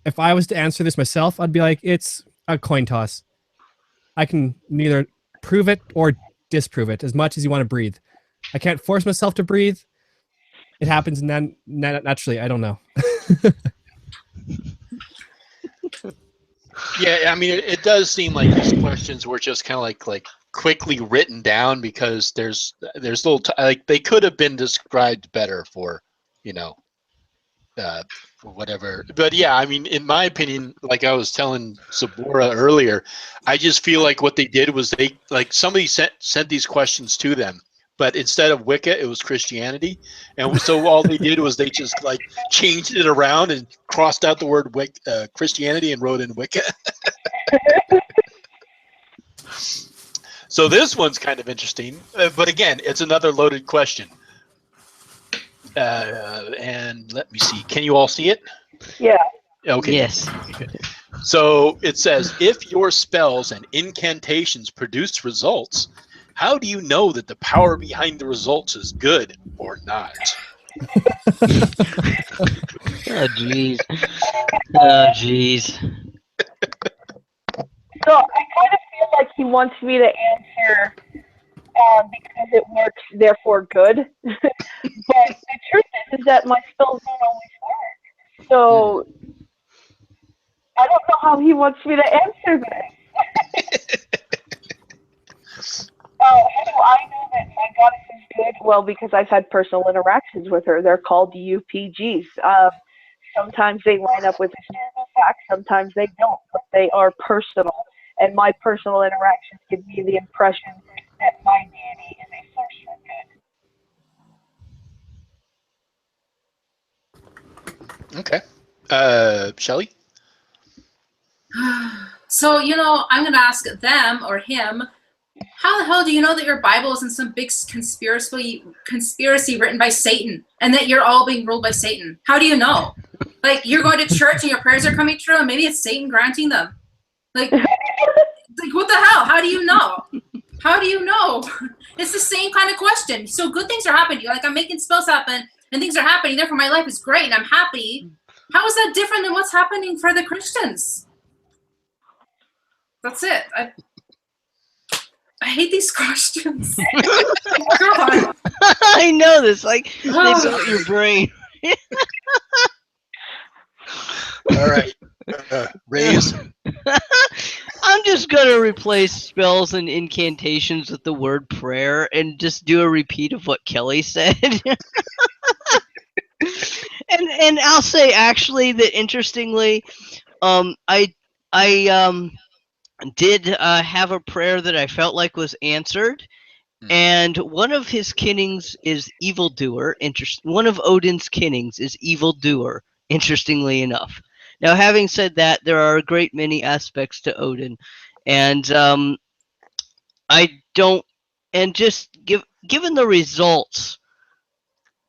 if I was to answer this myself, I'd be like, it's a coin toss. I can neither prove it or disprove it as much as you want to breathe. I can't force myself to breathe. It happens naturally. I don't know. Yeah, I mean, it does seem like these questions were just kind of like quickly written down because there's little like they could have been described better for, whatever. But yeah, I mean, in my opinion, like I was telling Sabora earlier, I just feel like what they did was somebody sent these questions to them. But instead of Wicca, it was Christianity, and so all they did was they just changed it around and crossed out the word Christianity and wrote in Wicca. So this one's kind of interesting, but again, it's another loaded question. And let me see. Can you all see it? Yeah. Okay. Yes. So it says, if your spells and incantations produce results, how do you know that the power behind the results is good or not? Oh, jeez. Oh, jeez. So I kind of feel like he wants me to answer because it works, therefore good. But the truth is that my spells don't always work. So I don't know how he wants me to answer this. How do I know that my goddess is good? Well, because I've had personal interactions with her. They're called UPGs. Sometimes they line up with historical facts, sometimes they don't, but they are personal. And my personal interactions give me the impression that my deity is a force for good. Okay. Shelley? So, I'm going to ask them or him, how the hell do you know that your Bible isn't some big conspiracy written by Satan and that you're all being ruled by Satan? How do you know? Like, you're going to church and your prayers are coming true and maybe it's Satan granting them. Like what the hell? How do you know? How do you know? It's the same kind of question. So good things are happening. Like, I'm making spells happen and things are happening. Therefore, my life is great and I'm happy. How is that different than what's happening for the Christians? That's it. I hate these questions. God. I know this. Like, they melt your brain. All right. Raise. I'm just gonna replace spells and incantations with the word prayer and just do a repeat of what Kelly said. and I'll say actually that interestingly, I did have a prayer that I felt like was answered. And one of his kinnings is evildoer. One of Odin's kinnings is evildoer, interestingly enough. Now, having said that, there are a great many aspects to Odin. And given the results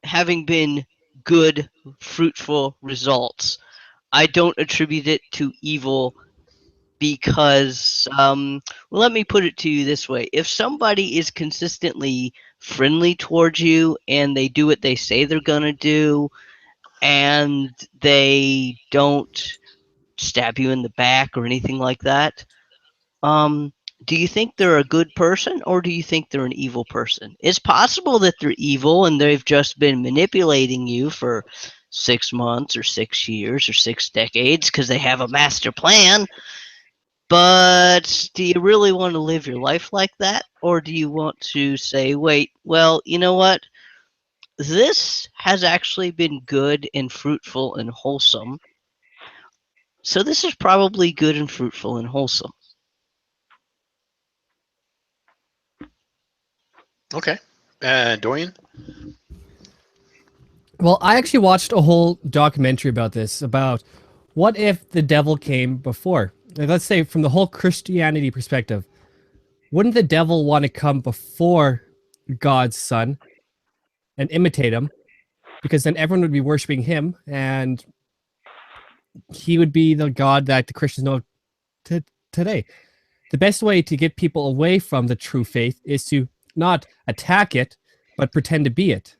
having been good, fruitful results, I don't attribute it to evil. Because, let me put it to you this way. If somebody is consistently friendly towards you and they do what they say they're going to do and they don't stab you in the back or anything like that, do you think they're a good person or do you think they're an evil person? It's possible that they're evil and they've just been manipulating you for 6 months or 6 years or 6 decades because they have a master plan. But do you really want to live your life like that? Or do you want to say, wait, well, you know what? This has actually been good and fruitful and wholesome. So this is probably good and fruitful and wholesome. Okay. Dorian? Well, I actually watched a whole documentary about this, about what if the devil came before? Like, let's say from the whole Christianity perspective, wouldn't the devil want to come before God's son and imitate him? Because then everyone would be worshiping him and he would be the God that the Christians know today. The best way to get people away from the true faith is to not attack it, but pretend to be it.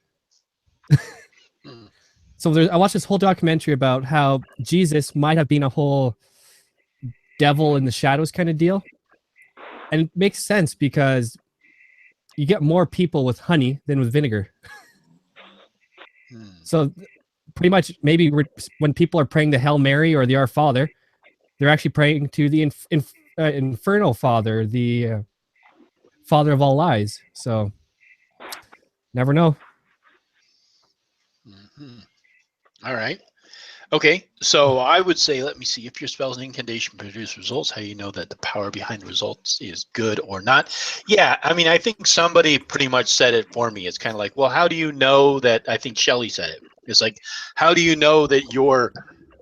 So I watched this whole documentary about how Jesus might have been a whole devil in the shadows kind of deal. And it makes sense because you get more people with honey than with vinegar. So pretty much maybe when people are praying the Hail Mary or the Our Father, they're actually praying to the Infernal Father, the Father of all lies. So never know. All right. Okay, so I would say, let me see, if your spells and incantation produce results, how do you know that the power behind the results is good or not? Yeah, I mean, I think somebody pretty much said it for me. It's kind of like, well, how do you know that? I think Shelley said it. It's like, how do you know that your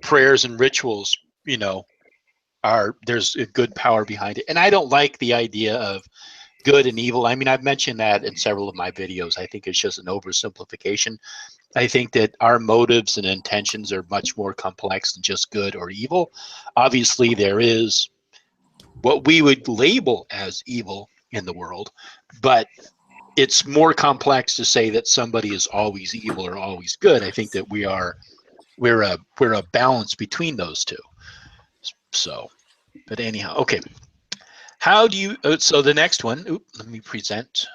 prayers and rituals, there's a good power behind it? And I don't like the idea of good and evil. I mean, I've mentioned that in several of my videos. I think it's just an oversimplification. I think that our motives and intentions are much more complex than just good or evil. Obviously, there is what we would label as evil in the world, but it's more complex to say that somebody is always evil or always good. I think that we're a balance between those two. So, but anyhow, okay. How do you? So the next one. Let me present.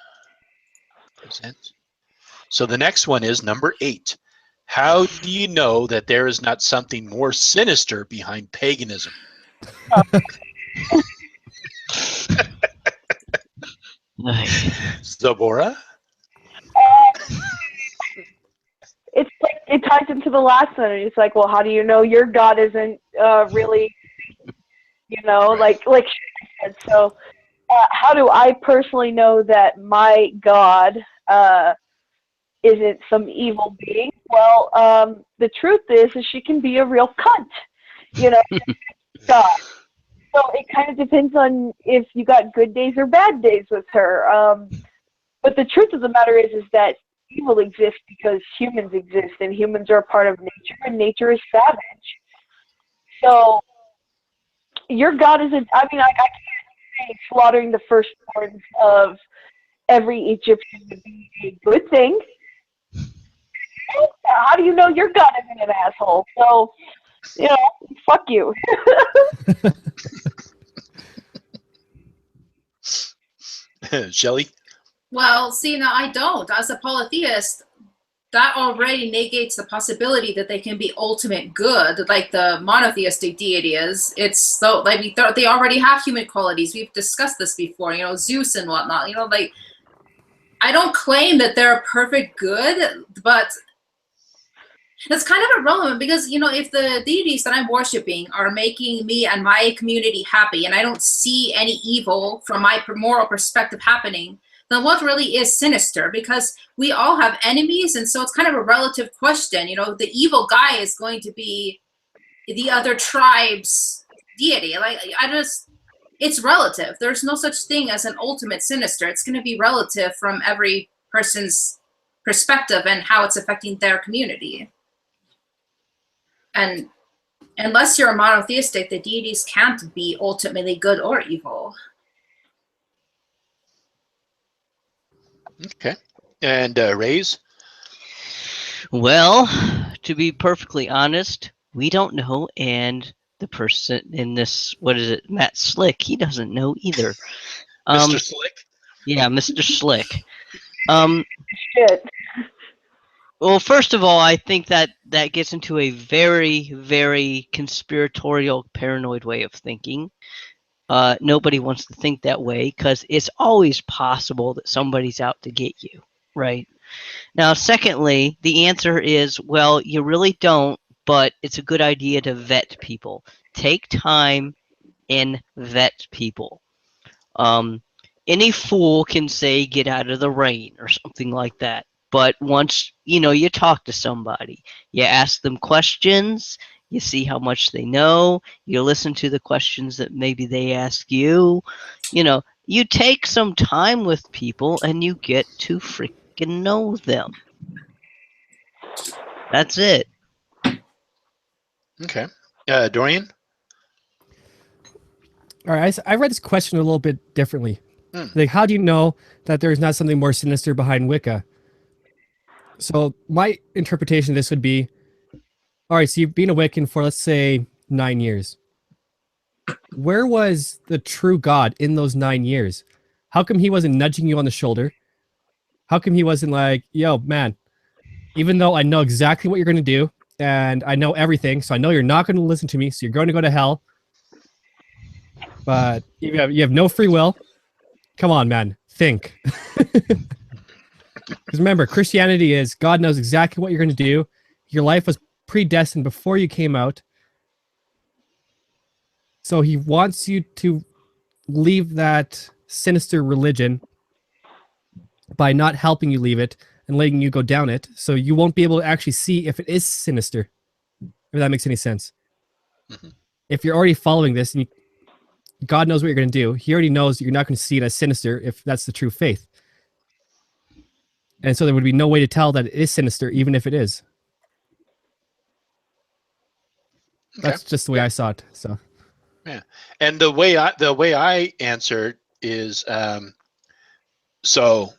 So the next one is number 8. How do you know that there is not something more sinister behind paganism? Nice. Zabora? it ties into the last one. And he's like, well, how do you know your God isn't really, like she said. So how do I personally know that my God isn't some evil being? Well, the truth is she can be a real cunt, God. So it kind of depends on if you got good days or bad days with her. But the truth of the matter is that evil exists because humans exist, and humans are a part of nature, and nature is savage. So your God isn't. I mean, I can't say slaughtering the firstborns of every Egyptian would be a good thing. How do you know your God isn't an asshole? So, fuck you. Shelley? Well, see, now I don't. As a polytheist, that already negates the possibility that they can be ultimate good, like the monotheistic deity is. It's so like they already have human qualities. We've discussed this before, Zeus and whatnot. Like I don't claim that they're perfect good, but that's kind of irrelevant because if the deities that I'm worshiping are making me and my community happy, and I don't see any evil from my moral perspective happening, then what really is sinister? Because we all have enemies, and so it's kind of a relative question. The evil guy is going to be the other tribe's deity. Like it's relative. There's no such thing as an ultimate sinister. It's going to be relative from every person's perspective and how it's affecting their community. And unless you're monotheistic, the deities can't be ultimately good or evil. Okay. And Rays? Well, to be perfectly honest, we don't know, and the person in this, what is it, Matt Slick, he doesn't know either. Mr. Slick? Yeah, Mr. Slick. Shit. Well, first of all, I think that gets into a very, very conspiratorial, paranoid way of thinking. Nobody wants to think that way because it's always possible that somebody's out to get you, right? Now, secondly, the answer is, well, you really don't, but it's a good idea to vet people. Take time and vet people. Any fool can say, get out of the rain or something like that. But once, you talk to somebody, you ask them questions, you see how much they know, you listen to the questions that maybe they ask you, you take some time with people and you get to freaking know them. That's it. Okay. Dorian? All right, I read this question a little bit differently. Like, how do you know that there is not something more sinister behind Wicca? So my interpretation of this would be, all right, so you've been a Wiccan for, let's say, 9 years. Where was the true God in those 9 years? How come he wasn't nudging you on the shoulder? How come he wasn't like, yo, man, even though I know exactly what you're going to do and I know everything, so I know you're not going to listen to me, so you're going to go to hell, but you have no free will. Come on, man, think. Because remember, Christianity is God knows exactly what you're going to do. Your life was predestined before you came out. So he wants you to leave that sinister religion by not helping you leave it and letting you go down it. So you won't be able to actually see if it is sinister, if that makes any sense. Mm-hmm. If you're already following this and God knows what you're going to do, he already knows that you're not going to see it as sinister if that's the true faith. And so there would be no way to tell that it is sinister, even if it is. Okay. That's just the way I saw it. So, yeah, and the way I answered is, so,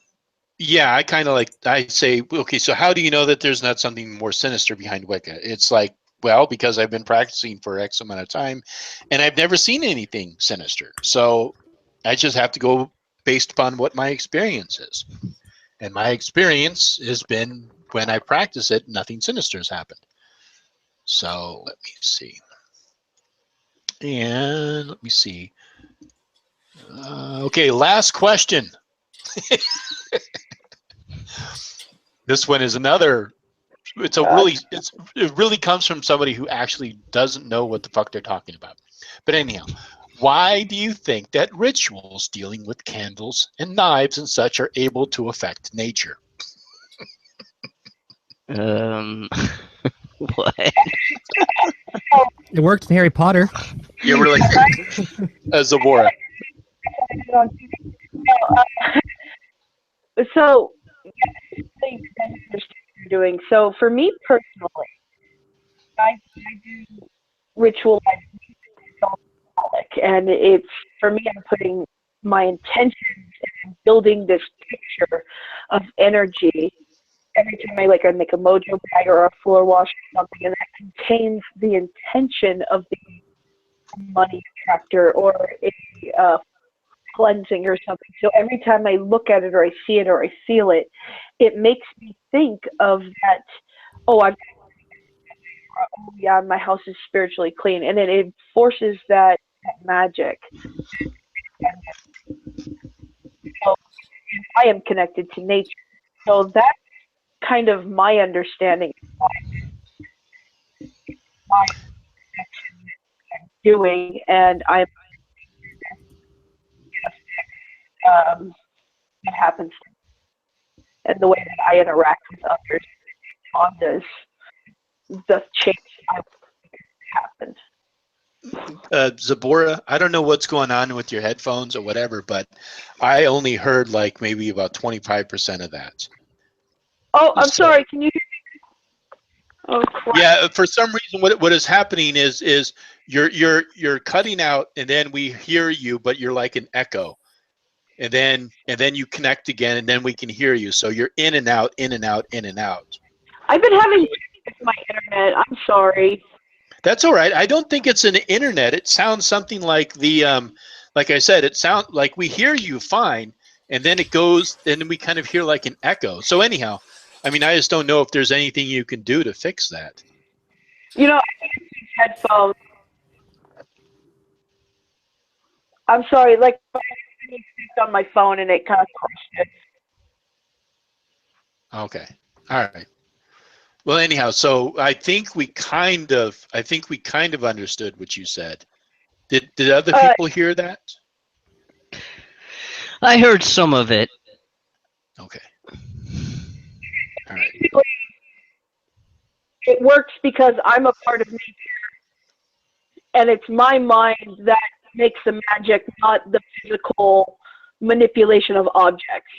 yeah, I kind of I say, okay, so how do you know that there's not something more sinister behind Wicca? It's like, well, because I've been practicing for X amount of time, and I've never seen anything sinister. So I just have to go based upon what my experience is. And my experience has been when I practice it, nothing sinister has happened. So let me see. And let me see. Okay, last question. This one is another it really comes from somebody who actually doesn't know what the fuck they're talking about. But anyhow, why do you think that rituals dealing with candles and knives and such are able to affect nature? What? It worked in Harry Potter. Yeah, we're like Zabora. So, doing so for me personally, I do ritual symbolic, and it's for me. I'm putting my intentions and building this picture of energy every time I make a mojo bag or a floor wash or something, and that contains the intention of the money attractor or a cleansing or something. So every time I look at it or I see it or I feel it, it makes me think of that. Oh, yeah, my house is spiritually clean, and then it forces that magic. So I am connected to nature. So that's kind of my understanding of what I'm doing, and I'm what happens and the way that I interact with others on this the change happened. Zabora, I don't know what's going on with your headphones or whatever, but I only heard like maybe about 25% of that. Oh, I'm sorry. Can you hear me? Oh, crap. Yeah, for some reason, what is happening is you're cutting out, and then we hear you, but you're like an echo, and then you connect again, and then we can hear you. So you're in and out, in and out, in and out. I've been having with my internet. I'm sorry. That's all right. I don't think it's an internet. It sounds something like like I said, it sounds like we hear you fine, and then it goes, and then we kind of hear like an echo. So anyhow, I mean, I just don't know if there's anything you can do to fix that. You know, I think it's these headphones. I'm sorry, like on my phone and it kind of crushed it. Okay. All right. Well, anyhow, so I think we kind of understood what you said. Did other people hear that? I heard some of it. Okay. All right. It works because I'm a part of nature, and it's my mind that makes the magic, not the physical manipulation of objects.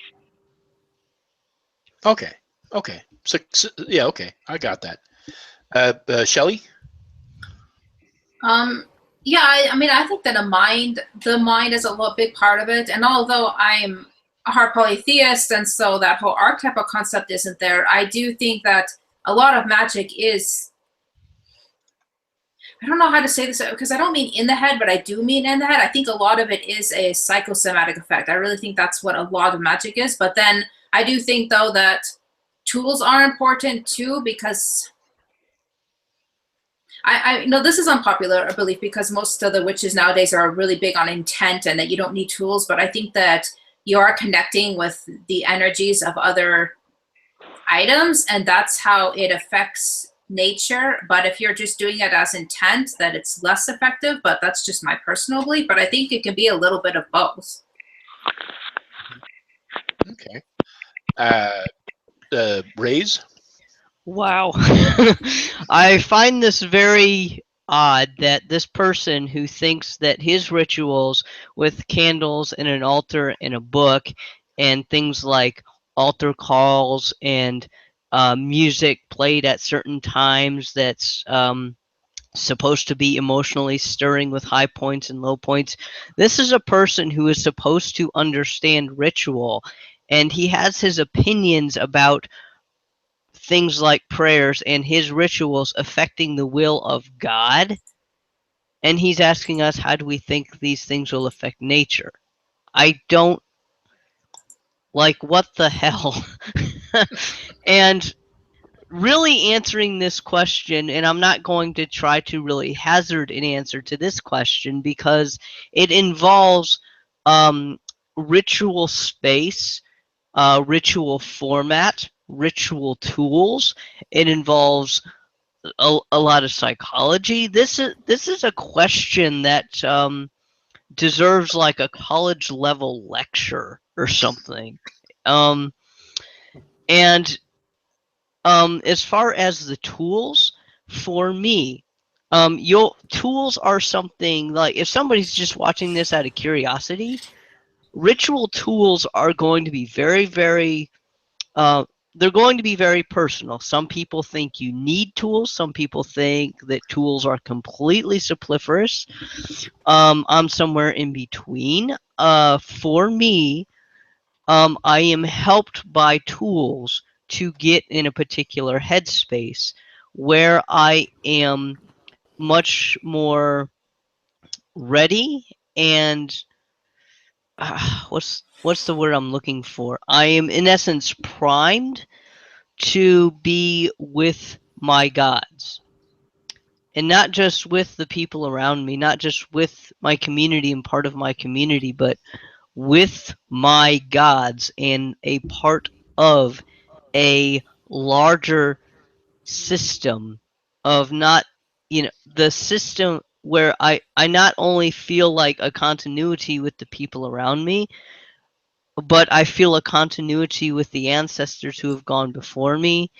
Okay. Okay. So yeah. Okay. I got that. Shelley? Yeah, I mean, I think that the mind is a big part of it. And although I'm a hard polytheist, and so that whole archetypal concept isn't there, I do think that a lot of magic is, I don't know how to say this because I don't mean in the head, but I do mean in the head. I think a lot of it is a psychosomatic effect. I really think that's what a lot of magic is. But then I do think, though, that tools are important, too, because I know this is unpopular, I believe, because most of the witches nowadays are really big on intent and that you don't need tools. But I think that you are connecting with the energies of other items, and that's how it affects nature. But if you're just doing it as intent, that it's less effective. But that's just my personal belief. But I think it can be a little bit of both. Okay. Raise? Wow. I find this very odd that this person who thinks that his rituals with candles and an altar and a book and things like altar calls and music played at certain times that's supposed to be emotionally stirring with high points and low points. This is a person who is supposed to understand ritual, and he has his opinions about things like prayers and his rituals affecting the will of God. And he's asking us, how do we think these things will affect nature? I don't, like, what the hell? And really answering this question, and I'm not going to try to really hazard an answer to this question because it involves ritual space, ritual format, ritual tools. It involves a lot of psychology. This is a question that deserves like a college level lecture or something. And as far as the tools, for me, your tools are something like, if somebody's just watching this out of curiosity, ritual tools are going to be very, very they're going to be very personal. Some people think you need tools. Some people think that tools are completely superfluous. I'm somewhere in between. For me, I am helped by tools to get in a particular headspace where I am much more ready and what's the word I'm looking for? I am in essence primed to be with my gods. And not just with the people around me, not just with my community and part of my community, but with my gods and a part of a larger system of not, the system where I not only feel like a continuity with the people around me, but I feel a continuity with the ancestors who have gone before me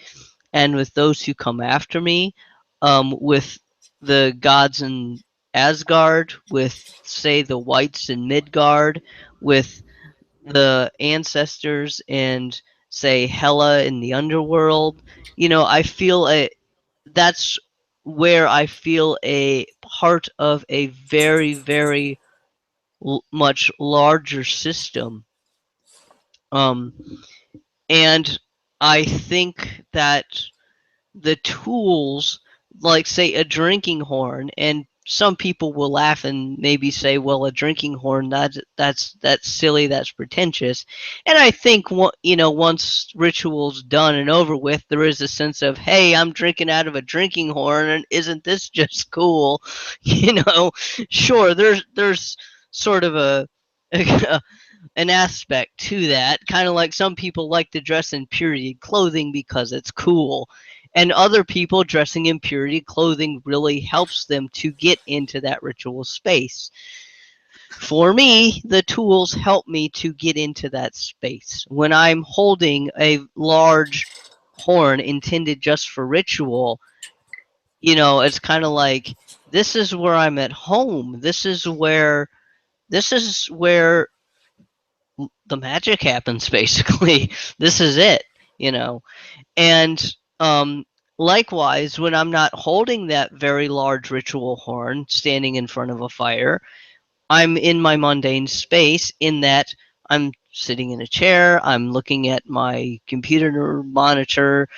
and with those who come after me, with the gods in Asgard, with, say, the whites in Midgard, with the ancestors and, say, Hela in the underworld. I feel that's where I feel a part of a very, very much larger system. And I think that the tools, like say a drinking horn, and some people will laugh and maybe say, well, a drinking horn, that's silly, that's pretentious. And I think once ritual's done and over with, there is a sense of, hey, I'm drinking out of a drinking horn, and isn't this just cool? Sure, there's sort of an aspect to that, kind of like some people like to dress in period clothing because it's cool, and other people dressing in period clothing really helps them to get into that ritual space. For me, the tools help me to get into that space. When I'm holding a large horn intended just for ritual, it's kind of like, this is where I'm at home. This is where the magic happens, basically. This is it, and likewise, when I'm not holding that very large ritual horn standing in front of a fire, I'm in my mundane space, in that I'm sitting in a chair, I'm looking at my computer monitor,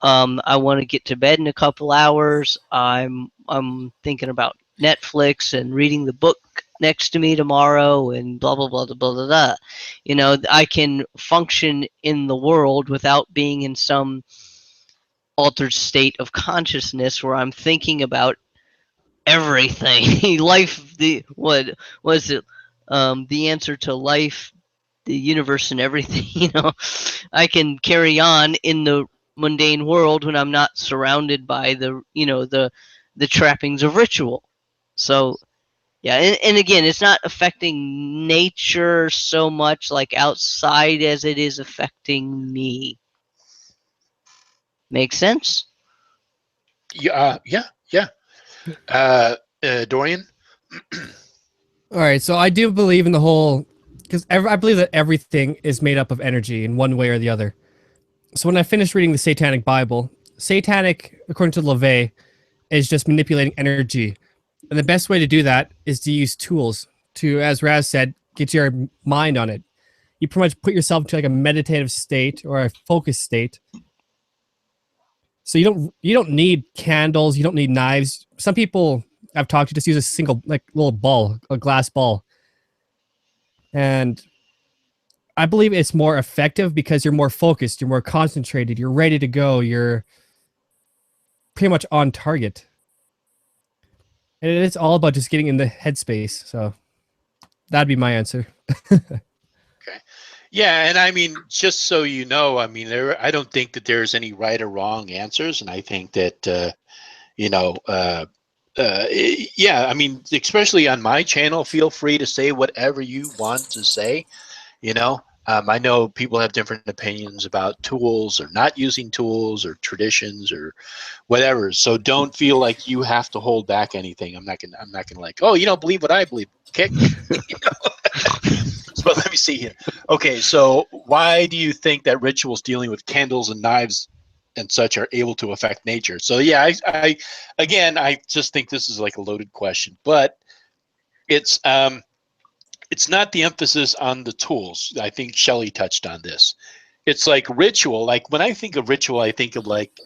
I want to get to bed in a couple hours, I'm thinking about Netflix and reading the book next to me tomorrow, and blah blah blah blah blah blah. I can function in the world without being in some altered state of consciousness where I'm thinking about everything. Life, what was it? The answer to life, the universe, and everything. I can carry on in the mundane world when I'm not surrounded by the trappings of ritual. So yeah, and again, it's not affecting nature so much like outside as it is affecting me. Make sense? Yeah. Dorian? All right, so I do believe in the whole, because I believe that everything is made up of energy in one way or the other. So when I finished reading the Satanic Bible, Satanic, according to LaVey, is just manipulating energy. And the best way to do that is to use tools to, as Raz said, get your mind on it. You pretty much put yourself into like a meditative state or a focused state. So you don't need candles, you don't need knives. Some people I've talked to just use a single like little ball, a glass ball. And I believe it's more effective because you're more focused, you're more concentrated, you're ready to go, you're pretty much on target. And it's all about just getting in the headspace. So that'd be my answer. Okay. Yeah, and I mean, just so you know, I mean, I don't think that there's any right or wrong answers, and I think that you know, yeah, I mean, especially on my channel, feel free to say whatever you want to say. You know, I know people have different opinions about tools or not using tools or traditions or whatever. So don't feel like you have to hold back anything. I'm not gonna like, oh, you don't believe what I believe. Kick. You know? But let me see here. Okay, so why do you think that rituals dealing with candles and knives and such are able to affect nature? So yeah, I just think this is like a loaded question, but it's not the emphasis on the tools. I think Shelley touched on this. It's like ritual. Like when I think of ritual, I think of like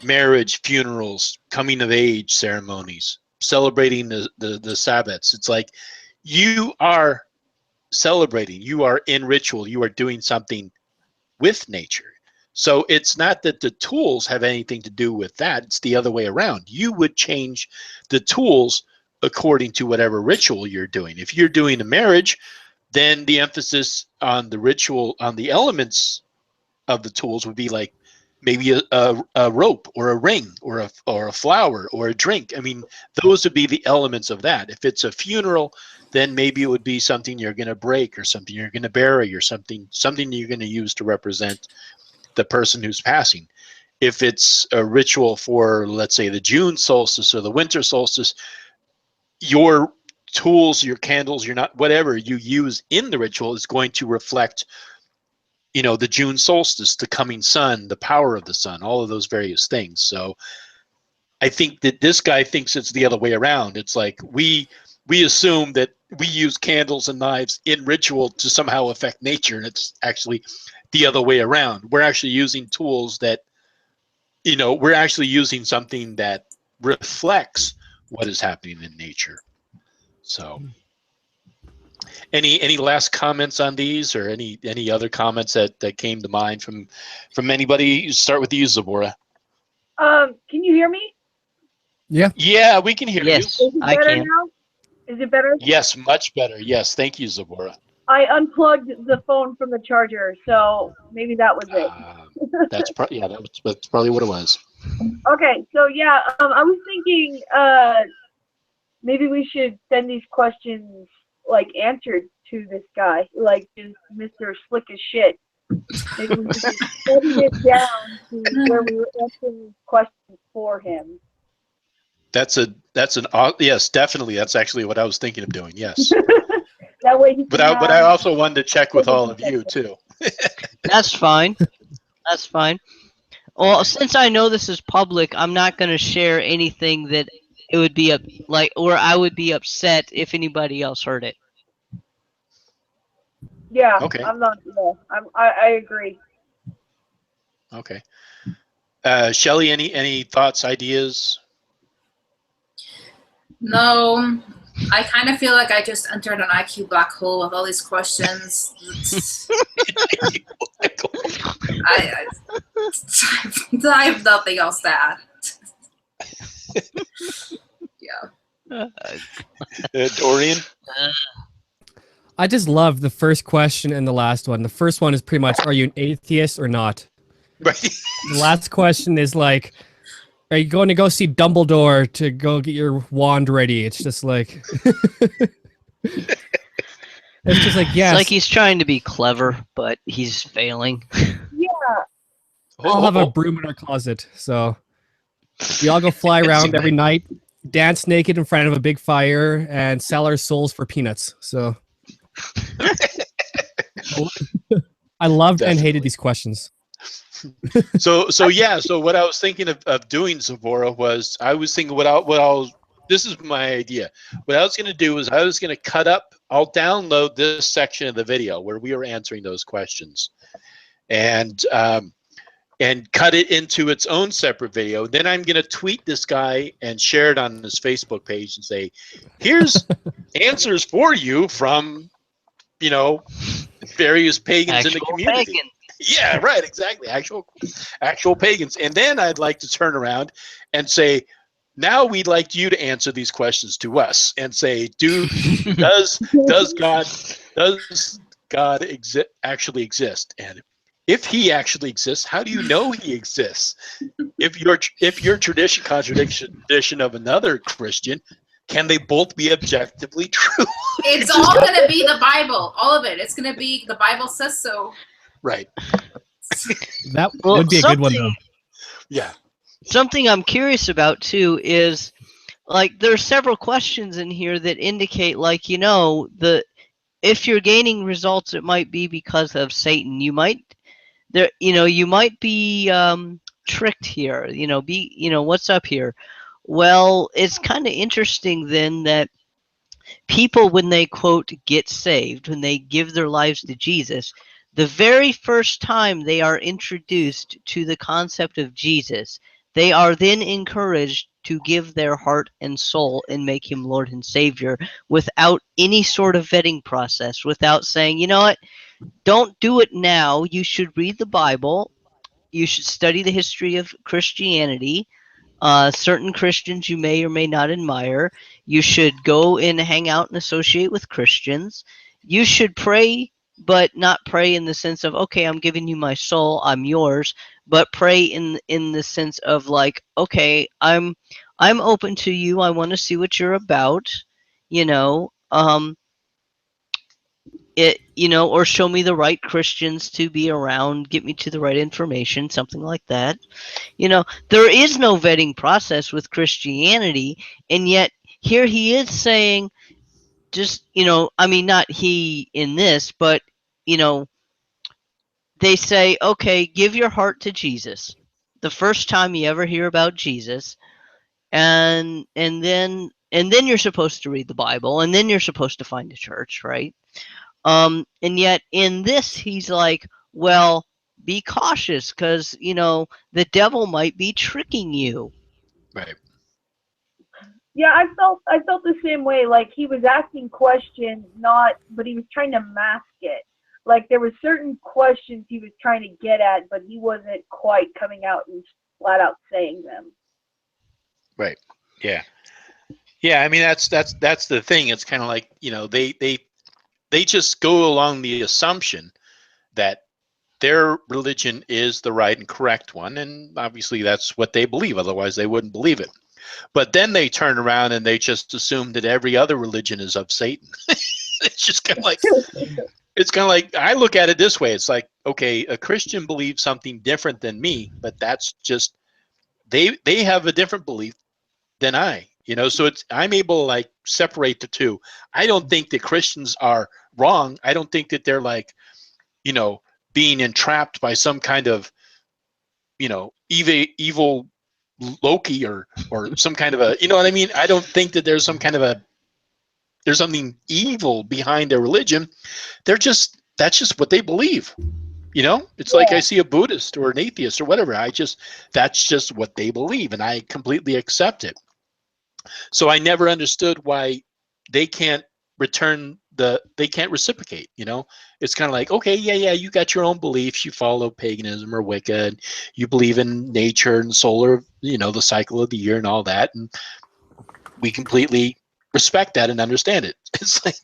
marriage, funerals, coming of age ceremonies, celebrating the Sabbats. It's like you are celebrating, you are in ritual, you are doing something with nature. So it's not that the tools have anything to do with that, it's the other way around. You would change the tools according to whatever ritual you're doing. If you're doing a marriage, then the emphasis on the ritual, on the elements of the tools would be like maybe a rope or a ring or a flower or a drink. I mean, those would be the elements of that. If it's a funeral, then maybe it would be something you're going to break or something you're going to bury or something you're going to use to represent the person who's passing. If it's a ritual for, let's say, the June solstice or the winter solstice, your tools, your candles, your not whatever you use in the ritual is going to reflect, you know, the June solstice, the coming sun, the power of the sun, all of those various things. So I think that this guy thinks it's the other way around. It's like we assume that we use candles and knives in ritual to somehow affect nature, and it's actually the other way around. We're actually using tools that, you know, we're actually using something that reflects what is happening in nature. So any last comments on these, or any other comments that came to mind from anybody? Start with you, Zabora. Can you hear me? Yeah, we can hear Yes, Is it I better can. now? Is it better? Yes, much better. Yes, thank you, Zabora. I unplugged the phone from the charger, so maybe that was it. That's probably that's probably what it was. Okay, so yeah, I was thinking maybe we should send these questions like answered to this guy, like just Mr. Slick as shit. Maybe we should edit it down to where we were answering these questions for him. That's an yes, definitely. That's actually what I was thinking of doing. Yes, That way he can but I also wanted to check with all of you too. That's fine. That's fine. Well, since I know this is public, I'm not going to share anything that it would be or I would be upset if anybody else heard it. Yeah, Okay. I'm not. Yeah, I agree. Okay. Shelley, any thoughts, ideas? No, I kind of feel like I just entered an IQ black hole with all these questions. I have nothing else to add. Yeah. Dorian? I just love the first question and the last one. The first one is pretty much, are you an atheist or not? Right. The last question is like, are you going to go see Dumbledore to go get your wand ready? It's just like, it's just like, yes. It's like he's trying to be clever, but he's failing. Yeah. I'll have a broom in our closet. So we all go fly around every night, dance naked in front of a big fire, and sell our souls for peanuts. So I loved and hated these questions. So yeah. So what I was thinking of doing, Zavora, was I was thinking this is my idea. What I was going to do is I was going to cut up. I'll download this section of the video where we were answering those questions, and cut it into its own separate video. Then I'm going to tweet this guy and share it on his Facebook page and say, "Here's answers for you from, you know, various pagans in the community." Pagan. Yeah, right, exactly. Actual pagans. And then I'd like to turn around and say, now we'd like you to answer these questions to us and say, does God God actually exists? And if he actually exists, how do you know he exists? If your tradition contradicts the tradition of another Christian, can they both be objectively true? It's all going to be the Bible, all of it. It's going to be the Bible says so. Right. That would be a good one, though. Yeah. Something I'm curious about too is, like, there are several questions in here that indicate, like, if you're gaining results, it might be because of Satan. You might be tricked here. What's up here? Well, it's kind of interesting then that people, when they quote get saved, when they give their lives to Jesus, the very first time they are introduced to the concept of Jesus, they are then encouraged to give their heart and soul and make him Lord and Savior without any sort of vetting process, without saying, you know what, don't do it now. You should read the Bible. You should study the history of Christianity. Certain Christians you may or may not admire. You should go and hang out and associate with Christians. You should pray, but not pray in the sense of, okay, I'm giving you my soul, I'm yours, but pray in the sense of, like, okay, I'm open to you. I want to see what you're about, or show me the right Christians to be around, get me to the right information, something like that. There is no vetting process with Christianity, and yet here he is saying, just, not he in this, but, they say, okay, give your heart to Jesus. The first time you ever hear about Jesus, and then you're supposed to read the Bible, and then you're supposed to find a church, right? And yet in this, he's like, well, be cautious, because, the devil might be tricking you. Right. Yeah, I felt the same way. Like, he was asking questions, but he was trying to mask it. Like, there were certain questions he was trying to get at, but he wasn't quite coming out and flat out saying them. Right. Yeah. Yeah. I mean, that's the thing. It's kind of like, they just go along the assumption that their religion is the right and correct one, and obviously that's what they believe. Otherwise, they wouldn't believe it. But then they turn around and they just assume that every other religion is of Satan. It's just kind of like I look at it this way. It's like, okay, a Christian believes something different than me, but that's just they have a different belief than I. So I'm able to, like, separate the two. I don't think that Christians are wrong. I don't think that they're, like, being entrapped by some kind of, evil Loki or some kind of a, you know what I mean? I don't think that there's there's something evil behind their religion. That's just what they believe. It's like I see a Buddhist or an atheist or whatever. That's just what they believe, and I completely accept it. So I never understood why they can't they can't reciprocate. It's kind of like, okay, yeah, you got your own beliefs, you follow paganism or Wicca, and you believe in nature and solar, the cycle of the year and all that, and we completely respect that and understand it. It's like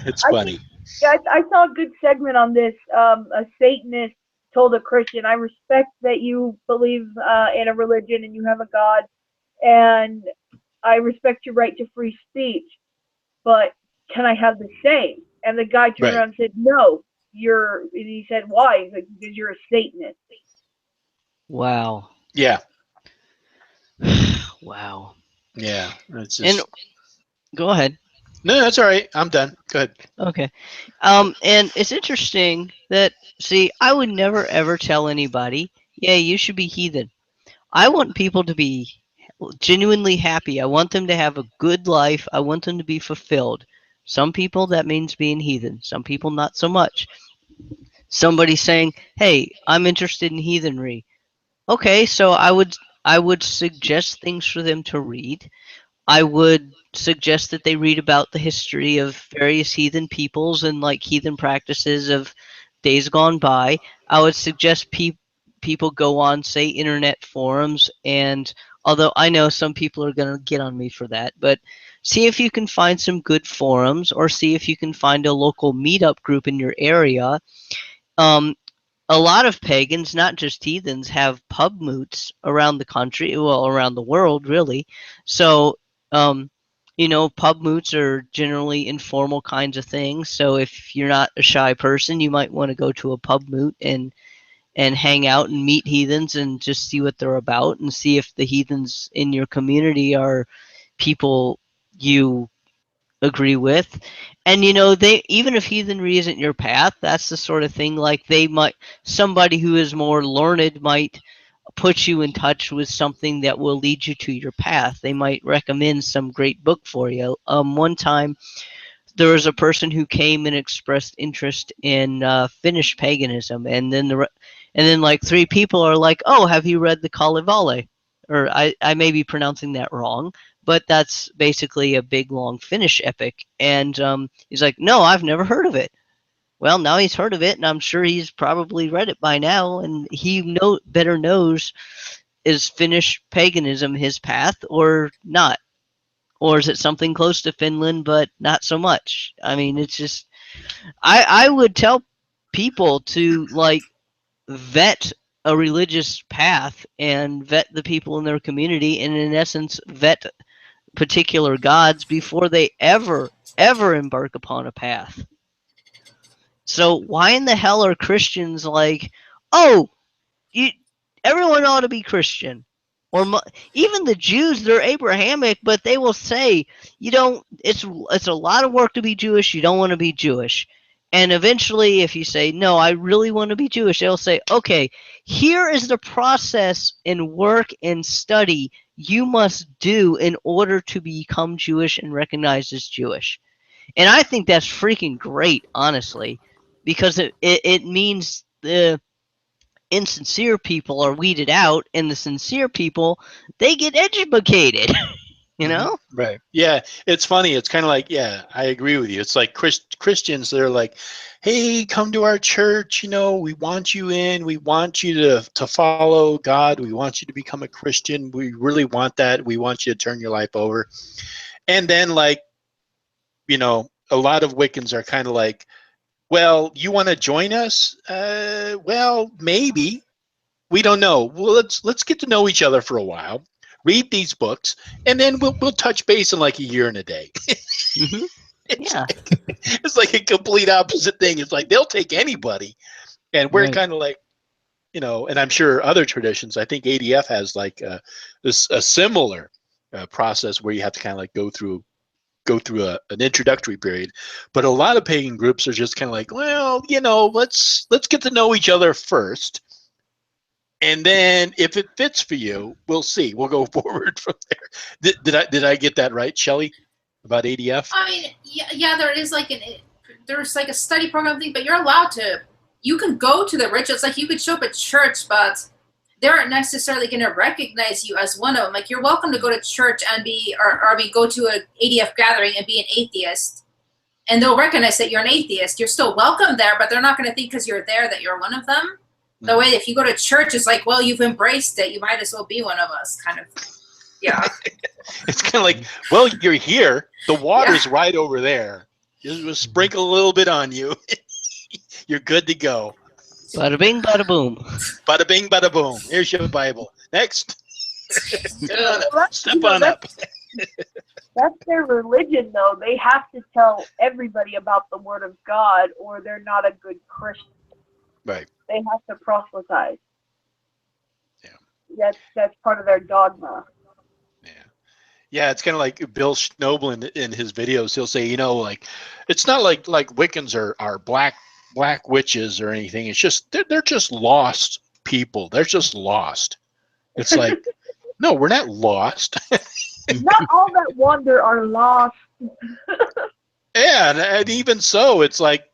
it's funny. I saw a good segment on this. A Satanist told a Christian, I respect that you believe in a religion and you have a God, and I respect your right to free speech, but can I have the same? And the guy turned around and said, no, and he said, why? He's like, because you're a Satanist. Wow. Yeah. Wow. Yeah. It's just... And go ahead. No, that's all right. I'm done. Go ahead. Okay. And it's interesting that, see, I would never ever tell anybody, yeah, you should be heathen. I want people to be genuinely happy. I want them to have a good life. I want them to be fulfilled. Some people, that means being heathen. Some people, not so much. Somebody saying, hey, I'm interested in heathenry. Okay, so I would suggest things for them to read. I would suggest that they read about the history of various heathen peoples and, like, heathen practices of days gone by. I would suggest people go on, say, internet forums, and although I know some people are going to get on me for that, but see if you can find some good forums, or see if you can find a local meetup group in your area. A lot of pagans, not just heathens, have pub moots around the country, well, around the world, really. So, pub moots are generally informal kinds of things. So if you're not a shy person, you might want to go to a pub moot and hang out and meet heathens and just see what they're about, and see if the heathens in your community are people you agree with. And they, even if heathenry isn't your path, that's the sort of thing, like somebody who is more learned might put you in touch with something that will lead you to your path. They might recommend some great book for you. One time there was a person who came and expressed interest in Finnish paganism, and then like 3 people are like, "Oh, have you read the Kalevala?" Or I may be pronouncing that wrong, but that's basically a big long Finnish epic. And he's like, "No, I've never heard of it." Well, now he's heard of it, and I'm sure he's probably read it by now, and he better knows, is Finnish paganism his path or not? Or is it something close to Finland but not so much? I mean, it's just, I would tell people to like vet a religious path and vet the people in their community, and in essence vet particular gods before they ever embark upon a path. So why in the hell are Christians like, "Oh, everyone ought to be Christian"? Or even the Jews, they're Abrahamic, but they will say, it's a lot of work to be Jewish. You don't want to be Jewish. And eventually, if you say, "No, I really want to be Jewish," they'll say, "Okay, here is the process and work and study you must do in order to become Jewish and recognized as Jewish." And I think that's freaking great, honestly, because it means the insincere people are weeded out, and the sincere people, they get educated. Right. Yeah, it's funny. It's kind of like, yeah, I agree with you. It's like Christians, they're like, "Hey, come to our church, we want you in. We want you to follow God. We want you to become a Christian. We really want that. We want you to turn your life over." And then like, a lot of Wiccans are kind of like, "Well, you want to join us? Well, maybe. We don't know. Well, let's get to know each other for a while. Read these books, and then we'll touch base in like a year and a day." Mm-hmm. Yeah. It's like a complete opposite thing. It's like they'll take anybody, and we're Right. kind of like, and I'm sure other traditions. I think ADF has like a similar process where you have to kind of like go through an introductory period. But a lot of pagan groups are just kind of like, "Well, let's get to know each other first. And then if it fits for you, we'll see. We'll go forward from there." Did I get that right, Shelley, about ADF? I mean, yeah, there's like a study program thing, but you're allowed to. You can go to the rituals. Like you could show up at church, but they aren't necessarily going to recognize you as one of them. Like you're welcome to go to church and go to an ADF gathering and be an atheist, and they'll recognize that you're an atheist. You're still welcome there, but they're not going to think because you're there that you're one of them. The way if you go to church, it's like, well, you've embraced it. You might as well be one of us, kind of. Yeah. It's kind of like, well, you're here. The water's right over there. Just sprinkle a little bit on you. You're good to go. Bada bing, bada boom. Bada bing, bada boom. Here's your Bible. Next. Step on up. That's their religion, though. They have to tell everybody about the Word of God, or they're not a good Christian. Right. They have to proselytize. Yeah. That's part of their dogma. Yeah, it's kind of like Bill Schnoebel in his videos. He'll say, like, it's not like Wiccans are black witches or anything. It's just they're just lost people. They're just lost. It's like, no, we're not lost. Not all that wander are lost. Yeah, and even so, it's like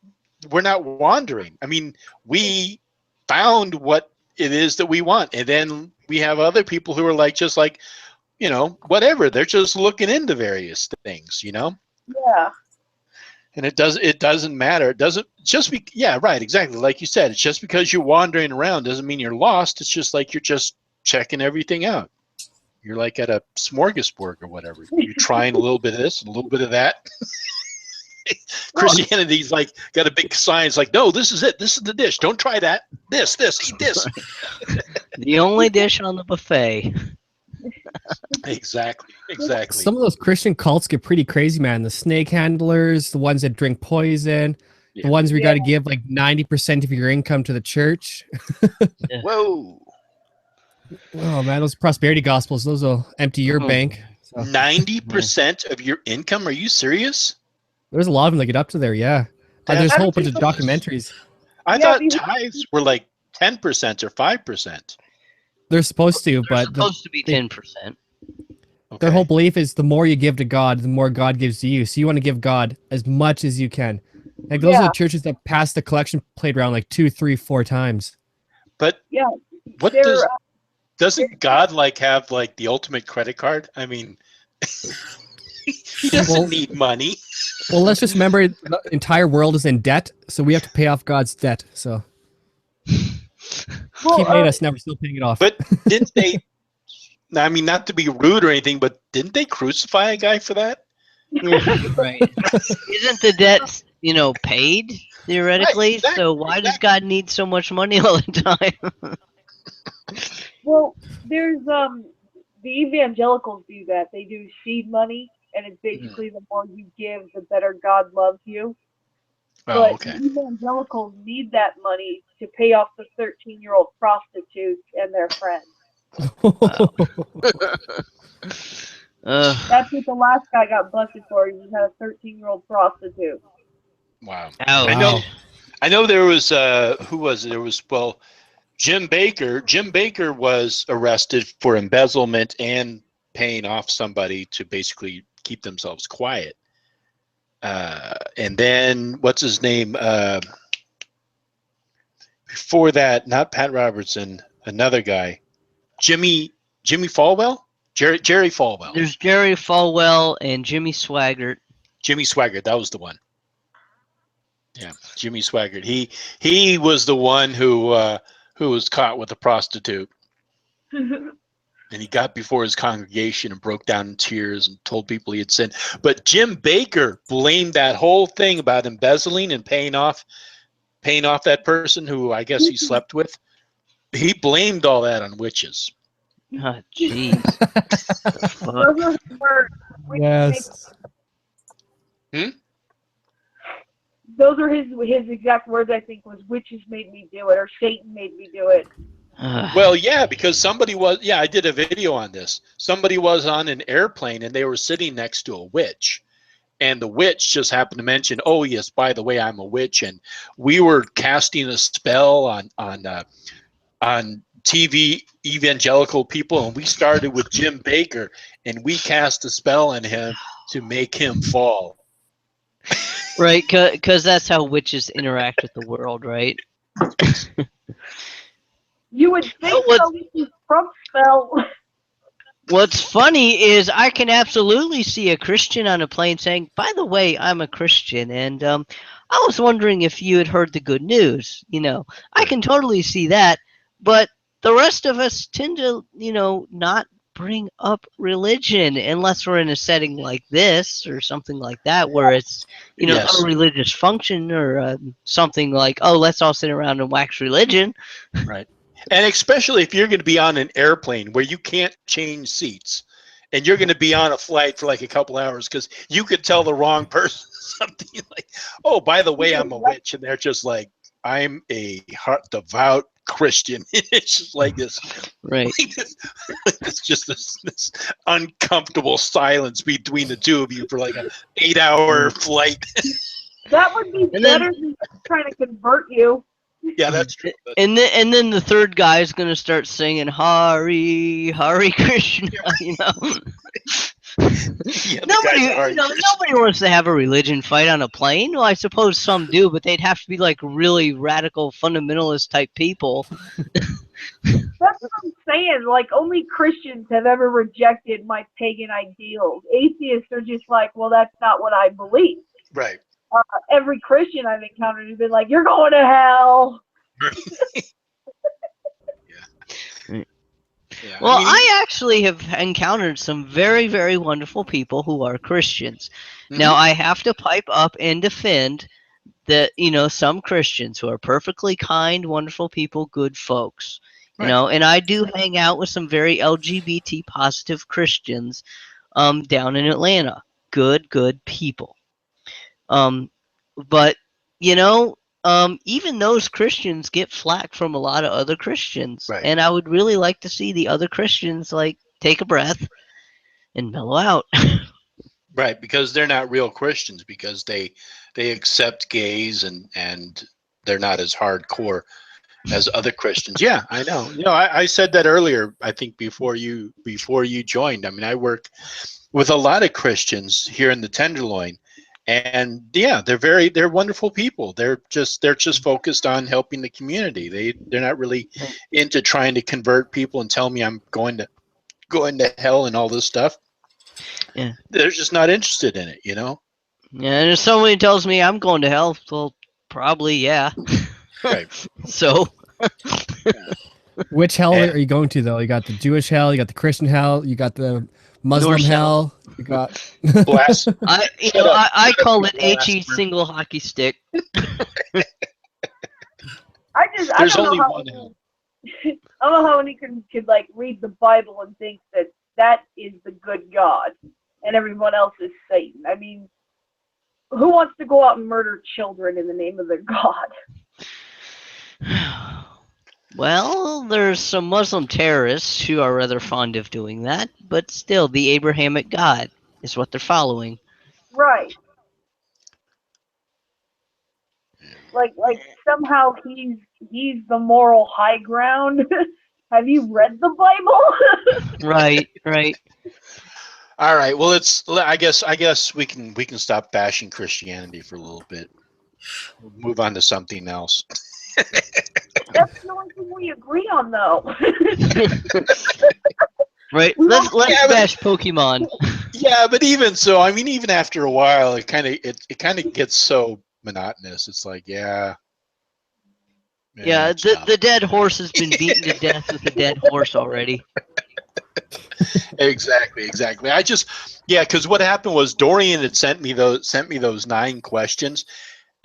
we're not wandering. I mean, we found what it is that we want, and then we have other people who are like, just like, whatever. They're just looking into various things, Yeah. And it doesn't matter. It doesn't just be, yeah, right, exactly. Like you said, it's just because you're wandering around doesn't mean you're lost. It's just like you're just checking everything out, You're like at a smorgasbord or whatever. You're trying a little bit of this, a little bit of that. Christianity's like got a big sign. It's like, no, this is it. This is the dish. Don't try that. This, eat this. The only dish on the buffet. Exactly. Some of those Christian cults get pretty crazy, man. The snake handlers, the ones that drink poison, Yeah. the ones where you got to give like 90% of your income to the church. Whoa. Oh man, those prosperity gospels, those will empty your bank. So 90% of your income? Are you serious? there's a lot of them that get up to there, yeah. There's a whole bunch of documentaries. I thought tithes were like 10% or 5%. They're supposed to, They're but supposed to be 10%. their whole belief is the more you give to God, the more God gives to you. So you want to give God as much as you can. Like those are the churches that pass the collection plate around like 2, 3, 4 times. But what doesn't God like have like the ultimate credit card? I mean, he doesn't need money. Well, let's just remember the entire world is in debt, so we have to pay off God's debt. So He made us, now we're still paying it off. But didn't they? I mean, not to be rude or anything, but didn't they crucify a guy for that? Right. Isn't the debt, paid theoretically? Right, exactly, So why does God need so much money all the time? Well, there's the evangelicals do that. They do seed money, and it's basically the more you give, the better God loves you. But evangelicals need that money to pay off the 13-year-old prostitutes and their friends. That's what the last guy got busted for. He had a 13-year-old prostitute. Wow. Oh, I know there was who was it? There was Jim Baker. Jim Baker was arrested for embezzlement and paying off somebody to basically keep themselves quiet. And then what's his name? Before that, not Pat Robertson, another guy, Jimmy Falwell, Jerry Falwell. There's Jerry Falwell and Jimmy Swaggart. Jimmy Swaggart, that was the one. Yeah, Jimmy Swaggart. He was the one who was caught with a prostitute. And he got before his congregation and broke down in tears and told people he had sinned. But Jim Baker blamed that whole thing about embezzling and paying off that person who I guess he slept with. He blamed all that on witches. Oh, jeez. Yes. Those are his exact words, I think, was witches made me do it, or Satan made me do it. Well, yeah, because I did a video on this. Somebody was on an airplane and they were sitting next to a witch. And the witch just happened to mention, oh, yes, by the way, I'm a witch. And we were casting a spell on TV evangelical people. And we started with Jim Baker. And we cast a spell on him to make him fall. Right, because that's how witches interact with the world, right? You would think so with this Trump spell. What's funny is I can absolutely see a Christian on a plane saying, by the way, I'm a Christian, and I was wondering if you had heard the good news. I can totally see that, but the rest of us tend to, not bring up religion unless we're in a setting like this or something like that where it's, a religious function or something like, oh, let's all sit around and wax religion. Right. And especially if you're going to be on an airplane where you can't change seats and you're going to be on a flight for like a couple hours because you could tell the wrong person something like, oh, by the way, I'm a witch. And they're just like, I'm a devout Christian. It's just like this. Right. It's just this uncomfortable silence between the two of you for like an 8-hour flight. That would be better than trying to convert you. Yeah, that's true. And then the third guy is gonna start singing Hari Krishna. Nobody wants to have a religion fight on a plane. Well, I suppose some do, but they'd have to be like really radical fundamentalist type people. That's what I'm saying. Like, only Christians have ever rejected my pagan ideals. Atheists are just like, well, that's not what I believe. Right. Every Christian I've encountered has been like, you're going to hell. Yeah. Well, I mean, I actually have encountered some very, very wonderful people who are Christians. Now, I have to pipe up and defend that, some Christians who are perfectly kind, wonderful people, good folks. Right. And I do hang out with some very LGBT positive Christians down in Atlanta. Good people. But, even those Christians get flack from a lot of other Christians. Right. And I would really like to see the other Christians, like, take a breath and mellow out. Right, because they're not real Christians, because they accept gays and they're not as hardcore as other Christians. Yeah, I know. I said that earlier, I think before you joined. I mean, I work with a lot of Christians here in the Tenderloin, and yeah, they're wonderful people. They're just focused on helping the community. They're not really into trying to convert people and tell me I'm going to hell and all this stuff. Yeah. They're just not interested in it, Yeah, and if somebody tells me I'm going to hell, well, probably, yeah. Right. So, Which hell Yeah. are you going to though? You got the Jewish hell, you got the Christian hell, you got the Muslim Norse hell. hell, you got Blast. Shut up. I call it Blast. HE single hockey stick. I There's don't only know how one hell. I don't know how anyone could like read the Bible and think that that is the good God and everyone else is Satan. I mean, who wants to go out and murder children in the name of their God? Well, there's some Muslim terrorists who are rather fond of doing that, but still, the Abrahamic God is what they're following. Right. Like somehow he's the moral high ground. Have you read the Bible? Right. All right. Well, I guess we can stop bashing Christianity for a little bit. We'll move on to something else. That's the only thing we agree on, though. Right. We Let's Yeah, but- bash Pokemon. Yeah, but even so, I mean, even after a while, it kind of gets so monotonous. It's like, yeah. Yeah, stop. the dead horse has been beaten to death with a dead horse already. Exactly. Because what happened was Dorian had sent me those 9 questions,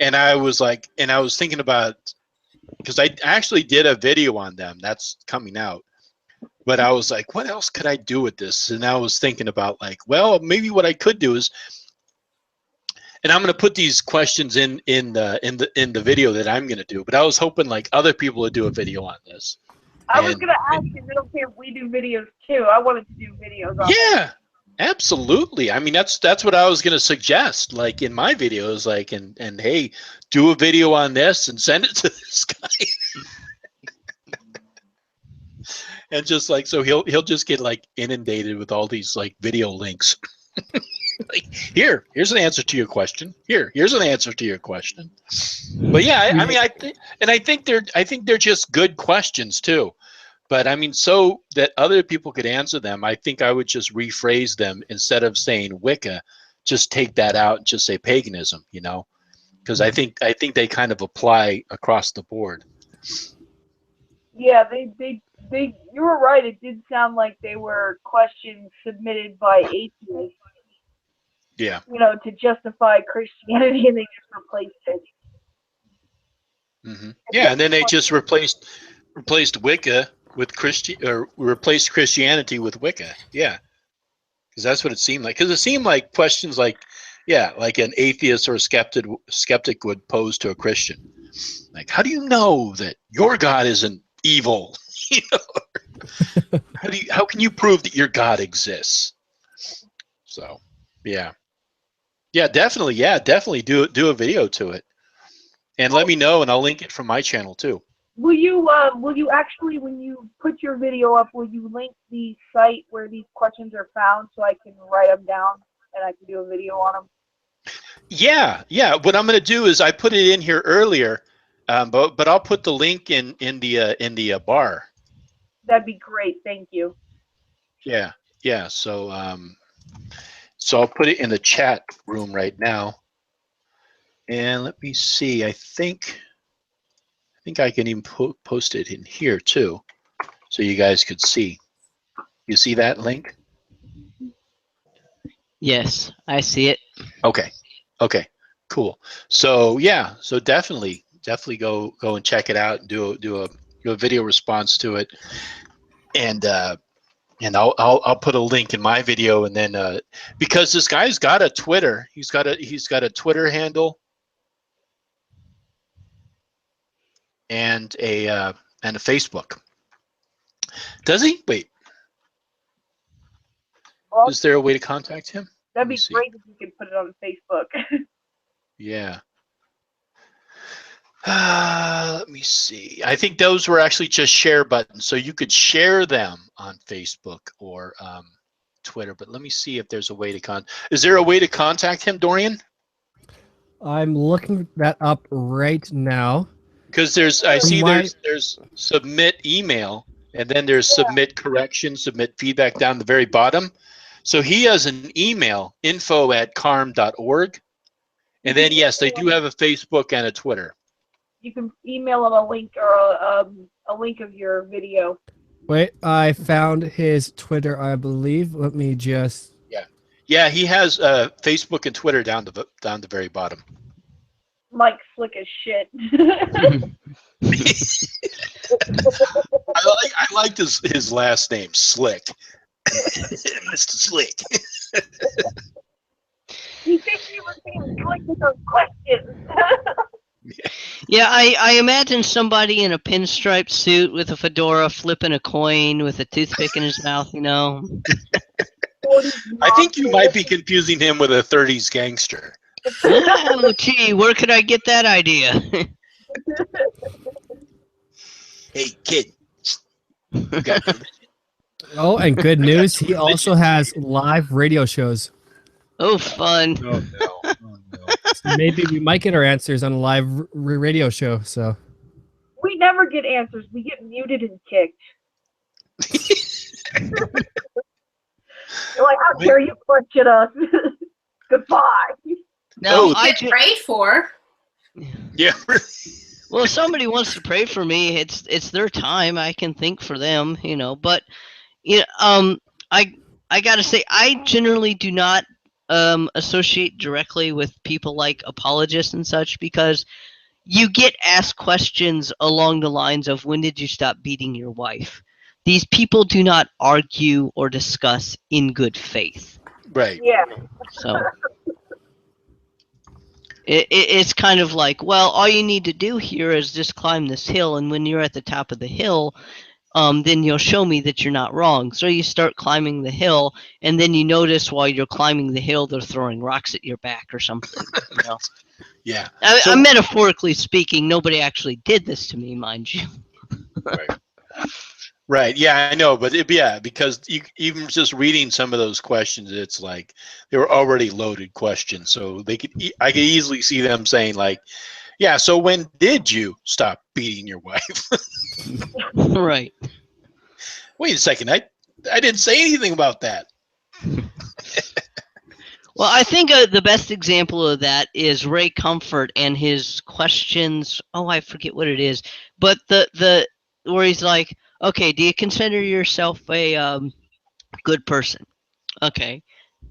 and I was thinking about, because I actually did a video on them that's coming out, but I was like, what else could I do with this? And I was thinking about, like, well, maybe what I could do is, and I'm going to put these questions in the video that I'm going to do, but I was hoping like other people would do a video on this. I was going to ask if they don't care if we do videos, too. I wanted to do videos on Yeah, absolutely. I mean, that's what I was going to suggest, like in my videos, like, and hey, do a video on this and send it to this guy. And just like, so he'll just get like inundated with all these like video links. Like, here's an answer to your question. Here's an answer to your question. But yeah, I mean, I think they're just good questions too. But I mean, so that other people could answer them, I think I would just rephrase them. Instead of saying Wicca, just take that out and just say paganism, because I think they kind of apply across the board. Yeah, they you were right. It did sound like they were questions submitted by atheists. Yeah. To justify Christianity, and they just replaced it. Mm-hmm. Yeah, and then they just replaced Wicca with replaced Christianity with Wicca. Yeah, because that's what it seemed like. Because it seemed like questions like, like an atheist or a skeptic would pose to a Christian, like, how do you know that your God isn't evil? How can you prove that your God exists? So, yeah, definitely do a video to it, and let me know, and I'll link it from my channel too. Will you actually, when you put your video up, will you link the site where these questions are found so I can write them down and I can do a video on them? Yeah. What I'm going to do is I put it in here earlier, but I'll put the link in the bar. That'd be great. Thank you. Yeah. So I'll put it in the chat room right now, and let me see. I think I can even post it in here too, so you guys could see. You see that link? Yes, I see it. Okay. Okay. Cool. So yeah. So definitely go and check it out and do a video response to it, and I'll put a link in my video, and then because this guy's got a Twitter, he's got a Twitter handle and a Facebook. Does he? Wait. Well, Is there a way to contact him? that'd Let me be see. great if you could put it on Facebook. Yeah. Let me see. I think those were actually just share buttons, so you could share them on Facebook or Twitter. But let me see if there's a way to Is there a way to contact him, Dorian? I'm looking that up right now. Because I From see my- there's submit email, and then there's submit correction, submit feedback down the very bottom. So he has an email, info@carm.org, and then yes, they do have a Facebook and a Twitter. You can email him a link or a link of your video. Wait, I found his Twitter, I believe. Let me just. Yeah, he has Facebook and Twitter down the very bottom. Mike's slick as shit. I liked his last name, Slick. Mr. Slick. He thinks he was being slick with those questions. Yeah, I imagine somebody in a pinstripe suit with a fedora flipping a coin with a toothpick in his mouth, you know. I think you might be confusing him with a 30s gangster. Oh, gee, where could I get that idea? Hey, kid. You got Oh, and good news, he also has live radio shows. Oh, fun. Oh, no. Oh, no. So maybe we might get our answers on a live radio show. So We never get answers. We get muted and kicked. You're like, how dare you question us? Goodbye. Now, Oh, I Get prayed for. Yeah. well, if somebody wants to pray for me, it's their time. I can think for them, you know. But I gotta say, I generally do not associate directly with people like apologists and such, because you get asked questions along the lines of, when did you stop beating your wife? These people do not argue or discuss in good faith. Right. Yeah. So it's kind of like, well, all you need to do here is just climb this hill, and when you're at the top of the hill, then you'll show me that you're not wrong. So you start climbing the hill, and then you notice while you're climbing the hill, they're throwing rocks at your back or something. You know? Yeah. I'm metaphorically speaking. Nobody actually did this to me, mind you. Right. Right. Yeah, I know, but because even just reading some of those questions, it's like they were already loaded questions. So I could easily see them saying like, yeah, so when did you stop beating your wife? Right. Wait a second, I didn't say anything about that. Well, I think the best example of that is Ray Comfort and his questions. Oh, I forget what it is, but the where he's like, okay, do you consider yourself a good person? Okay.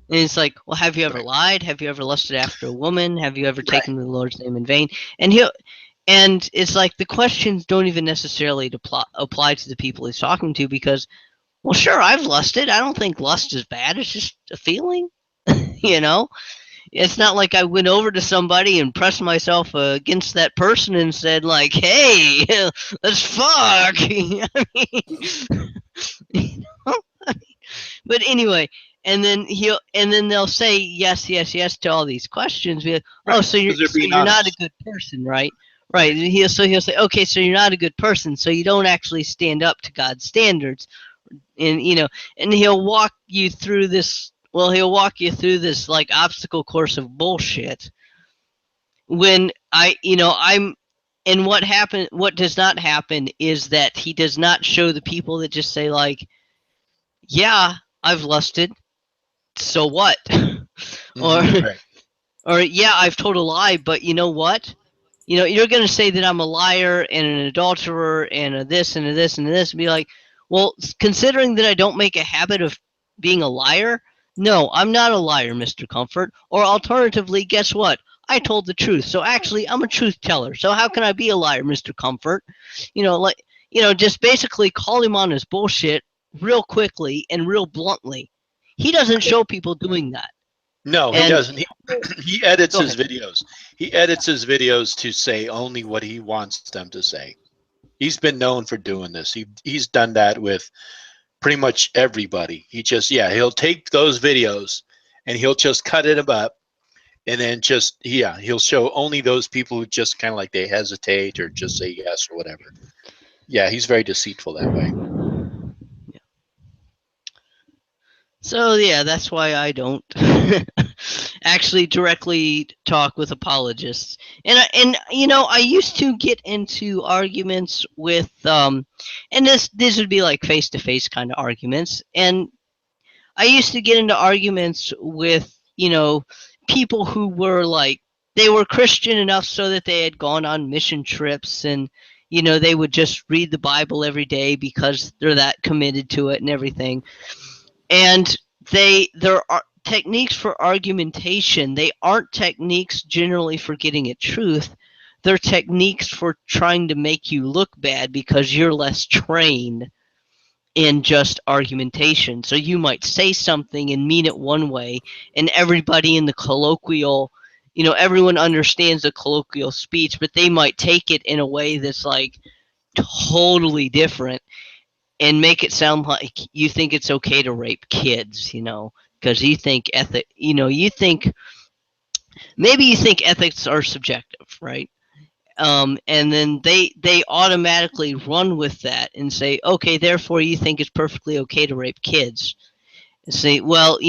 And it's like, well, have you ever Right. lied? Have you ever lusted after a woman? Have you ever Right. taken the Lord's name in vain? And it's like the questions don't even necessarily apply to the people he's talking to, because, well, sure, I've lusted. I don't think lust is bad. It's just a feeling, you know? It's not like I went over to somebody and pressed myself against that person and said, like, hey, let's fuck. I mean, you know? But anyway, and then they'll say yes to all these questions. Be like, oh, Right, so you're 'cause they're being not a honest. good person, right? Right. And he'll say, okay, so you're not a good person, so you don't actually stand up to God's standards, and and he'll walk you through this. Well, he'll walk you through this like obstacle course of bullshit. When and what does not happen is that he does not show the people that just say like, yeah, I've lusted, so what? Right. Or yeah, I've told a lie, but you know what? You're going to say that I'm a liar and an adulterer and a this and a this and a this, and be like, Well, considering that I don't make a habit of being a liar, no, I'm not a liar, Mr. Comfort. Or alternatively, guess what? I told the truth. So actually, I'm a truth teller. So how can I be a liar, Mr. Comfort? Just basically call him on his bullshit real quickly and real bluntly. He doesn't show people doing that. No, he And- doesn't. He edits Go his ahead. videos. He edits his videos to say only what he wants them to say. He's been known for doing this. He's done that with pretty much everybody. He'll take those videos and he'll just cut it up, and then he'll show only those people who just kind of like they hesitate or just say yes or whatever. Yeah, he's very deceitful that way. So yeah, that's why I don't actually directly talk with apologists. And I used to get into arguments with and this would be like face to face kind of arguments. And I used to get into arguments with people who were like they were Christian enough so that they had gone on mission trips and they would just read the Bible every day because they're that committed to it and everything. And there are techniques for argumentation. They aren't techniques generally for getting at truth. They're techniques for trying to make you look bad because you're less trained in just argumentation. So you might say something and mean it one way, and everybody in the colloquial, everyone understands the colloquial speech, but they might take it in a way that's like totally different and make it sound like you think it's okay to rape kids, because you think maybe you think ethics are subjective, right? And then they automatically run with that and say, okay, therefore you think it's perfectly okay to rape kids. And say, well,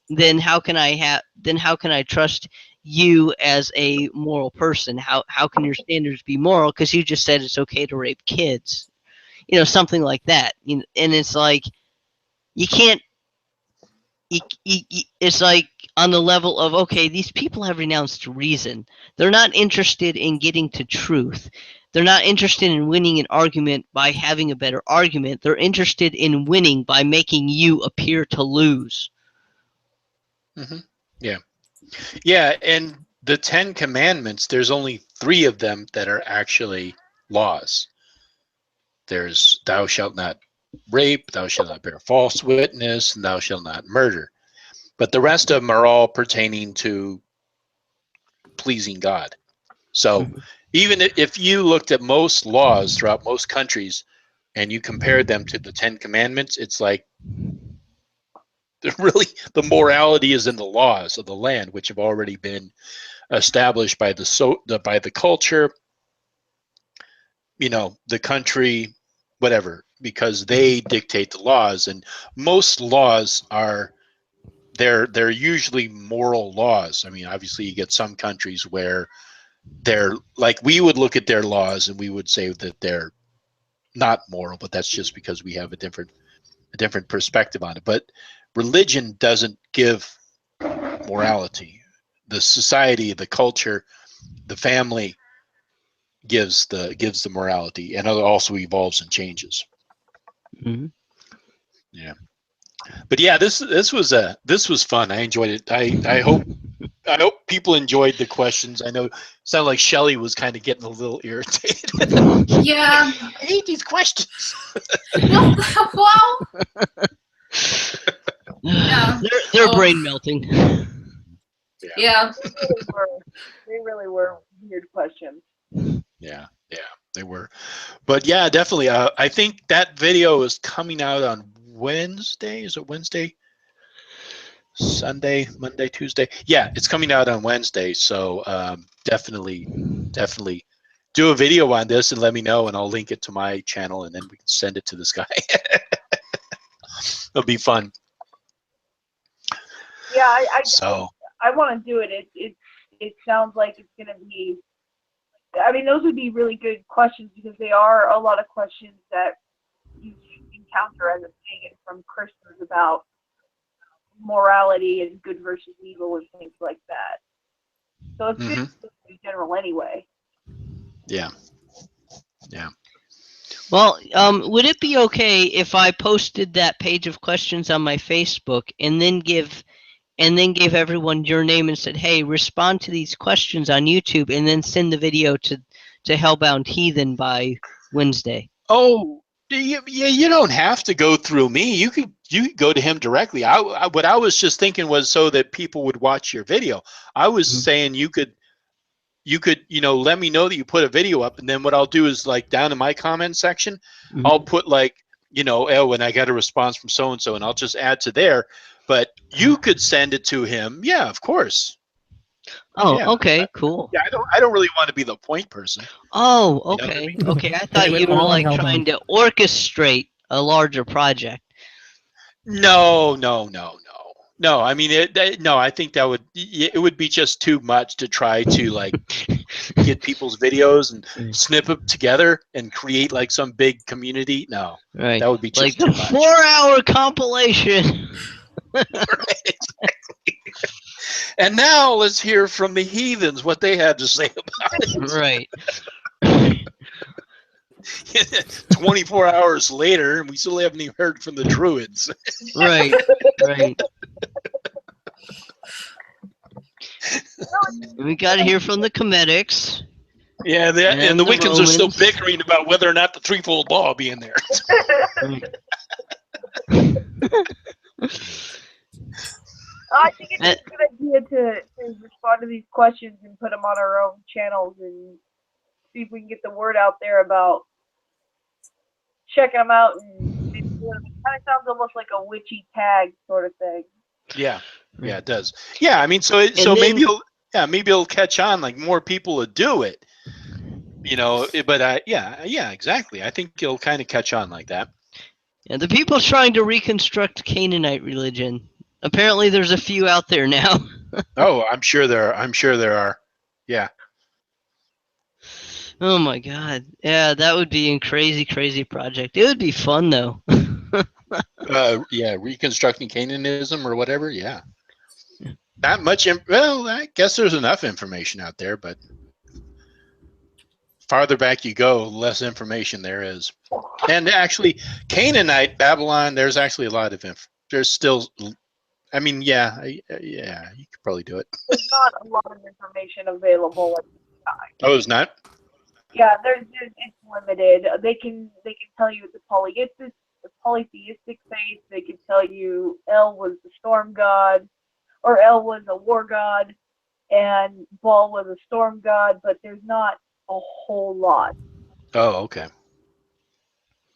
then how can I trust you as a moral person? How can your standards be moral? Because you just said it's okay to rape kids. Something like that. And it's like you can't. It's like on the level of, okay, these people have renounced reason. They're not interested in getting to truth. They're not interested in winning an argument by having a better argument. They're interested in winning by making you appear to lose. Mm-hmm. Yeah. Yeah, and the 10 Commandments, there's only 3 of them that are actually laws. There's thou shalt not rape, thou shalt not bear false witness, and thou shalt not murder. But the rest of them are all pertaining to pleasing God. So even if you looked at most laws throughout most countries and you compared them to the 10 Commandments, it's like really the morality is in the laws of the land, which have already been established by the culture, the country, whatever, because they dictate the laws. And most laws are they're usually moral laws. I mean, obviously you get some countries where they're like, we would look at their laws and we would say that they're not moral, but that's just because we have a different perspective on it. But religion doesn't give morality. The society, the culture, the family gives the morality, and it also evolves and changes. Mm-hmm. Yeah, but yeah, this was fun. I enjoyed it. I hope people enjoyed the questions. I know it sounded like Shelley was kind of getting a little irritated. Yeah. I hate these questions. Well, yeah. They're brain melting. Yeah. They really were weird questions. Yeah, they were. But yeah, definitely. I think that video is coming out on Wednesday. Is it Wednesday? Sunday, Monday, Tuesday? Yeah, it's coming out on Wednesday. So definitely do a video on this and let me know, and I'll link it to my channel, and then we can send it to this guy. It'll be fun. Yeah, I want to do it. It sounds like it's going to be. I mean, those would be really good questions because they are a lot of questions that you encounter as a pagan from Christians about morality and good versus evil and things like that. So it's good in general anyway. Yeah. Well, would it be okay if I posted that page of questions on my Facebook and then gave everyone your name and said, "Hey, respond to these questions on YouTube," and then send the video to Hellbound Heathen by Wednesday? Oh, you don't have to go through me. You could go to him directly. What I was just thinking was so that people would watch your video. I was saying you could let me know that you put a video up, and then what I'll do is, like, down in my comment section, I'll put, like, oh, and I got a response from so and so, and I'll just add to there. But you could send it to him. Yeah, of course. Oh, Yeah. okay, cool. Yeah, I don't really want to be the point person. Oh, You know what I okay, mean? okay. I thought went you were all like Hellbound. trying to orchestrate a larger project. No. I mean, no. I think that it would be just too much to try to, like, get people's videos and snip them together and create, like, some big community. No, Right. that would be Like just the too much. 4-hour compilation. Right, exactly. And now let's hear from the heathens what they had to say about it. Right. 24 hours later, and we still haven't even heard from the druids. Right. Right. We got to hear from the comedics. Yeah, and the Wiccans are still bickering about whether or not the threefold law will be in there. I think it's a good idea to respond to these questions and put them on our own channels and see if we can get the word out there about checking them out. And it kind of sounds almost like a witchy tag sort of thing. Yeah, it does. Yeah, I mean, maybe it'll catch on. Like, more people will do it. But yeah, exactly. I think it'll kind of catch on like that. Yeah, the people trying to reconstruct Canaanite religion. Apparently, there's a few out there now. Oh, I'm sure there are. Yeah. Oh my God. Yeah, that would be a crazy, crazy project. It would be fun though. Yeah, reconstructing Cananism or whatever. Yeah. Not much. Well, I guess there's enough information out there, but farther back you go, less information there is. And actually, Canaanite, Babylon, there's actually a lot of there's still, I mean, yeah, you could probably do it. There's not a lot of information available at this time. Oh, it's not? Yeah, it's limited. They can tell you it's a polytheistic faith. They can tell you El was the storm god, or El was a war god, and Baal was a storm god, but there's not a whole lot. Oh, okay.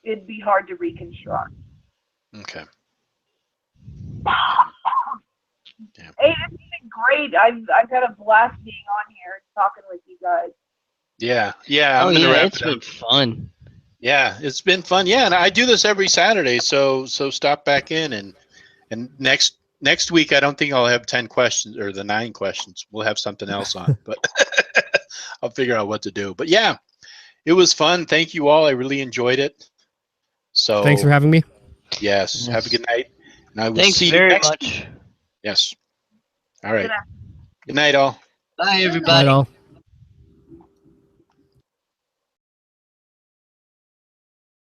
It'd be hard to reconstruct. Okay. Yeah. Hey, this has been great. I've had a blast being on here and talking with you guys. Yeah. It's been fun. Yeah, it's been fun. Yeah, and I do this every Saturday, so stop back in and next week I don't think I'll have 10 questions or the 9 questions. We'll have something else on, but I'll figure out what to do. But yeah, it was fun. Thank you all. I really enjoyed it. So thanks for having me. Yes. Have a good night. And I will Thanks see you very next much. Yes. All right. Good night, all. Bye, everybody. Bye, all.